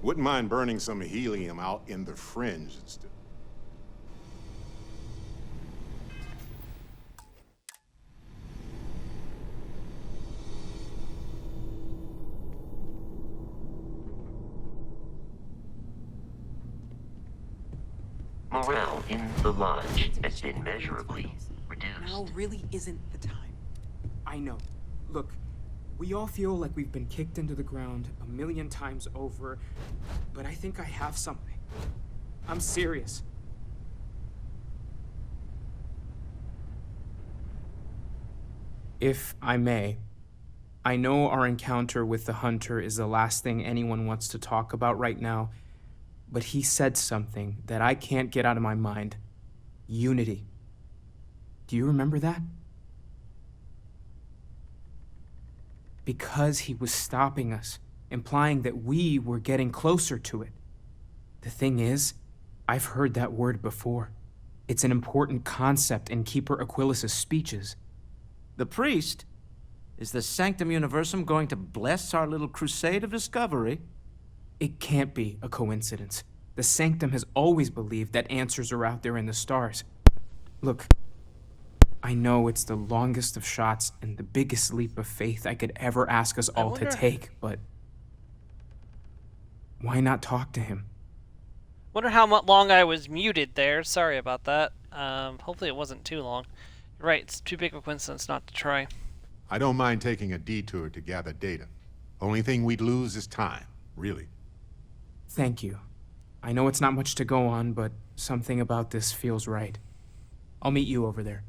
Wouldn't mind burning some helium out in the fringe instead. Morale in the lodge has been measurably reduced. Now really isn't the time. I know. Look, we all feel like we've been kicked into the ground 1,000,000 times over, but I think I have something. I'm serious. If I may, I know our encounter with the Hunter is the last thing anyone wants to talk about right now, but he said something that I can't get out of my mind. Unity. Do you remember that? Because he was stopping us, implying that we were getting closer to it. The thing is, I've heard that word before. It's an important concept in Keeper Aquilas's speeches. The priest? Is the Sanctum Universum going to bless our little crusade of discovery? It can't be a coincidence. The Sanctum has always believed that answers are out there in the stars. Look, I know it's the longest of shots and the biggest leap of faith I could ever ask us all to take, but why not talk to him? Wonder how long I was muted there. Sorry about that. Hopefully it wasn't too long. You're right, it's too big of a coincidence not to try. I don't mind taking a detour to gather data. Only thing we'd lose is time, really. Thank you. I know it's not much to go on, but something about this feels right. I'll meet you over there.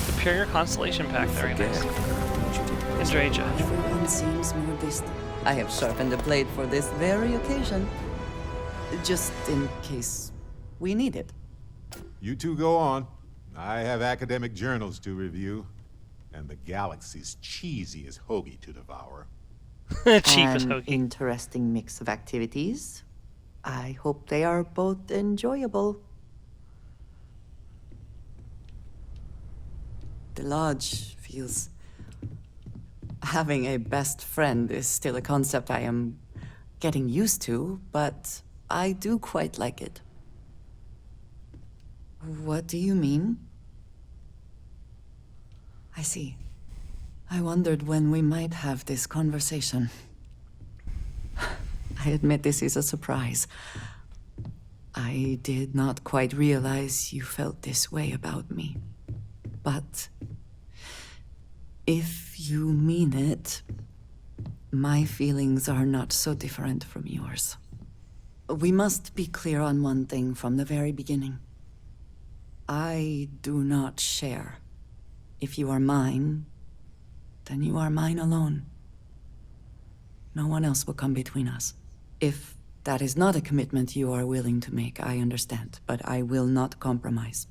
Superior Constellation Pack, very nice. Indraja. Everyone seems more distant. I have sharpened the blade for this very occasion. Just in case we need it. You two go on. I have academic journals to review, and the galaxy's cheesiest hoagie to devour. Cheapest hoagie. Interesting mix of activities. I hope they are both enjoyable. The lodge feels... Having a best friend is still a concept I am getting used to, but I do quite like it. What do you mean? I see. I wondered when we might have this conversation. I admit this is a surprise. I did not quite realize you felt this way about me. But If you mean it, my feelings are not so different from yours. We must be clear on one thing from the very beginning. I do not share. If you are mine, then you are mine alone. No one else will come between us. If that is not a commitment you are willing to make, I understand, but I will not compromise.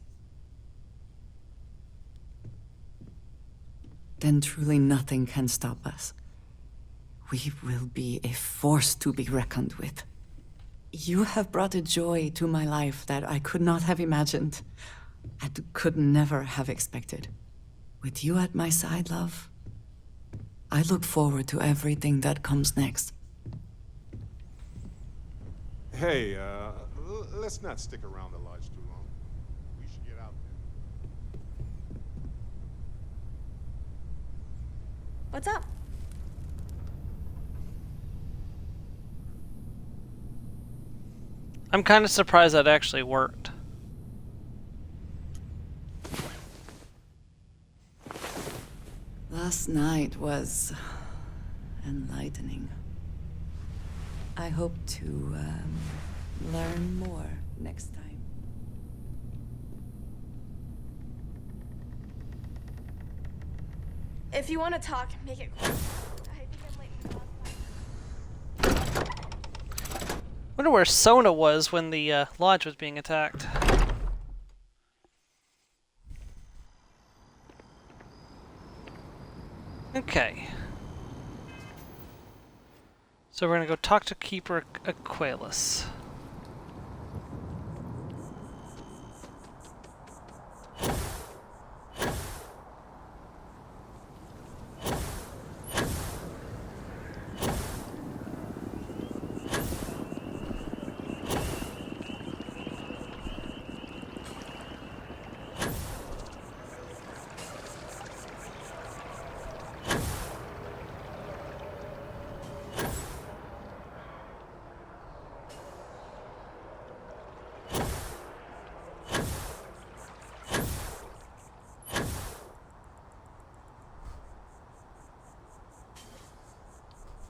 Then truly nothing can stop us. We will be a force to be reckoned with. You have brought a joy to my life that I could not have imagined, and could never have expected. With you at my side, love, I look forward to everything that comes next. Hey, let's not stick around the lodge too long. We should get out there. What's up? I'm kind of surprised that actually worked. Last night was enlightening. I hope to learn more next time. If you want to talk, make it quick. I think I'm late for class. Wonder where Sona was when the lodge was being attacked. Okay. So we're gonna go talk to Keeper Aquilus.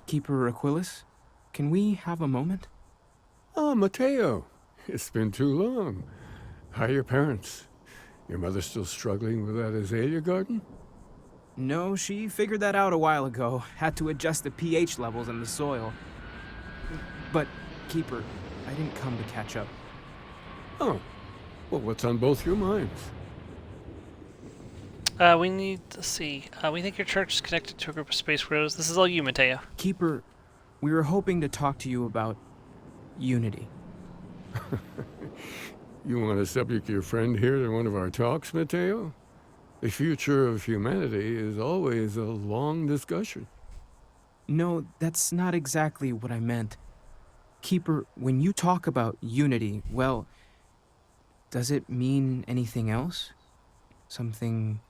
Keeper Aquilus, can we have a moment? Ah, Mateo. It's been too long. How are your parents? Your mother still struggling with that azalea garden? No, she figured that out a while ago. Had to adjust the pH levels in the soil. But, Keeper, I didn't come to catch up. Oh. Well, what's on both your minds? We need to see. We think your church is connected to a group of space weirdos. This is all you, Mateo. Keeper, we were hoping to talk to you about unity. You want to subject your friend here to one of our talks, Mateo? The future of humanity is always a long discussion. No, that's not exactly what I meant. Keeper, when you talk about unity, well, does it mean anything else? Something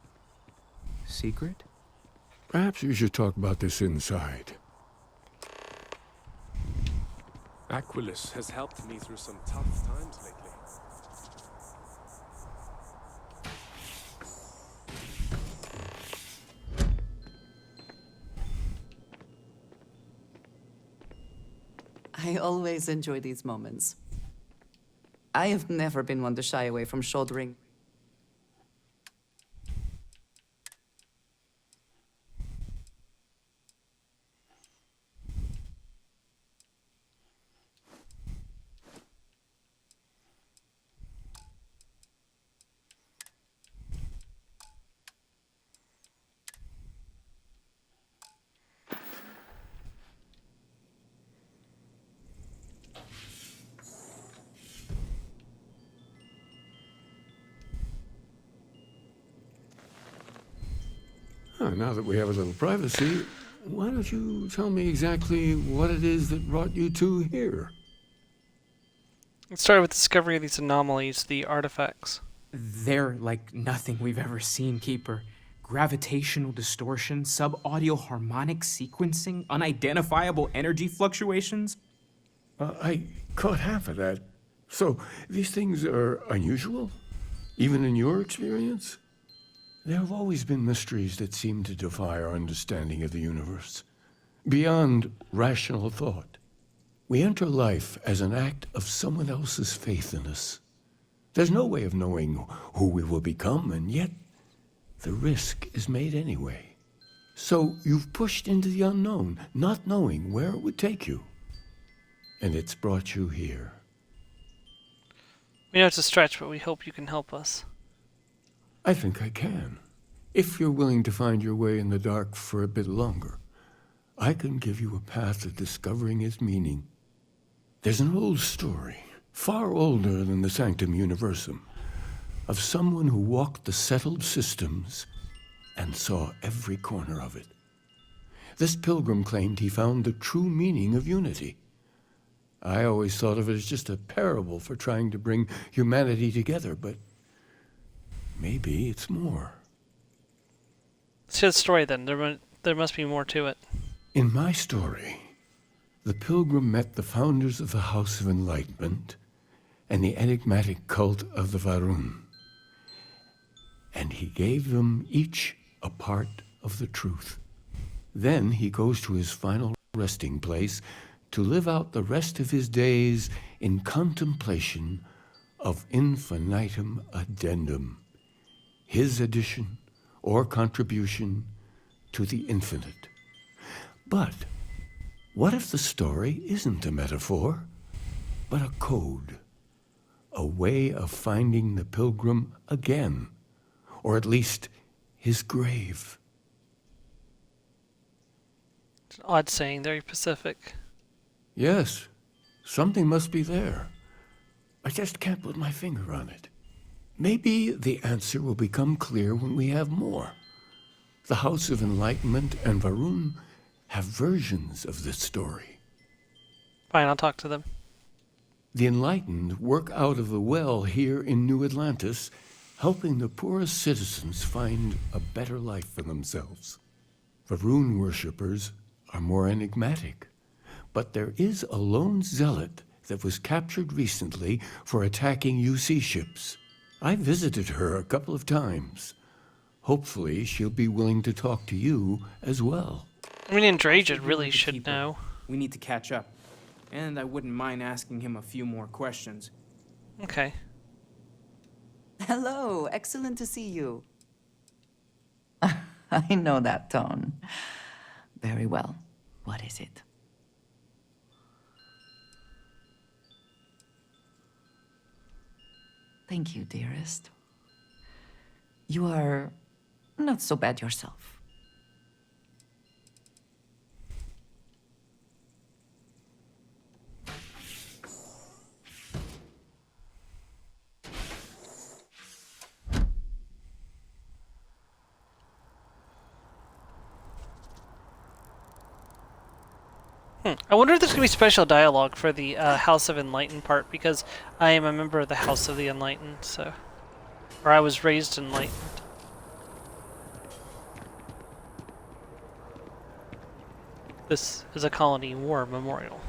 secret? Perhaps you should talk about this inside. Aquilus has helped me through some tough times lately. I always enjoy these moments. I have never been one to shy away from shouldering Now that we have a little privacy, why don't you tell me exactly what it is that brought you two here? It started with the discovery of these anomalies, the artifacts. They're like nothing we've ever seen, Keeper. Gravitational distortion, sub-audio harmonic sequencing, unidentifiable energy fluctuations. I caught half of that. So, these things are unusual? Even in your experience? There have always been mysteries that seem to defy our understanding of the universe, beyond rational thought. We enter life as an act of someone else's faith in us. There's no way of knowing who we will become, and yet the risk is made anyway. So you've pushed into the unknown, not knowing where it would take you. And it's brought you here. We know it's a stretch, but we hope you can help us. I think I can. If you're willing to find your way in the dark for a bit longer, I can give you a path to discovering its meaning. There's an old story, far older than the Sanctum Universum, of someone who walked the settled systems and saw every corner of it. This pilgrim claimed he found the true meaning of unity. I always thought of it as just a parable for trying to bring humanity together, but maybe it's more. It's his story then. There must be more to it. In my story, the pilgrim met the founders of the House of Enlightenment and the enigmatic cult of the Varun. And he gave them each a part of the truth. Then he goes to his final resting place to live out the rest of his days in contemplation of infinitum addendum, his addition or contribution to the infinite. But what if the story isn't a metaphor, but a code, a way of finding the pilgrim again, or at least his grave? It's an odd saying, very Pacific. Yes, something must be there. I just can't put my finger on it. Maybe the answer will become clear when we have more. The House of Enlightenment and Varun have versions of this story. Fine, I'll talk to them. The Enlightened work out of the well here in New Atlantis, helping the poorest citizens find a better life for themselves. Varun worshippers are more enigmatic, but there is a lone zealot that was captured recently for attacking UC ships. I visited her a couple of times. Hopefully she'll be willing to talk to you as well. I mean, Andraja really should know. We need to catch up. And I wouldn't mind asking him a few more questions. Okay. Hello, excellent to see you. I know that tone. Very well. What is it? Thank you, dearest. You are not so bad yourself. I wonder if there's going to be special dialogue for the House of Enlightened part, because I am a member of the House of the Enlightened, so... Or I was raised enlightened. This is a colony war memorial.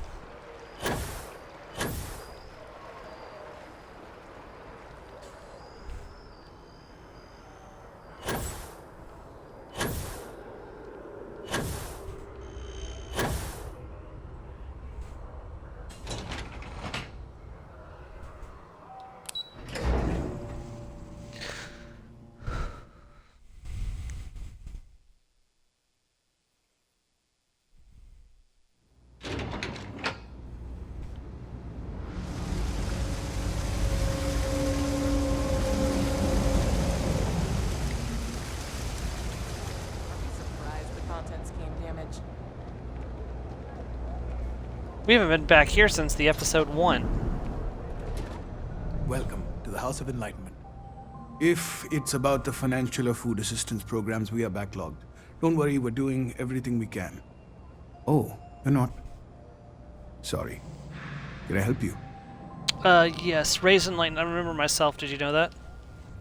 We haven't been back here since the episode 1. Welcome to the House of Enlightenment. If it's about the financial or food assistance programs, we are backlogged. Don't worry, we're doing everything we can. Oh, you're not? Sorry. Can I help you? Yes, raised enlightened. I remember myself. Did you know that?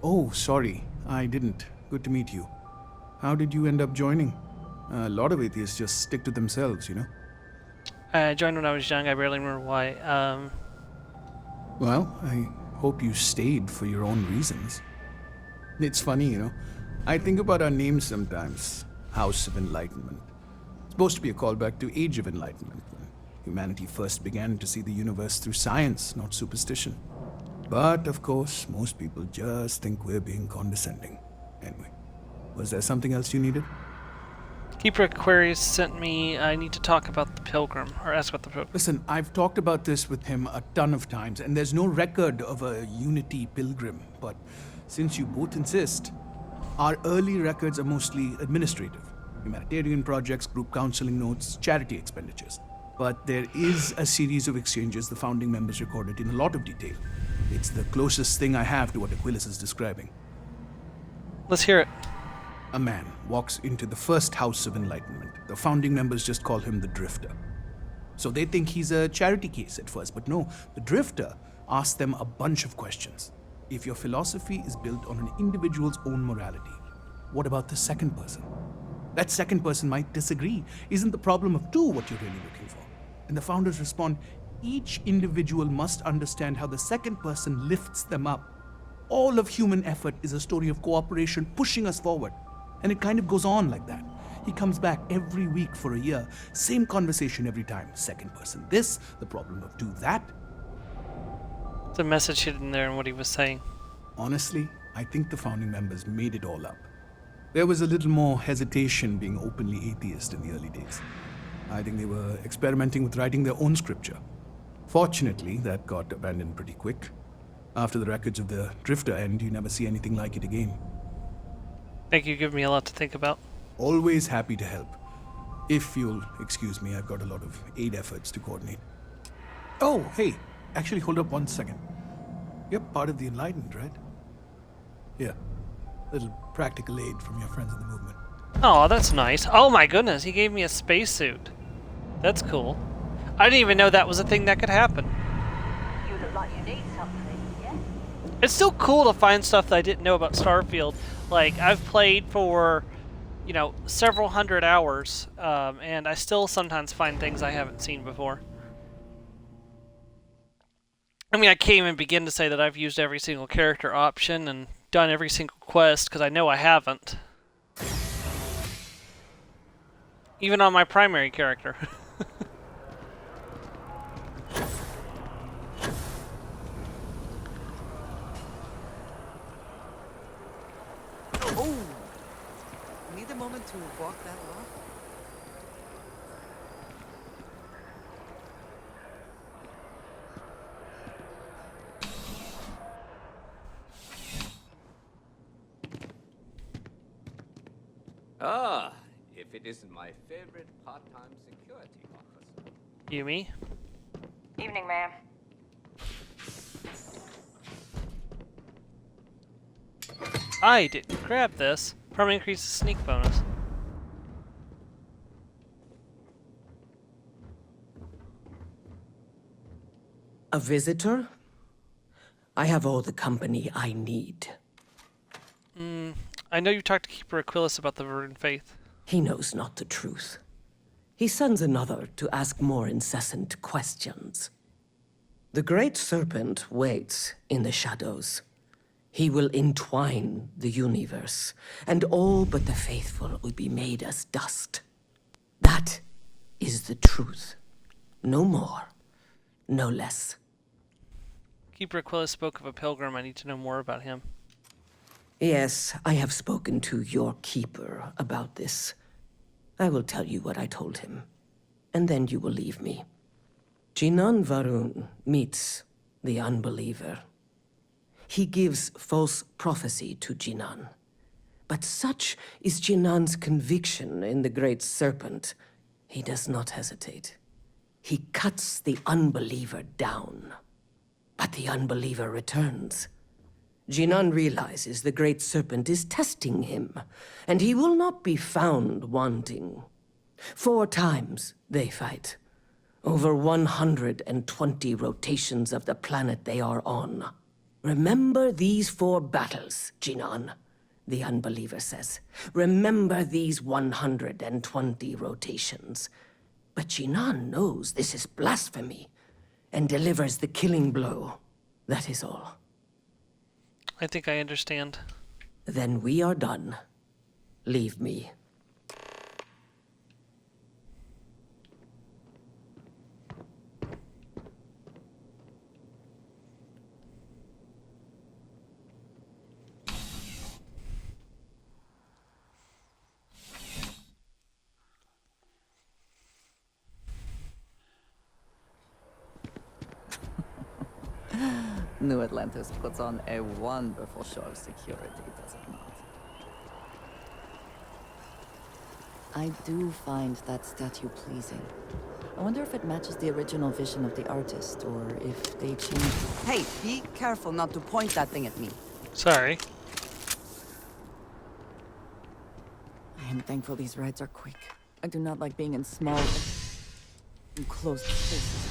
Oh, sorry. I didn't. Good to meet you. How did you end up joining? A lot of atheists just stick to themselves, you know? I joined when I was young. I barely remember why. Well, I hope you stayed for your own reasons. It's funny, you know. I think about our name sometimes. House of Enlightenment. It's supposed to be a callback to Age of Enlightenment, when humanity first began to see the universe through science, not superstition. But, of course, most people just think we're being condescending. Anyway, was there something else you needed? Keeper Aquarius sent me, I need to talk about the Pilgrim, or ask about the Pilgrim. Listen, I've talked about this with him a ton of times, and there's no record of a Unity Pilgrim. But since you both insist, our early records are mostly administrative. Humanitarian projects, group counseling notes, charity expenditures. But there is a series of exchanges the founding members recorded in a lot of detail. It's the closest thing I have to what Aquilus is describing. Let's hear it. A man walks into the first House of Enlightenment. The founding members just call him the Drifter. So they think he's a charity case at first, but no, the Drifter asks them a bunch of questions. If your philosophy is built on an individual's own morality, what about the second person? That second person might disagree. Isn't the problem of two what you're really looking for? And the founders respond, each individual must understand how the second person lifts them up. All of human effort is a story of cooperation pushing us forward. And it kind of goes on like that. He comes back every week for a year. Same conversation every time. Second person this, the problem of two that. The message hidden there in what he was saying. Honestly, I think the founding members made it all up. There was a little more hesitation being openly atheist in the early days. I think they were experimenting with writing their own scripture. Fortunately, that got abandoned pretty quick. After the records of the Drifter end, you never see anything like it again. Thank you, give me a lot to think about. Always happy to help. If you'll excuse me, I've got a lot of aid efforts to coordinate. Oh, hey, actually hold up 1 second. You're part of the Enlightened, right? Yeah. Little practical aid from your friends in the movement. Oh, that's nice. Oh my goodness, he gave me a spacesuit. That's cool. I didn't even know that was a thing that could happen. You look like you need something, yeah? It's still cool to find stuff that I didn't know about Starfield. Like, I've played for, you know, several hundred hours, and I still sometimes find things I haven't seen before. I mean, I can't even begin to say that I've used every single character option and done every single quest, because I know I haven't. Even on my primary character. Oh! Need a moment to walk that off? Ah, if it isn't my favorite part-time security officer. Yumi? Evening, ma'am. I didn't grab this. Probably increases sneak bonus. A visitor? I have all the company I need. I know you talked to Keeper Aquilus about the Verdant Faith. He knows not the truth. He sends another to ask more incessant questions. The Great Serpent waits in the shadows. He will entwine the universe, and all but the faithful will be made as dust. That is the truth. No more, no less. Keeper Aquilus spoke of a pilgrim. I need to know more about him. Yes, I have spoken to your keeper about this. I will tell you what I told him, and then you will leave me. Jinan Varun meets the unbeliever. He gives false prophecy to Jinan. But such is Jinan's conviction in the Great Serpent, he does not hesitate. He cuts the unbeliever down. But the unbeliever returns. Jinan realizes the Great Serpent is testing him, and he will not be found wanting. 4 times they fight. Over 120 rotations of the planet they are on. Remember these 4 battles, Jinan, the unbeliever says. Remember these 120 rotations. But Jinan knows this is blasphemy, and delivers the killing blow. That is all. I think I understand. Then we are done, Leave me. New Atlantis puts on a wonderful show of security, does it not? I do find that statue pleasing. I wonder if it matches the original vision of the artist, or if they changed... Hey, be careful not to point that thing at me. Sorry. I am thankful these rides are quick. I do not like being in small, enclosed spaces.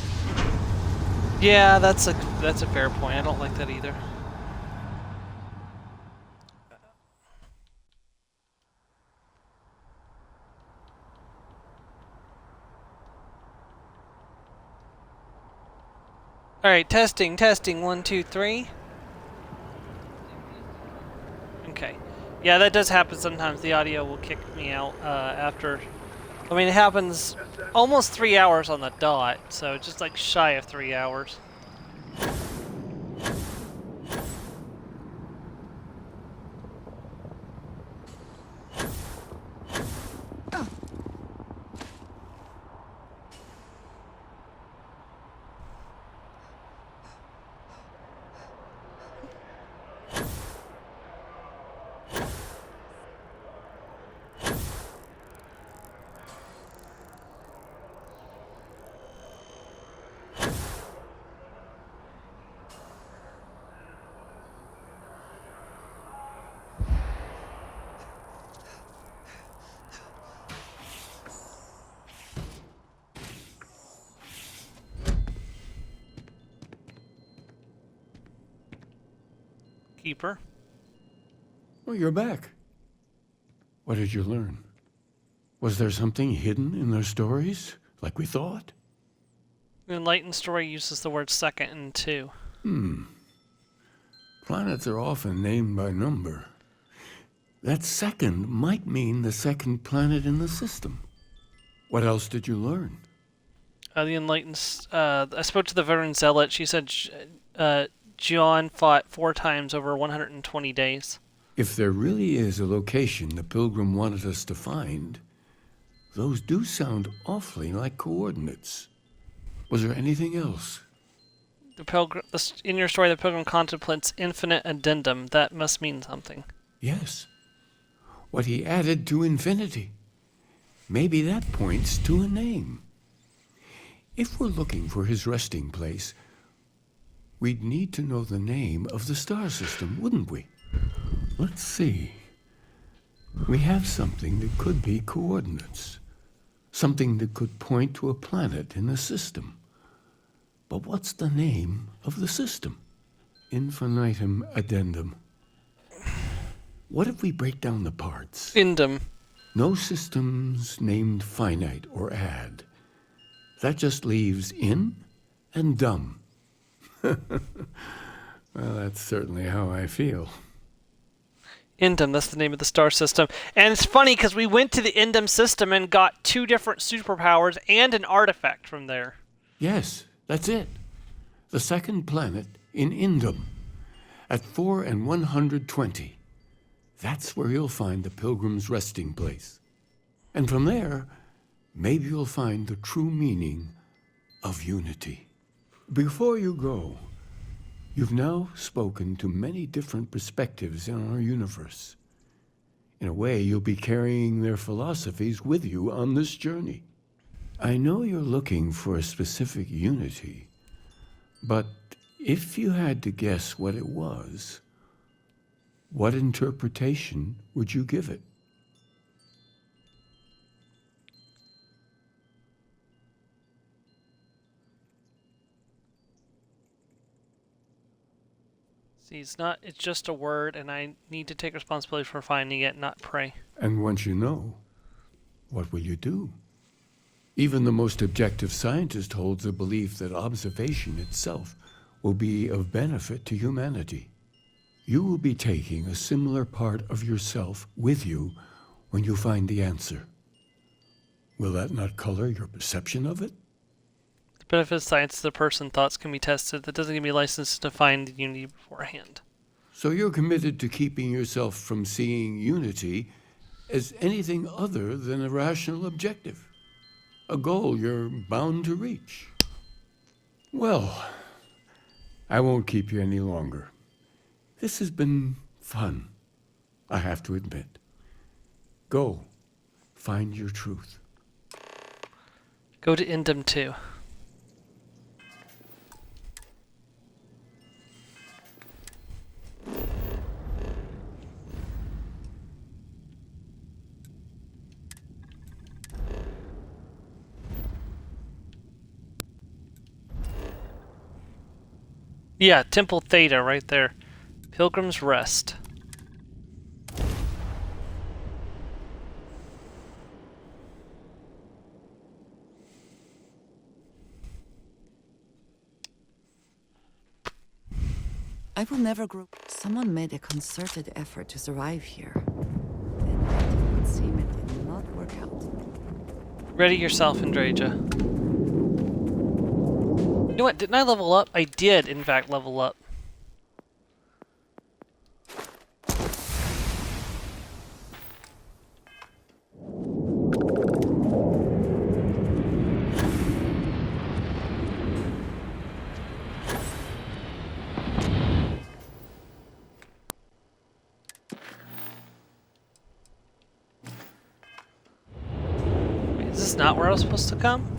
Yeah, that's a fair point. I don't like that either. All right, testing, 1, 2, 3. Okay. Yeah, that does happen sometimes. The audio will kick me out after. I mean, it happens almost 3 hours on the dot, so just like shy of 3 hours. Keeper. Oh, you're back. What did you learn? Was there something hidden in their stories, like we thought? The Enlightened story uses the words second and two. Planets are often named by number. That second might mean the second planet in the system. What else did you learn? The Enlightened... I spoke to the veteran zealot. She said John fought 4 times over 120 days. If there really is a location the Pilgrim wanted us to find, those do sound awfully like coordinates. Was there anything else? The Pilgrim... In your story, the Pilgrim contemplates infinite addendum. That must mean something. Yes. What he added to infinity. Maybe that points to a name. If we're looking for his resting place, we'd need to know the name of the star system, wouldn't we? Let's see. We have something that could be coordinates. Something that could point to a planet in the system. But what's the name of the system? Infinitum addendum. What if we break down the parts? Indum. No systems named finite or add. That just leaves in and dumb. Well, that's certainly how I feel. Indum, that's the name of the star system. And it's funny because we went to the Indum system and got 2 different superpowers and an artifact from there. Yes, that's it. The second planet in Indum at 4 and 120. That's where you'll find the Pilgrim's resting place. And from there, maybe you'll find the true meaning of unity. Before you go, you've now spoken to many different perspectives in our universe. In a way, you'll be carrying their philosophies with you on this journey. I know you're looking for a specific unity, but if you had to guess what it was, what interpretation would you give it? See, it's just a word, and I need to take responsibility for finding it, not pray. And once you know, what will you do? Even the most objective scientist holds a belief that observation itself will be of benefit to humanity. You will be taking a similar part of yourself with you when you find the answer, will that not color your perception of it? The benefit of science is the person thoughts can be tested. That doesn't give me license to find the unity beforehand. So you're committed to keeping yourself from seeing unity as anything other than a rational objective, a goal you're bound to reach. Well, I won't keep you any longer. This has been fun, I have to admit. Go, find your truth. Go to Indum 2. Yeah, Temple Theta right there. Pilgrim's Rest. I will never grow. Someone made a concerted effort to survive here. And it would seem it did not work out. Ready yourself, Andraja. You know what? Didn't I level up? I did, in fact, level up. Wait, is this not where I was supposed to come?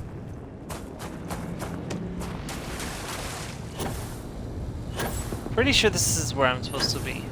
Pretty sure this is where I'm supposed to be.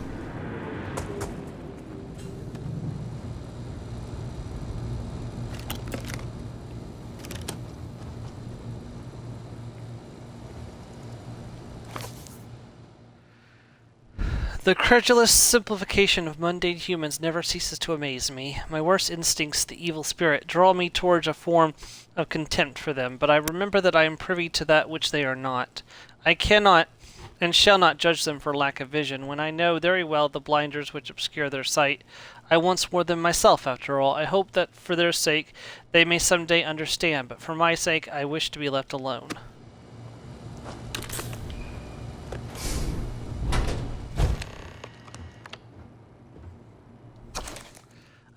The credulous simplification of mundane humans never ceases to amaze me. My worst instincts, the evil spirit, draw me towards a form of contempt for them, but I remember that I am privy to that which they are not. I cannot and shall not judge them for lack of vision, when I know very well the blinders which obscure their sight. I once wore them myself, after all. I hope that for their sake they may some day understand, but for my sake I wish to be left alone.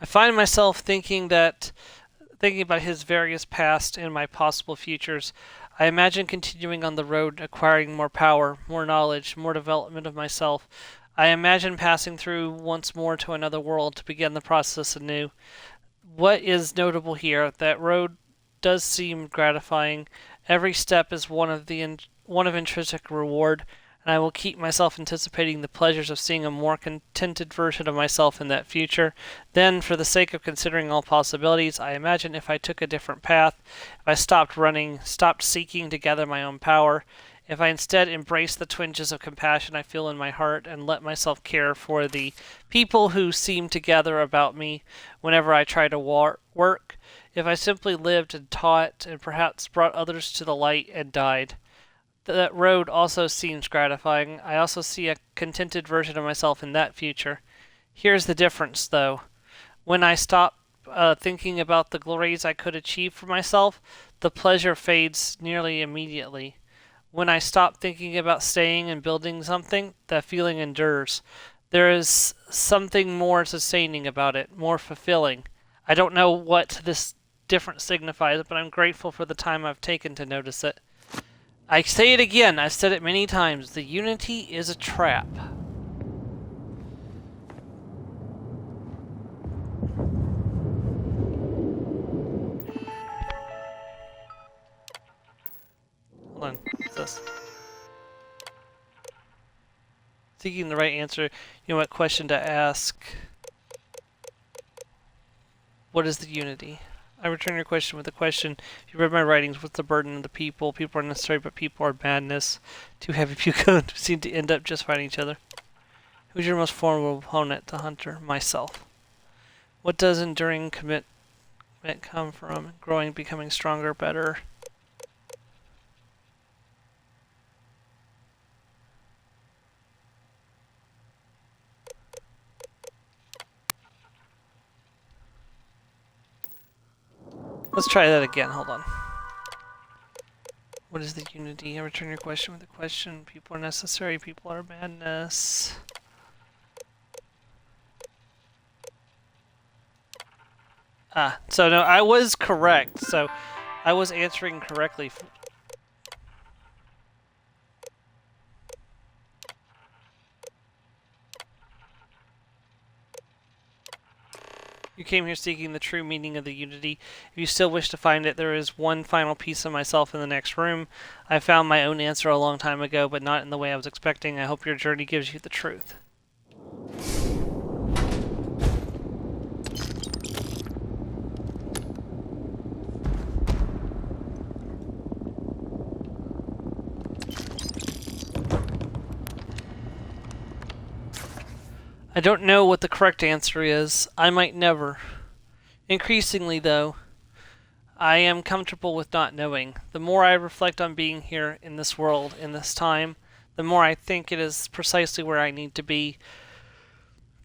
I find myself thinking about his various past and my possible futures. I imagine continuing on the road, acquiring more power, more knowledge, more development of myself. I imagine passing through once more to another world to begin the process anew. What is notable here, that road does seem gratifying. Every step is one of intrinsic reward, and I will keep myself anticipating the pleasures of seeing a more contented version of myself in that future. Then, for the sake of considering all possibilities, I imagine if I took a different path, if I stopped running, stopped seeking to gather my own power, if I instead embraced the twinges of compassion I feel in my heart and let myself care for the people who seem to gather about me whenever I try to work, if I simply lived and taught and perhaps brought others to the light and died. That road also seems gratifying. I also see a contented version of myself in that future. Here's the difference, though. When I stop thinking about the glories I could achieve for myself, the pleasure fades nearly immediately. When I stop thinking about staying and building something, that feeling endures. There is something more sustaining about it, more fulfilling. I don't know what this difference signifies, but I'm grateful for the time I've taken to notice it. I say it again, I've said it many times, the unity is a trap. Hold on, what's this? Seeking the right answer, you know what question to ask. What is the unity? I return your question with a question. If you read my writings, what's the burden of the people? People are necessary, but people are madness. Too heavy people seem to end up just fighting each other. Who's your most formidable opponent, the hunter? Myself. What does enduring commitment come from? Growing, becoming stronger, better. Let's try that again. Hold on. What is the unity? I return your question with a question. People are necessary. People are madness. Ah, so no, I was correct. So I was answering correctly. You came here seeking the true meaning of the unity. If you still wish to find it, there is one final piece of myself in the next room. I found my own answer a long time ago, but not in the way I was expecting. I hope your journey gives you the truth. I don't know what the correct answer is. I might never. Increasingly, though, I am comfortable with not knowing. The more I reflect on being here in this world, in this time, the more I think it is precisely where I need to be.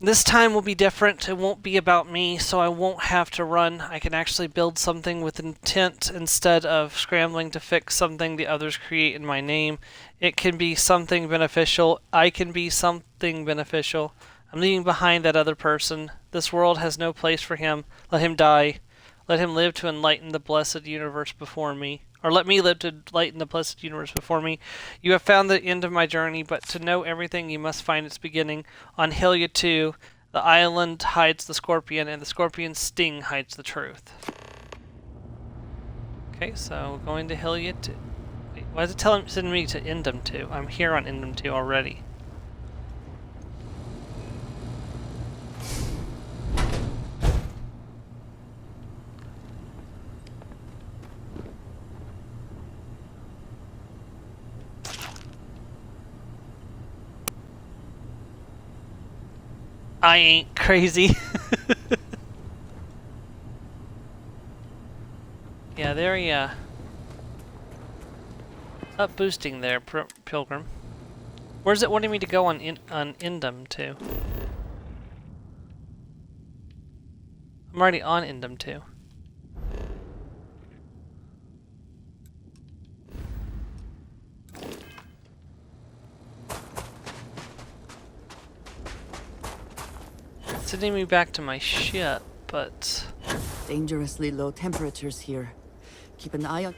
This time will be different. It won't be about me, so I won't have to run. I can actually build something with intent instead of scrambling to fix something the others create in my name. It can be something beneficial. I can be something beneficial. I'm leaving behind that other person. This world has no place for him. Let him die. Let him live to enlighten the blessed universe before me. Or let me live to enlighten the blessed universe before me. You have found the end of my journey, but to know everything you must find its beginning. On Hylia 2, the island hides the scorpion, and the scorpion's sting hides the truth. Okay, so we're going to Hylia 2. Wait, why is it sending me to Endem 2? I'm here on Endem 2 already. I ain't crazy. Yeah, they're up boosting there, Pilgrim. Where's it wanting me to go on Endem to? I'm already on Endem 2. Sending me back to my ship, but... Dangerously low temperatures here. Keep an eye on...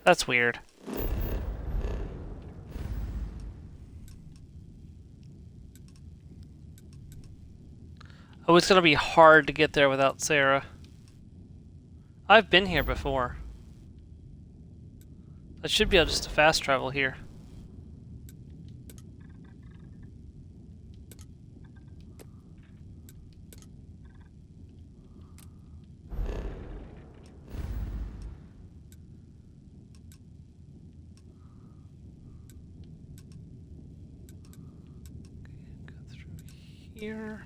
That's weird. Oh, it's gonna be hard to get there without Sarah. I've been here before. I should be able just to fast travel here. Here.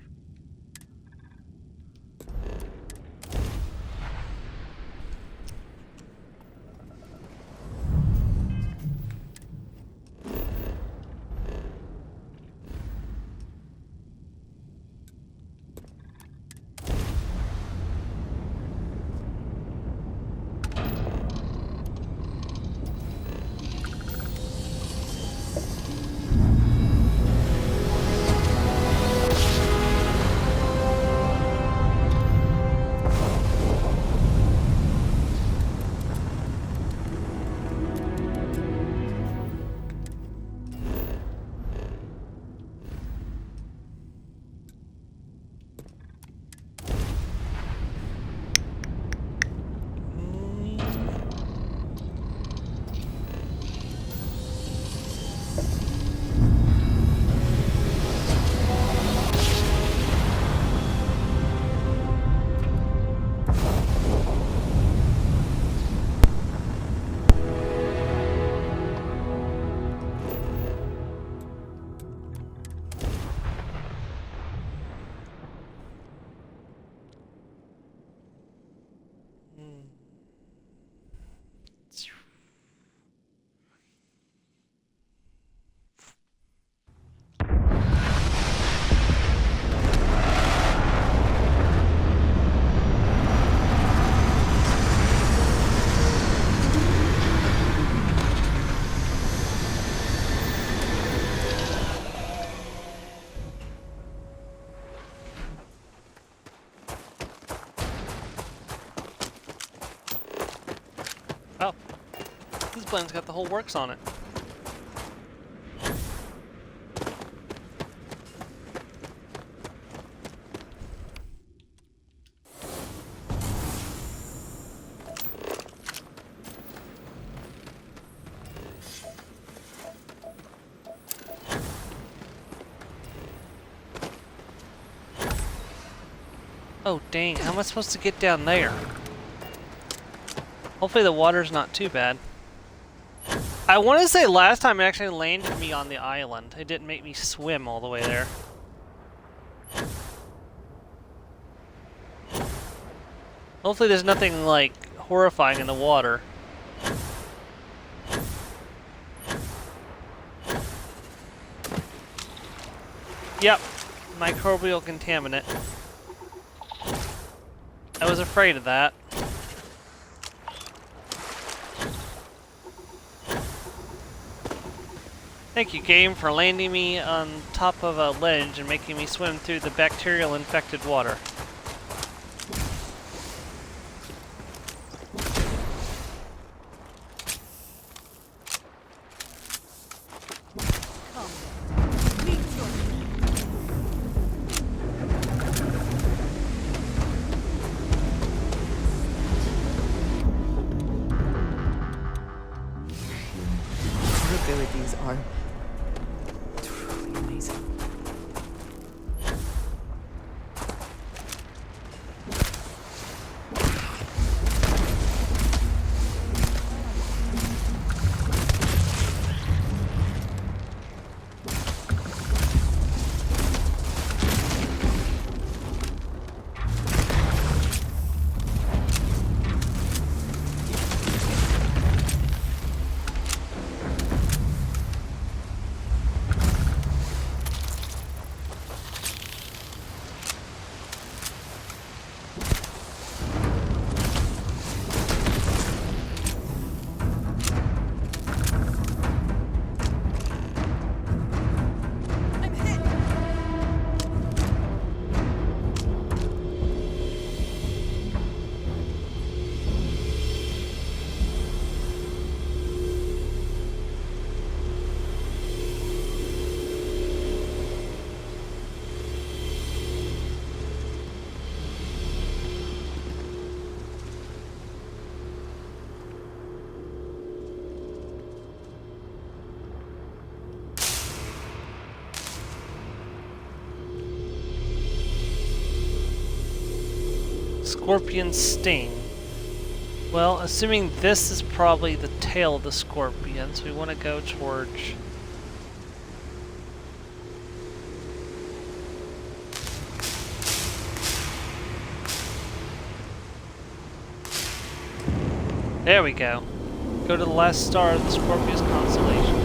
Oh. This plane's got the whole works on it. Oh dang, how am I supposed to get down there? Hopefully the water's not too bad. I want to say last time it actually landed me on the island. It didn't make me swim all the way there. Hopefully there's nothing like horrifying in the water. Yep, microbial contaminant. I was afraid of that. Thank you, game, for landing me on top of a ledge and making me swim through the bacterial-infected water. Your abilities are truly amazing. Scorpion sting. Well, assuming this is probably the tail of the scorpion, so we want to go towards... There we go. Go to the last star of the Scorpius constellation.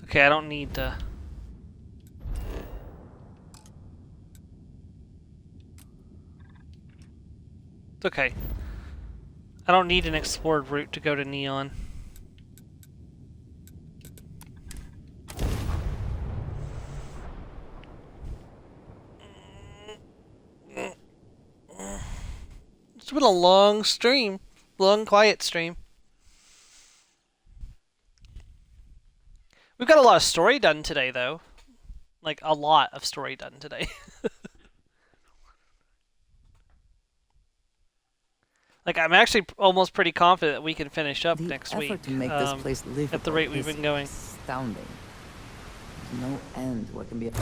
Okay, I don't need to... It's okay. I don't need an explored route to go to Neon. It's been a long stream. Long, quiet stream. We've got a lot of story done today, though. Like, a lot of story done today. Like, I'm actually almost pretty confident that we can finish up next week. To make this place livable at the rate we've been going. Astounding. There's no end what can be.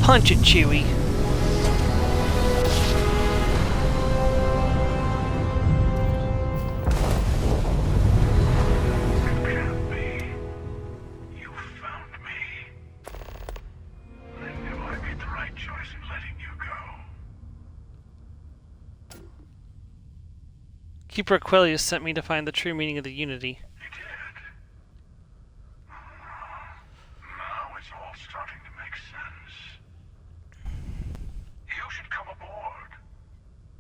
Punch it, Chewie. Keeper Aquilius sent me to find the true meaning of the Unity. Now it's all starting to make sense. You should come aboard.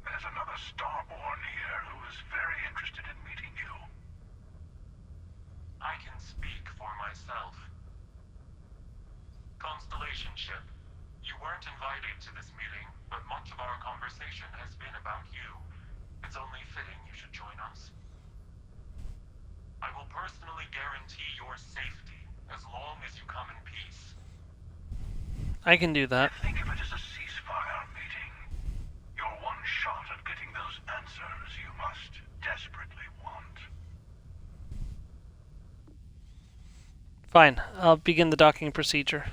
There's another Starborn here who is very interested in meeting you. I can speak for myself. Constellation ship, you weren't invited to this meeting, but much of our conversation has been about you. It's only fitting you should join us. I will personally guarantee your safety as long as you come in peace. I can do that. Think of it as a ceasefire meeting. Your one shot at getting those answers you must desperately want. Fine, I'll begin the docking procedure.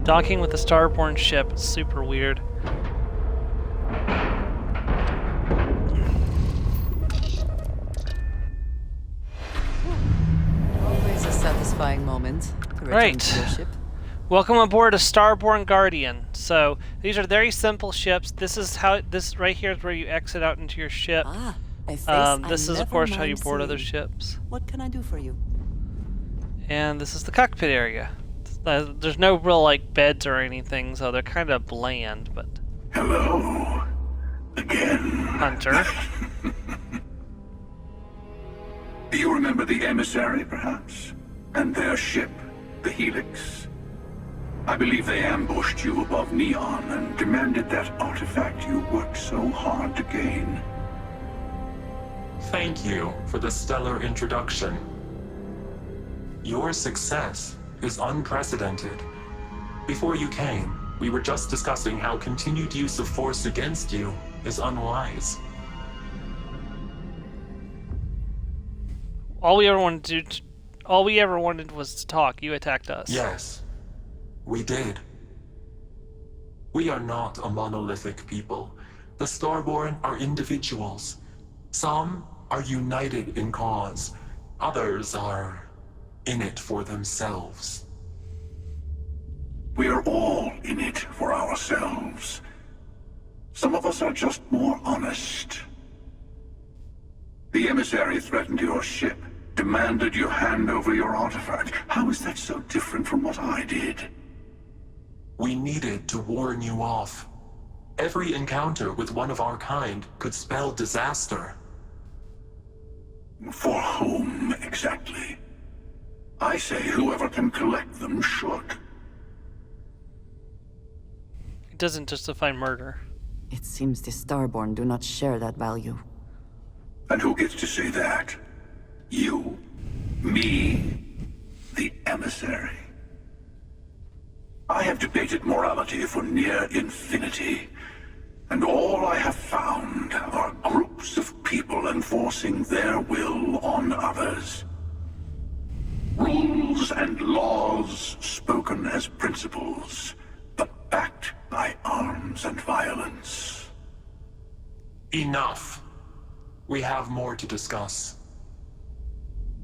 Docking with a Starborn ship is super weird. Always a satisfying moment to return to your ship. Welcome aboard a Starborn Guardian. So these are very simple ships. This is how this right here is where you exit out into your ship. This is of course how you board other ships. What can I do for you? And this is the cockpit area. There's no real like beds or anything, so they're kind of bland. But hello again, Hunter. Do you remember the emissary, perhaps, and their ship, the Helix? I believe they ambushed you above Neon and demanded that artifact you worked so hard to gain. Thank you for the stellar introduction. Your success is unprecedented. Before you came, we were just discussing how continued use of force against you is unwise. All we ever wanted was to talk. You attacked us. Yes, we did. We are not a monolithic people. The Starborn are individuals. Some are united in cause. Others are in it for themselves. We are all in it for ourselves. Some of us are just more honest. The emissary threatened your ship, demanded you hand over your artifact. How is that so different from what I did? We needed to warn you off. Every encounter with one of our kind could spell disaster. For whom, exactly? I say whoever can collect them should. It doesn't justify murder. It seems the Starborn do not share that value. And who gets to say that? You? Me? The emissary? I have debated morality for near infinity, and all I have found are groups of people enforcing their will on others. Rules and laws spoken as principles, but backed by arms and violence. Enough. We have more to discuss.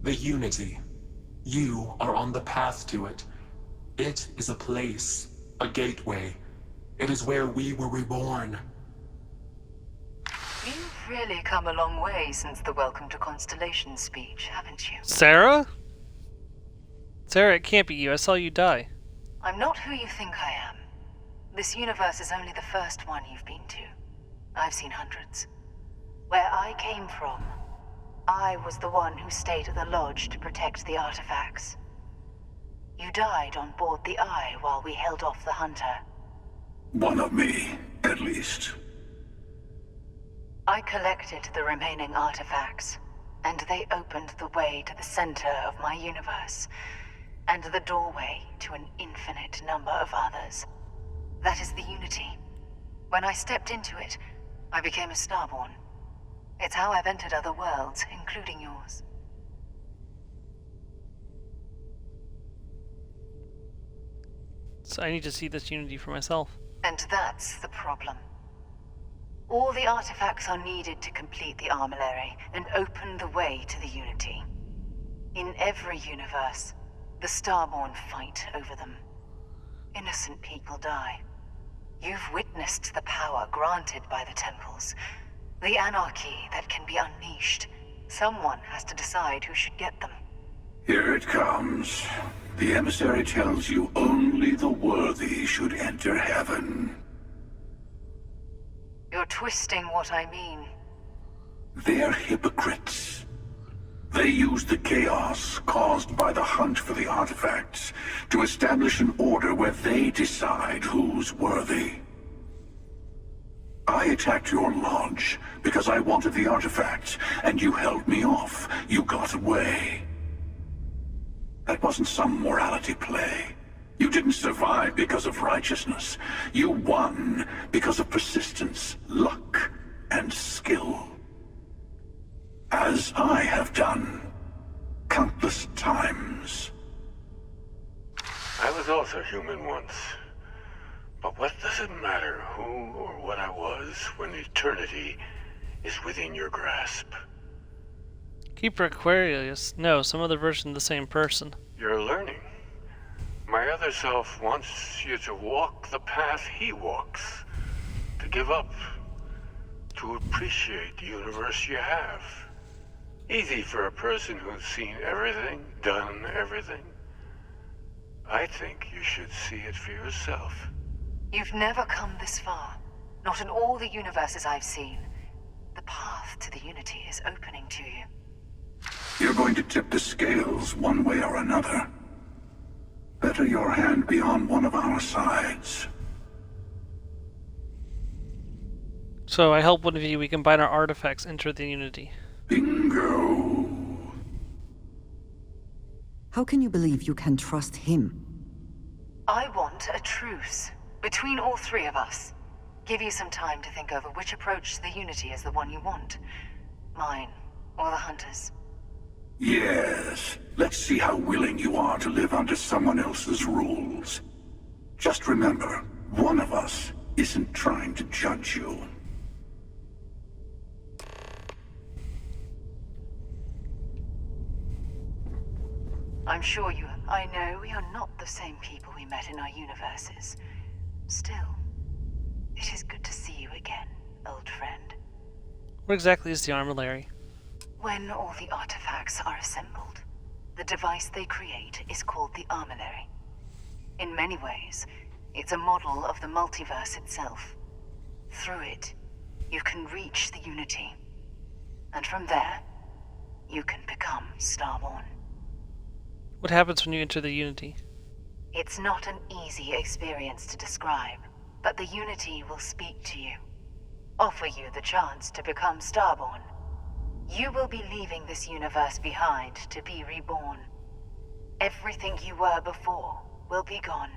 The Unity. You are on the path to it. It is a place, a gateway. It is where we were reborn. You've really come a long way since the Welcome to Constellation speech, haven't you? Sarah? Sarah, it can't be you. I saw you die. I'm not who you think I am. This universe is only the first one you've been to. I've seen hundreds. Where I came from, I was the one who stayed at the lodge to protect the artifacts. You died on board the Eye while we held off the Hunter. One of me, at least. I collected the remaining artifacts, and they opened the way to the center of my universe, and the doorway to an infinite number of others. That is the Unity. When I stepped into it, I became a Starborn. It's how I've entered other worlds, including yours. So I need to see this Unity for myself. And that's the problem. All the artifacts are needed to complete the armillary and open the way to the Unity. In every universe, the Starborn fight over them. Innocent people die. You've witnessed the power granted by the temples, the anarchy that can be unleashed. Someone has to decide who should get them. Here it comes. The emissary tells you only the worthy should enter heaven. You're twisting what I mean. They're hypocrites. They use the chaos caused by the hunt for the artifacts to establish an order where they decide who's worthy. I attacked your lodge because I wanted the artifacts, and you held me off. You got away. That wasn't some morality play. You didn't survive because of righteousness. You won because of persistence, luck, and skill. As I have done countless times. I was also human once. But what does it matter who or what I was when eternity is within your grasp? Keeper Aquarius. No, some other version of the same person. You're learning. My other self wants you to walk the path he walks. To give up. To appreciate the universe you have. Easy for a person who's seen everything, done everything. I think you should see it for yourself. You've never come this far. Not in all the universes I've seen. The path to the Unity is opening to you. You're going to tip the scales one way or another. Better your hand be on one of our sides. So I help one of you, we combine our artifacts, enter the Unity. Bingo. How can you believe you can trust him? I want a truce between all three of us. Give you some time to think over which approach to the Unity is the one you want. Mine, or the Hunters. Yes. Let's see how willing you are to live under someone else's rules. Just remember, one of us isn't trying to judge you. I'm sure I know we are not the same people we met in our universes. Still, it is good to see you again, old friend. What exactly is the armillary? When all the artifacts are assembled, the device they create is called the armillary. In many ways, it's a model of the multiverse itself. Through it, you can reach the Unity. And from there, you can become Starborn. What happens when you enter the Unity? It's not an easy experience to describe, but the Unity will speak to you. Offer you the chance to become Starborn. You will be leaving this universe behind to be reborn. Everything you were before will be gone.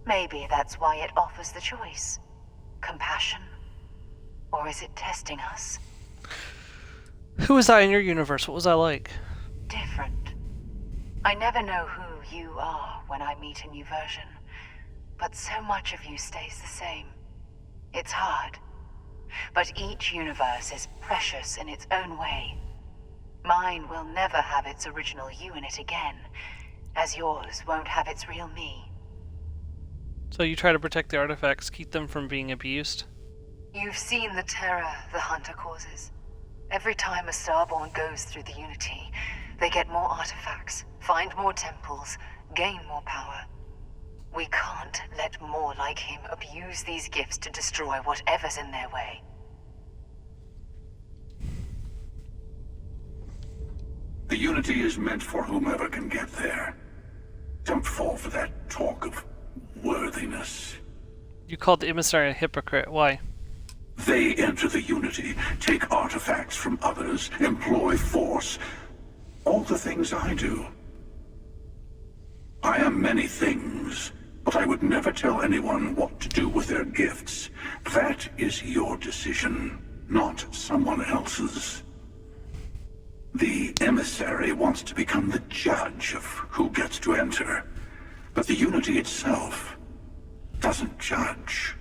Maybe that's why it offers the choice. Compassion? Or is it testing us? Who was I in your universe? What was I like? Different. I never know who you are when I meet a new version, but so much of you stays the same. It's hard, but each universe is precious in its own way. Mine will never have its original you in it again, as yours won't have its real me. So you try to protect the artifacts, keep them from being abused? You've seen the terror the Hunter causes. Every time a Starborn goes through the Unity, they get more artifacts, find more temples, gain more power. We can't let more like him abuse these gifts to destroy whatever's in their way. The Unity is meant for whomever can get there. Don't fall for that talk of worthiness. You called the emissary a hypocrite. Why? They enter the Unity, take artifacts from others, employ force. All the things I do. I am many things, but I would never tell anyone what to do with their gifts. That is your decision, not someone else's. The emissary wants to become the judge of who gets to enter, but the Unity itself doesn't judge.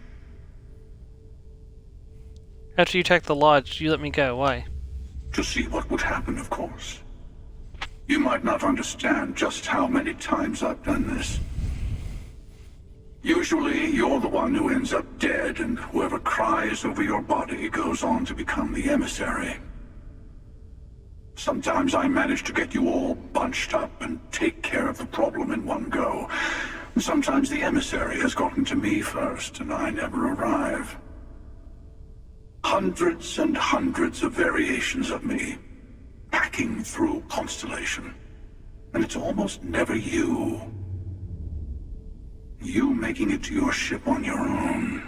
After you attacked the lodge, you let me go. Why? To see what would happen, of course. You might not understand just how many times I've done this. Usually, you're the one who ends up dead, and whoever cries over your body goes on to become the emissary. Sometimes I manage to get you all bunched up and take care of the problem in one go. Sometimes the emissary has gotten to me first, and I never arrive. Hundreds and hundreds of variations of me, hacking through Constellation. And it's almost never you. You making it to your ship on your own.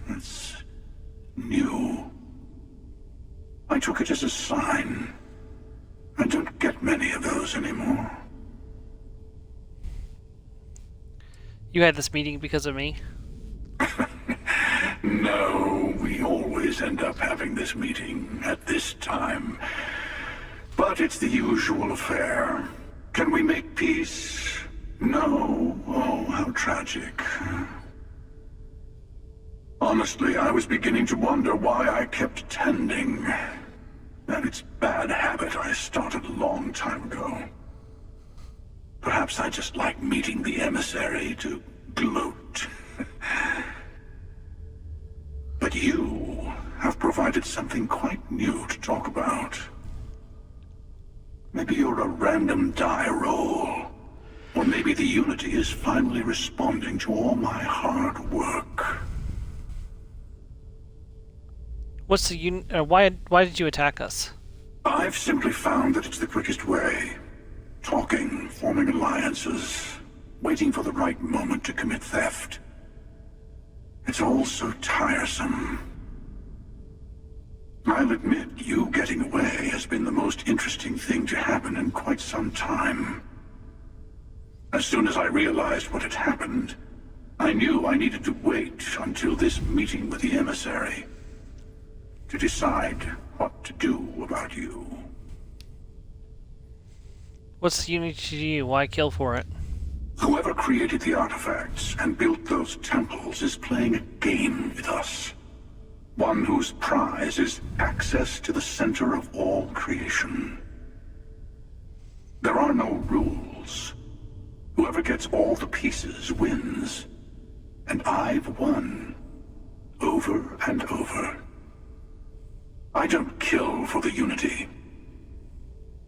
It's new. I took it as a sign. I don't get many of those anymore. You had this meeting because of me? No, we always end up having this meeting at this time. But it's the usual affair. Can we make peace? No. Oh, how tragic. Honestly, I was beginning to wonder why I kept attending. And it's a bad habit I started a long time ago. Perhaps I just like meeting the emissary to gloat. But you have provided something quite new to talk about. Maybe you're a random die roll. Or maybe the Unity is finally responding to all my hard work. What's the why did you attack us? I've simply found that it's the quickest way. Talking, forming alliances, waiting for the right moment to commit theft. It's all so tiresome. I'll admit, you getting away has been the most interesting thing to happen in quite some time. As soon as I realized what had happened, I knew I needed to wait until this meeting with the emissary to decide what to do about you. What's the Unity to you? Why kill for it? Whoever created the artifacts and built those temples is playing a game with us. One whose prize is access to the center of all creation. There are no rules. Whoever gets all the pieces wins. And I've won. Over and over. I don't kill for the Unity.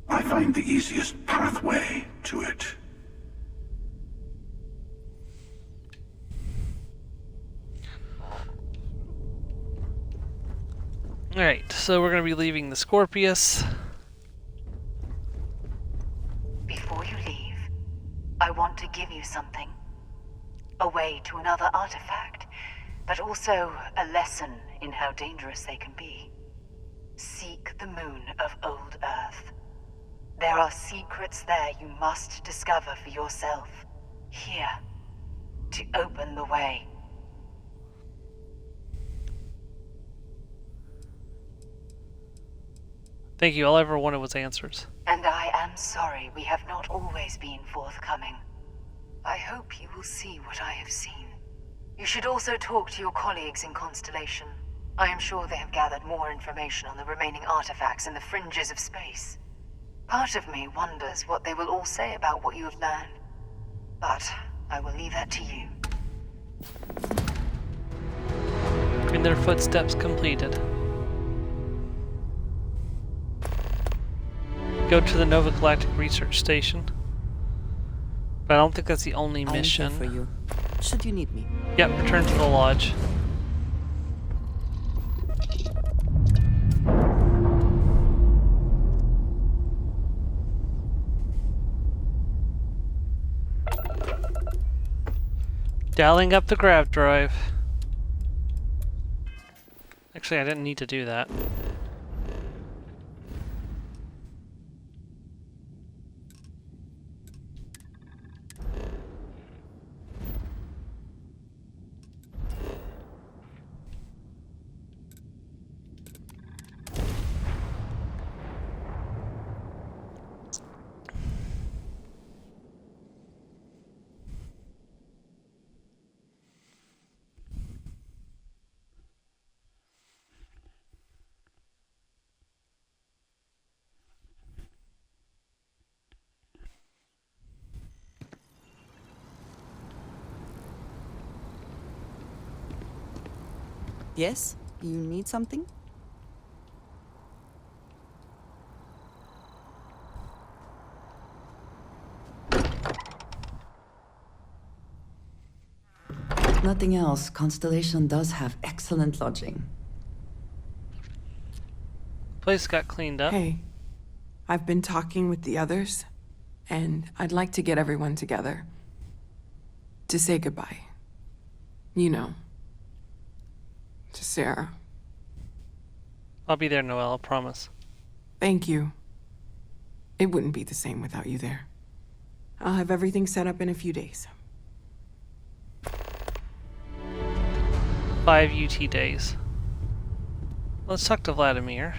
I find the easiest pathway to it. Alright, so we're going to be leaving the Scorpius. Before you leave, I want to give you something. A way to another artifact, but also a lesson in how dangerous they can be. Seek the moon of old Earth. There are secrets there you must discover for yourself. Here, to open the way. Thank you, all I ever wanted was answers. And I am sorry we have not always been forthcoming. I hope you will see what I have seen. You should also talk to your colleagues in Constellation. I am sure they have gathered more information on the remaining artifacts in the fringes of space. Part of me wonders what they will all say about what you have learned. But I will leave that to you. And their footsteps completed. Go to the Nova Galactic Research Station. But I don't think that's the only mission. I'm here for you. Should you need me. Yep, return to the lodge. Dialing up the grav drive. Actually, I didn't need to do that. Yes? You need something? Nothing else. Constellation does have excellent lodging. Place got cleaned up. Hey, I've been talking with the others, and I'd like to get everyone together. To say goodbye. You know. To Sarah. I'll be there, Noelle, I promise. Thank you. It wouldn't be the same without you there. I'll have everything set up in a few days. 5 UT days. Let's talk to Vladimir.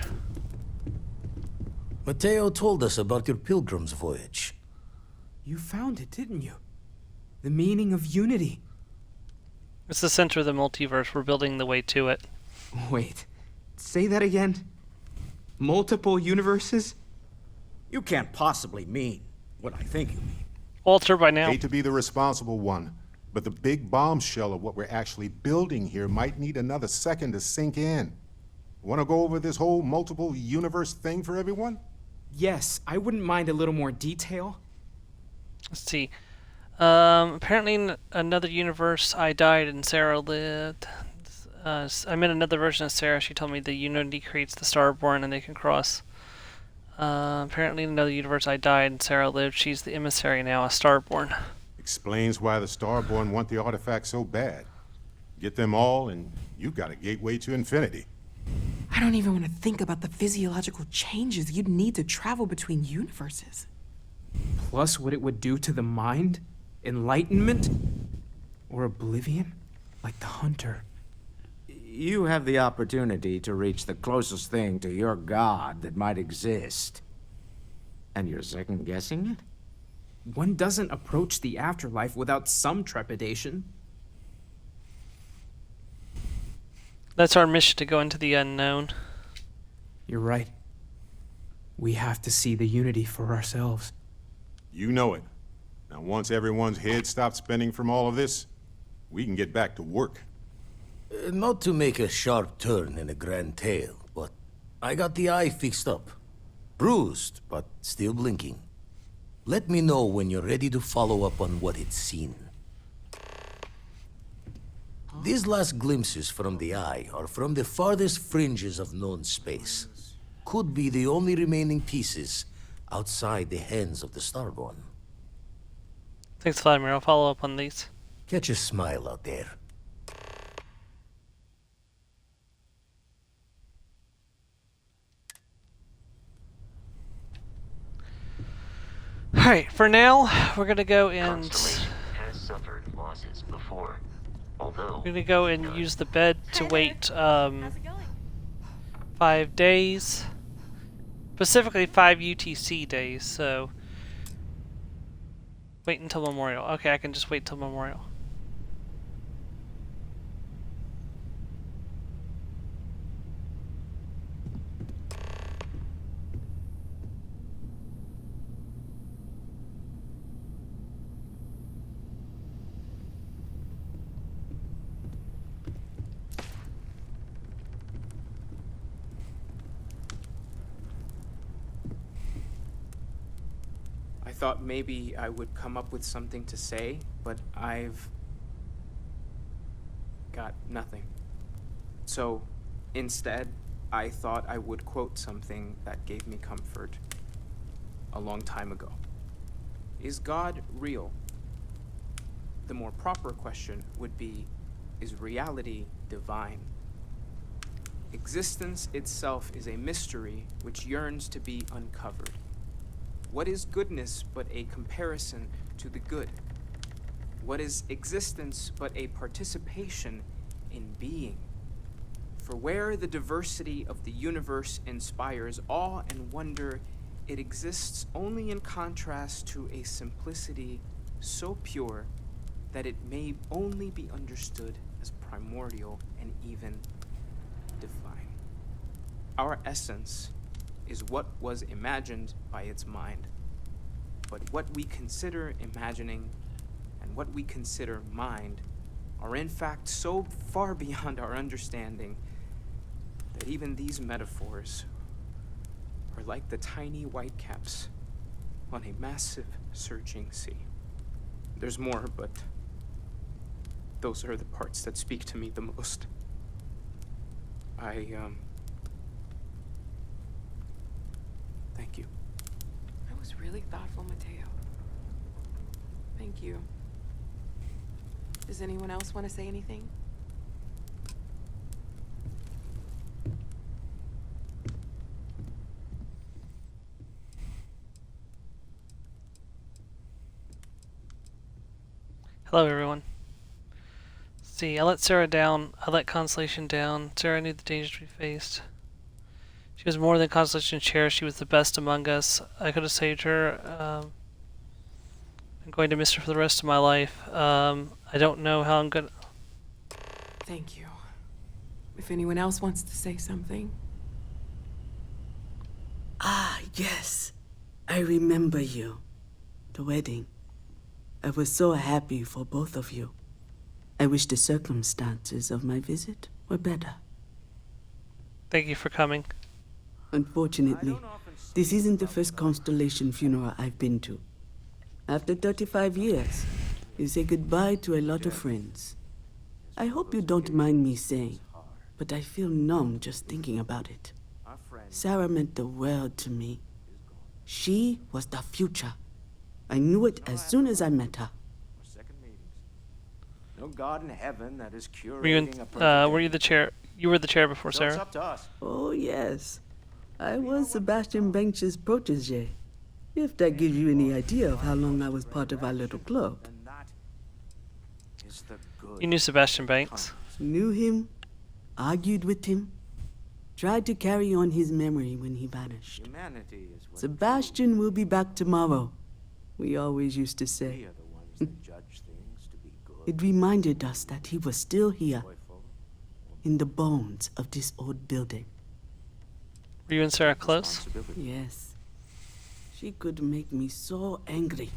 Mateo told us about your pilgrim's voyage. You found it, didn't you? The meaning of unity. It's the center of the multiverse. We're building the way to it. Wait, say that again? Multiple universes? You can't possibly mean what I think you mean. Walter, by now. Hate to be the responsible one, but the big bombshell of what we're actually building here might need another second to sink in. Want to go over this whole multiple universe thing for everyone? Yes, I wouldn't mind a little more detail. Let's see. Apparently in another universe, I died and Sarah lived. I'm in another version of Sarah. She told me the Unity creates the Starborn and they can cross. Apparently in another universe, I died and Sarah lived. She's the emissary now, a Starborn. Explains why the Starborn want the artifact so bad. Get them all, and you've got a gateway to infinity. I don't even want to think about the physiological changes you'd need to travel between universes. Plus what it would do to the mind? Enlightenment? Or oblivion? Like the Hunter. You have the opportunity to reach the closest thing to your god that might exist. And you're second-guessing it? One doesn't approach the afterlife without some trepidation. That's our mission, to go into the unknown. You're right. We have to see the Unity for ourselves. You know it. Now, once everyone's head stops spinning from all of this, we can get back to work. Not to make a sharp turn in a grand tale, but I got the eye fixed up. Bruised, but still blinking. Let me know when you're ready to follow up on what it's seen. These last glimpses from the eye are from the farthest fringes of known space. Could be the only remaining pieces outside the hands of the Starborn. Thanks, Vladimir. I'll follow up on these. Catch a smile out there. Alright, for now, we're gonna go and... Constellation has suffered losses before, although... We're gonna go and use the bed to wait, 5 days. Specifically 5 UTC days, so... Wait until Memorial. Okay, I can just wait till Memorial. I thought maybe I would come up with something to say, but I've got nothing. So instead, I thought I would quote something that gave me comfort a long time ago. Is God real? The more proper question would be, is reality divine? Existence itself is a mystery which yearns to be uncovered. What is goodness but a comparison to the good? What is existence but a participation in being? For where the diversity of the universe inspires awe and wonder, it exists only in contrast to a simplicity so pure that it may only be understood as primordial and even divine. Our essence is what was imagined by its mind, but what we consider imagining and what we consider mind are in fact so far beyond our understanding that even these metaphors are like the tiny whitecaps on a massive surging sea. There's more, but those are the parts that speak to me the most. Thank you. That was really thoughtful, Mateo. Thank you. Does anyone else want to say anything? Hello, everyone. See, I let Sarah down. I let Constellation down. Sarah knew the dangers we faced. She was more than Constellation's chair. She was the best among us. I could have saved her. I'm going to miss her for the rest of my life. I don't know how I'm gonna... Thank you. If anyone else wants to say something. Ah, yes. I remember you. The wedding. I was so happy for both of you. I wish the circumstances of my visit were better. Thank you for coming. Unfortunately, this isn't the first Constellation funeral I've been to. After 35 years, you say goodbye to a lot of friends. I hope you don't mind me saying, but I feel numb just thinking about it. Sarah meant the world to me. She was the future. I knew it as soon as I met her. No God in heaven that is curating Were you the chair? You were the chair before Sarah? It's up to us. Oh, yes. I was Sebastian Banks's protege. If that gives you any idea of how long I was part of our little club. You knew Sebastian Banks? Knew him, argued with him, tried to carry on his memory when he vanished. Sebastian will be back tomorrow, we always used to say. It reminded us that he was still here, in the bones of this old building. Were you and Sarah close? Yes. She could make me so angry,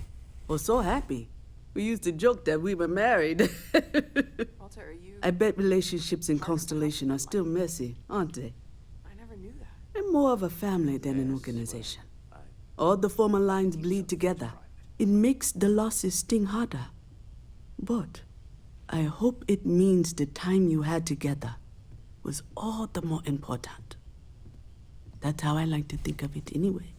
or so happy. We used to joke that we were married. Walter, are you... I bet relationships in Constellation are still messy, aren't they? I never knew that. They're more of a family than an organization. All the former lines bleed together. It makes the losses sting harder. But I hope it means the time you had together was all the more important. That's how I like to think of it anyway.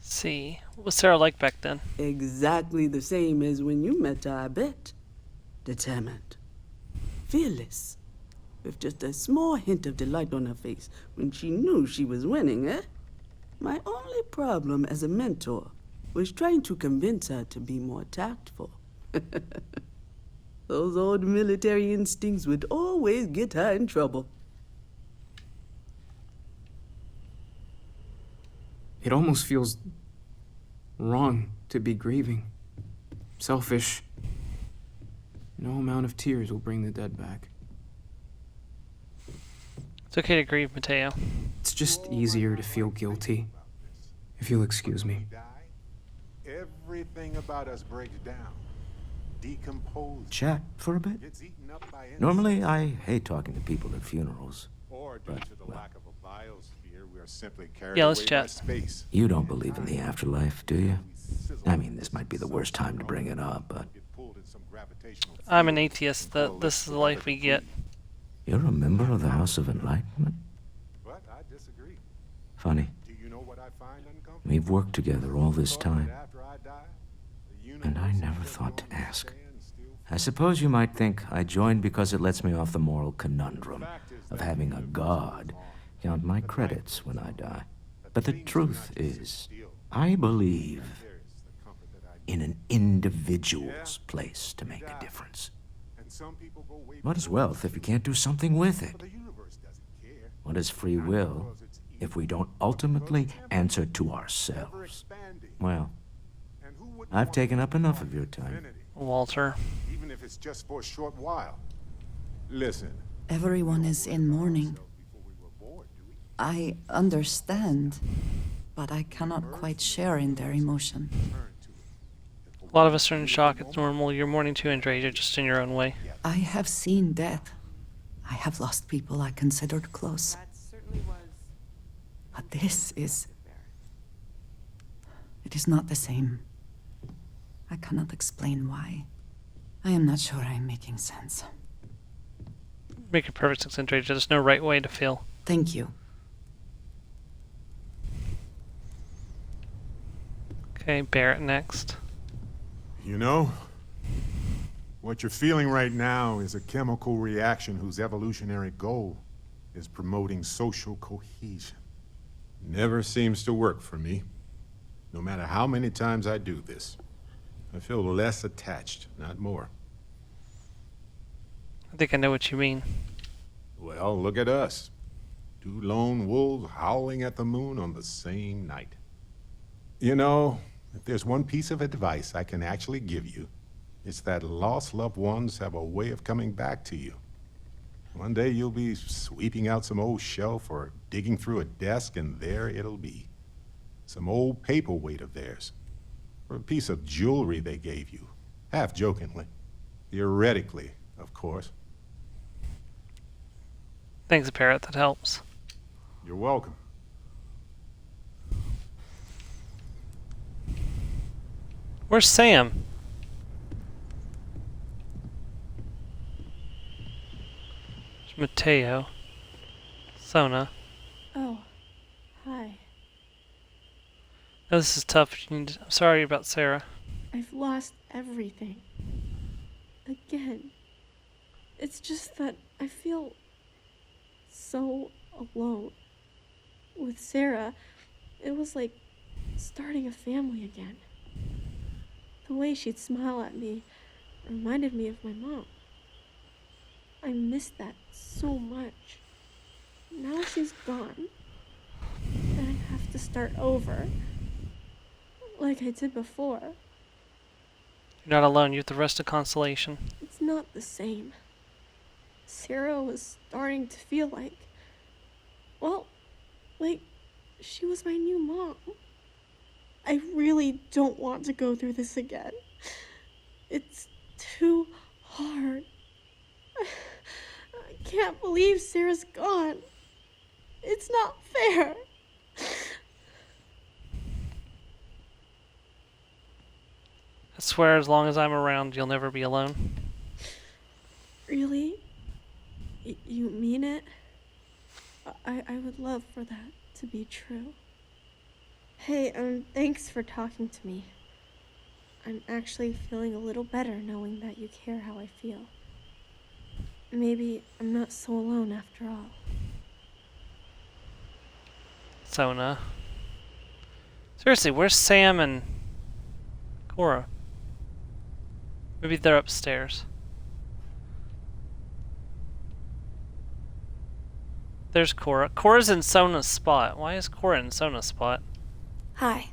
See, what was Sarah like back then? Exactly the same as when you met her, I bet. Determined. Fearless. With just a small hint of delight on her face when she knew she was winning, eh? My only problem as a mentor was trying to convince her to be more tactful. Those old military instincts would always get her in trouble. It almost feels wrong to be grieving. Selfish. No amount of tears will bring the dead back. It's okay to grieve, Mateo. It's just easier to feel guilty. If you'll excuse me. Everything about us breaks down, decomposes. Chat for a bit? Gets eaten up by Normally, I hate talking to people at funerals. Or due to the lack of a biosphere, we are simply carried Yeah, let's away chat. by space. You don't believe in the afterlife, do you? I mean, this might be the worst time to bring it up, but... I'm an atheist. This is the life we get. You're a member of the House of Enlightenment? But I disagree. Funny. Do you know what I find uncomfortable? We've worked together all this time. After I die, the And I universe never will thought to only ask. stand still I suppose you might think I joined because it lets me off the moral conundrum of having a god count my credits when I die. But the truth is, I believe in an individual's place to make a difference. What is wealth if you can't do something with it? What is free will if we don't ultimately answer to ourselves? Well, I've taken up enough of your time. Walter. Even if it's just for a short while. Listen. Everyone is in mourning. I understand, but I cannot quite share in their emotion. A lot of us are in shock. It's normal. You're mourning too, Andrea, just in your own way. I have seen death. I have lost people I considered close. But this is... It is not the same. I cannot explain why. I am not sure I am making sense. Making perfect sense, Andrea. There's no right way to feel. Thank you. Okay, Barrett next. You know, what you're feeling right now is a chemical reaction whose evolutionary goal is promoting social cohesion. Never seems to work for me. No matter how many times I do this, I feel less attached, not more. I think I know what you mean. Well, look at us. Two lone wolves howling at the moon on the same night. You know, if there's one piece of advice I can actually give you, it's that lost loved ones have a way of coming back to you. One day you'll be sweeping out some old shelf or digging through a desk, and there it'll be. Some old paperweight of theirs. Or a piece of jewelry they gave you. Half jokingly. Theoretically, of course. Thanks, Barrett. That helps. You're welcome. Where's Sam? There's Mateo. Sona. Oh, hi. Oh, this is tough. I'm sorry about Sarah. I've lost everything. Again. It's just that I feel so alone. With Sarah, it was like starting a family again. The way she'd smile at me reminded me of my mom. I missed that so much. Now she's gone, and I have to start over, like I did before. You're not alone. You have the rest of Constellation. It's not the same. Sarah was starting to feel like, well, like she was my new mom. I really don't want to go through this again. It's too hard. I can't believe Sarah's gone. It's not fair. I swear, as long as I'm around, you'll never be alone. Really? You mean it? I would love for that to be true. Hey, thanks for talking to me. I'm actually feeling a little better knowing that you care how I feel. Maybe I'm not so alone after all. Sona. Seriously, where's Sam and Cora? Maybe they're upstairs. There's Cora. Cora's in Sona's spot. Why is Cora in Sona's spot? Hi.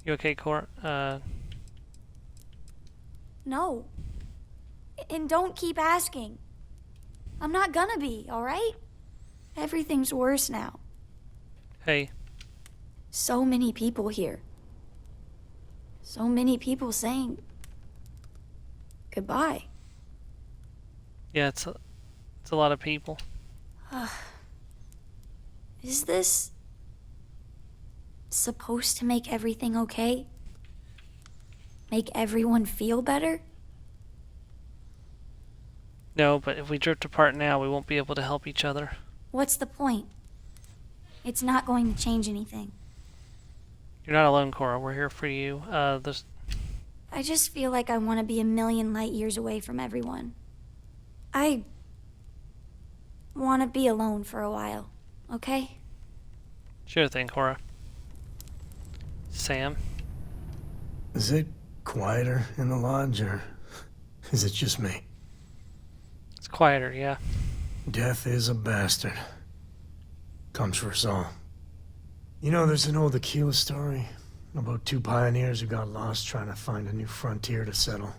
You okay, Cora? No. And don't keep asking. I'm not gonna be, alright? Everything's worse now. Hey. So many people here. So many people saying goodbye. Yeah, it's a lot of people. Is this supposed to make everything okay? Make everyone feel better? No, but if we drift apart now, we won't be able to help each other. What's the point? It's not going to change anything. You're not alone, Cora. We're here for you. I just feel like I want to be a million light years away from everyone. I want to be alone for a while, okay? Sure thing, Cora. Sam? Is it quieter in the lodge, or is it just me? It's quieter, yeah. Death is a bastard. Comes for us all. You know, there's an old Aquila story about two pioneers who got lost trying to find a new frontier to settle.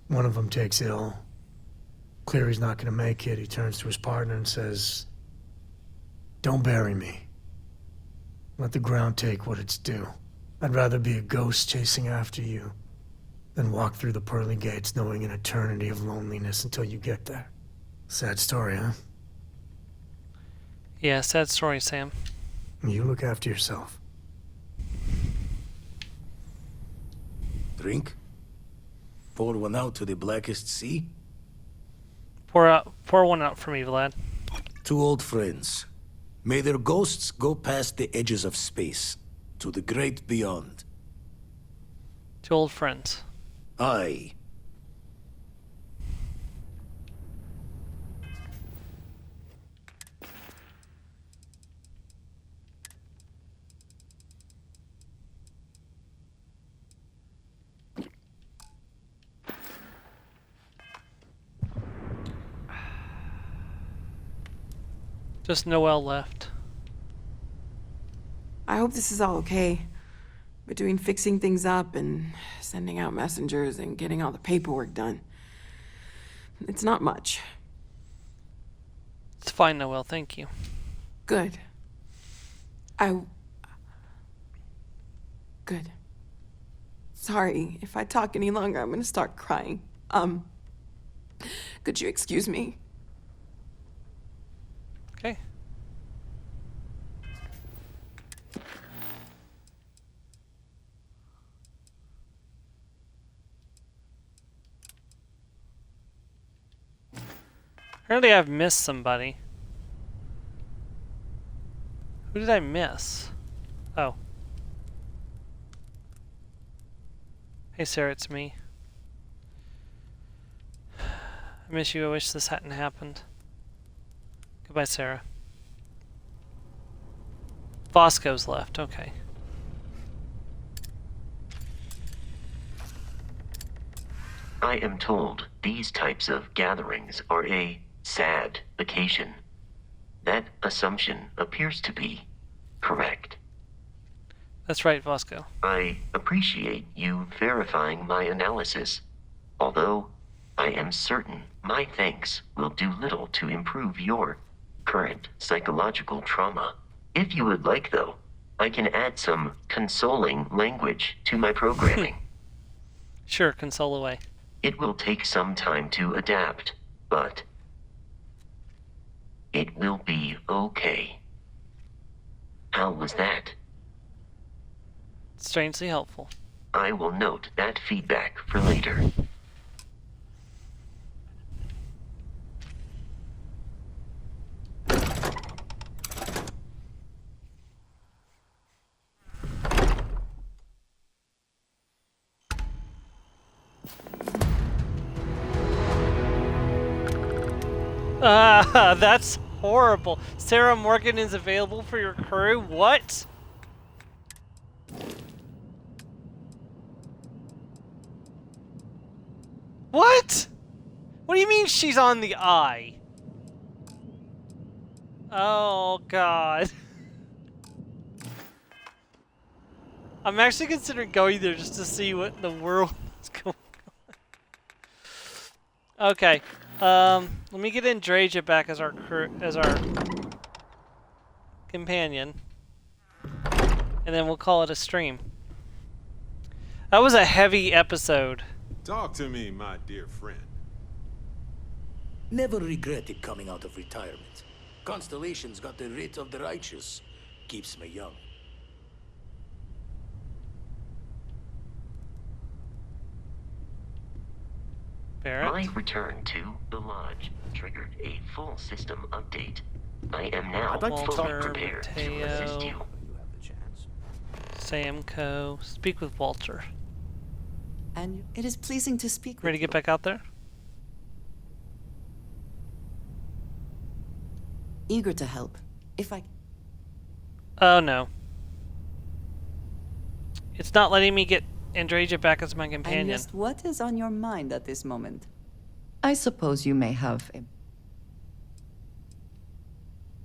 One of them takes ill. Clear he's not gonna make it, he turns to his partner and says, "Don't bury me. Let the ground take what it's due. I'd rather be a ghost chasing after you than walk through the pearly gates knowing an eternity of loneliness until you get there." Sad story, huh? Yeah, sad story, Sam. You look after yourself. Drink? Pour one out to the blackest sea? Pour one out for me, Vlad. Two old friends. May their ghosts go past the edges of space, to the great beyond. Two old friends. Aye. Just Noelle left. I hope this is all okay. Between fixing things up and sending out messengers and getting all the paperwork done. It's not much. It's fine, Noelle, thank you. Good. Good. Sorry, if I talk any longer, I'm gonna start crying. Could you excuse me? Okay. Apparently I've missed somebody. Who did I miss? Oh. Hey Sarah, it's me. I miss you. I wish this hadn't happened. Goodbye, Sarah. Bosco's left. Okay. I am told these types of gatherings are a sad occasion. That assumption appears to be correct. That's right, Bosco. I appreciate you verifying my analysis, although I am certain my thanks will do little to improve your current psychological trauma. If you would like, though, I can add some consoling language to my programming. Sure, console away. It will take some time to adapt, but it will be okay. How was that? Strangely helpful. I will note that feedback for later. That's horrible. Sarah Morgan is available for your crew? What? What? What do you mean she's on the eye? Oh, God. I'm actually considering going there just to see what in the world is going on. Okay. Let me get Andraja back as our companion. And then we'll call it a stream. That was a heavy episode. Talk to me, my dear friend. Never regretted coming out of retirement. Constellation's got the writ of the righteous. Keeps me young. Barrett? My return to the lodge triggered a full system update. I am now fully prepared to assist you. Samco. Speak with Walter. And it is pleasing to speak with you. Ready to get back out there? Eager to help. If I... Oh, no. It's not letting me get Andrasia back as my companion. And just what is on your mind at this moment? I suppose you may have a...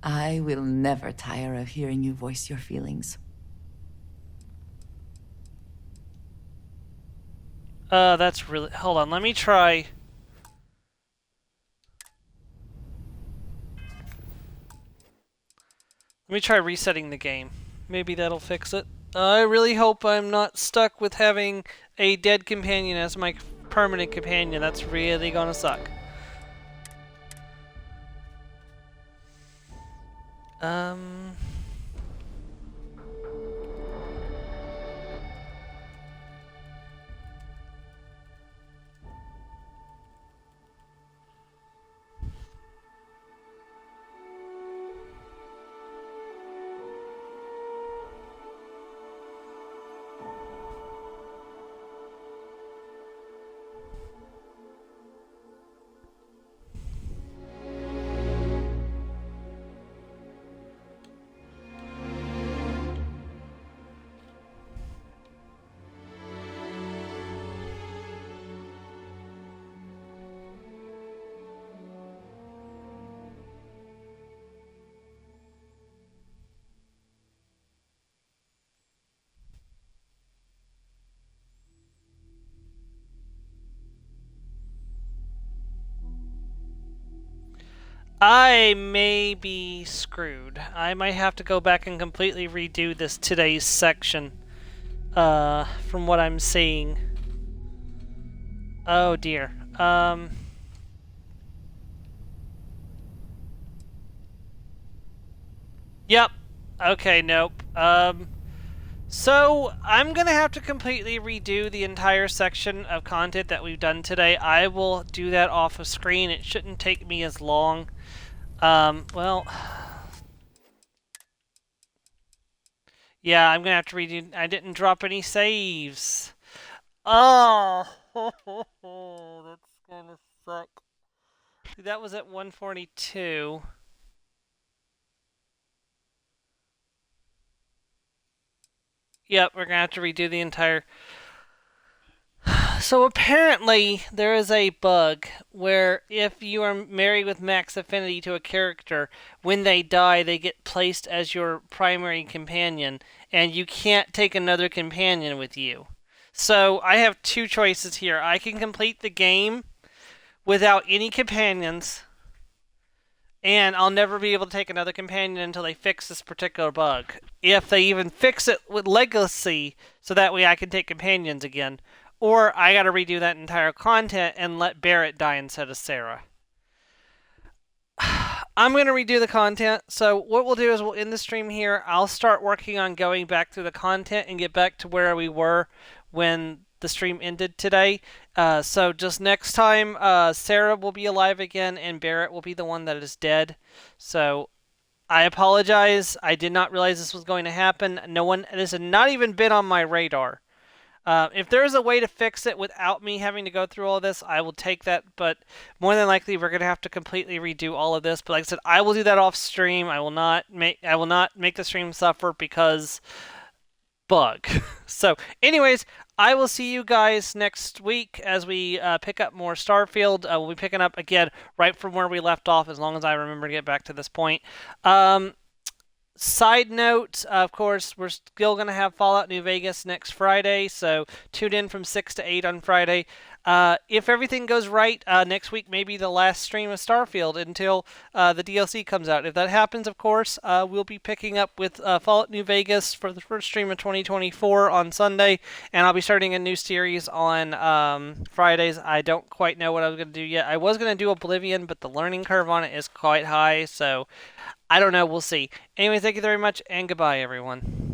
I will never tire of hearing you voice your feelings. That's really... Hold on, let me try... Let me try resetting the game. Maybe that'll fix it. I really hope I'm not stuck with having a dead companion as my permanent companion. That's really gonna suck. I may be screwed. I might have to go back and completely redo this today's section. From what I'm seeing. Oh dear. Yep. Okay, nope. So I'm gonna have to completely redo the entire section of content that we've done today. I will do that off of screen. It shouldn't take me as long. Well... Yeah, I'm gonna have to redo... I didn't drop any saves. Oh! That's gonna suck. See, that was at 142. Yep, we're gonna have to redo the entire... So apparently, there is a bug where if you are married with max affinity to a character, when they die, they get placed as your primary companion, and you can't take another companion with you. So I have two choices here. I can complete the game without any companions, and I'll never be able to take another companion until they fix this particular bug. If they even fix it with Legacy, so that way I can take companions again. Or I gotta redo that entire content and let Barrett die instead of Sarah. I'm gonna redo the content, so what we'll do is we'll end the stream here. I'll start working on going back through the content and get back to where we were when the stream ended today. So just next time, Sarah will be alive again and Barrett will be the one that is dead. So I apologize. I did not realize this was going to happen. This had not even been on my radar. If there's a way to fix it without me having to go through all this, I will take that, but more than likely we're going to have to completely redo all of this. But like I said, I will do that off stream. I will not make the stream suffer because bug. So anyways, I will see you guys next week as we pick up more Starfield. We'll be picking up again right from where we left off, as long as I remember to get back to this point. Side note, of course, we're still going to have Fallout New Vegas next Friday, so tune in from 6 to 8 on Friday. If everything goes right, next week may be the last stream of Starfield until the DLC comes out. If that happens, of course, we'll be picking up with Fallout New Vegas for the first stream of 2024 on Sunday, and I'll be starting a new series on Fridays. I don't quite know what I was going to do yet. I was going to do Oblivion, but the learning curve on it is quite high, so... I don't know. We'll see. Anyway, thank you very much, and goodbye, everyone.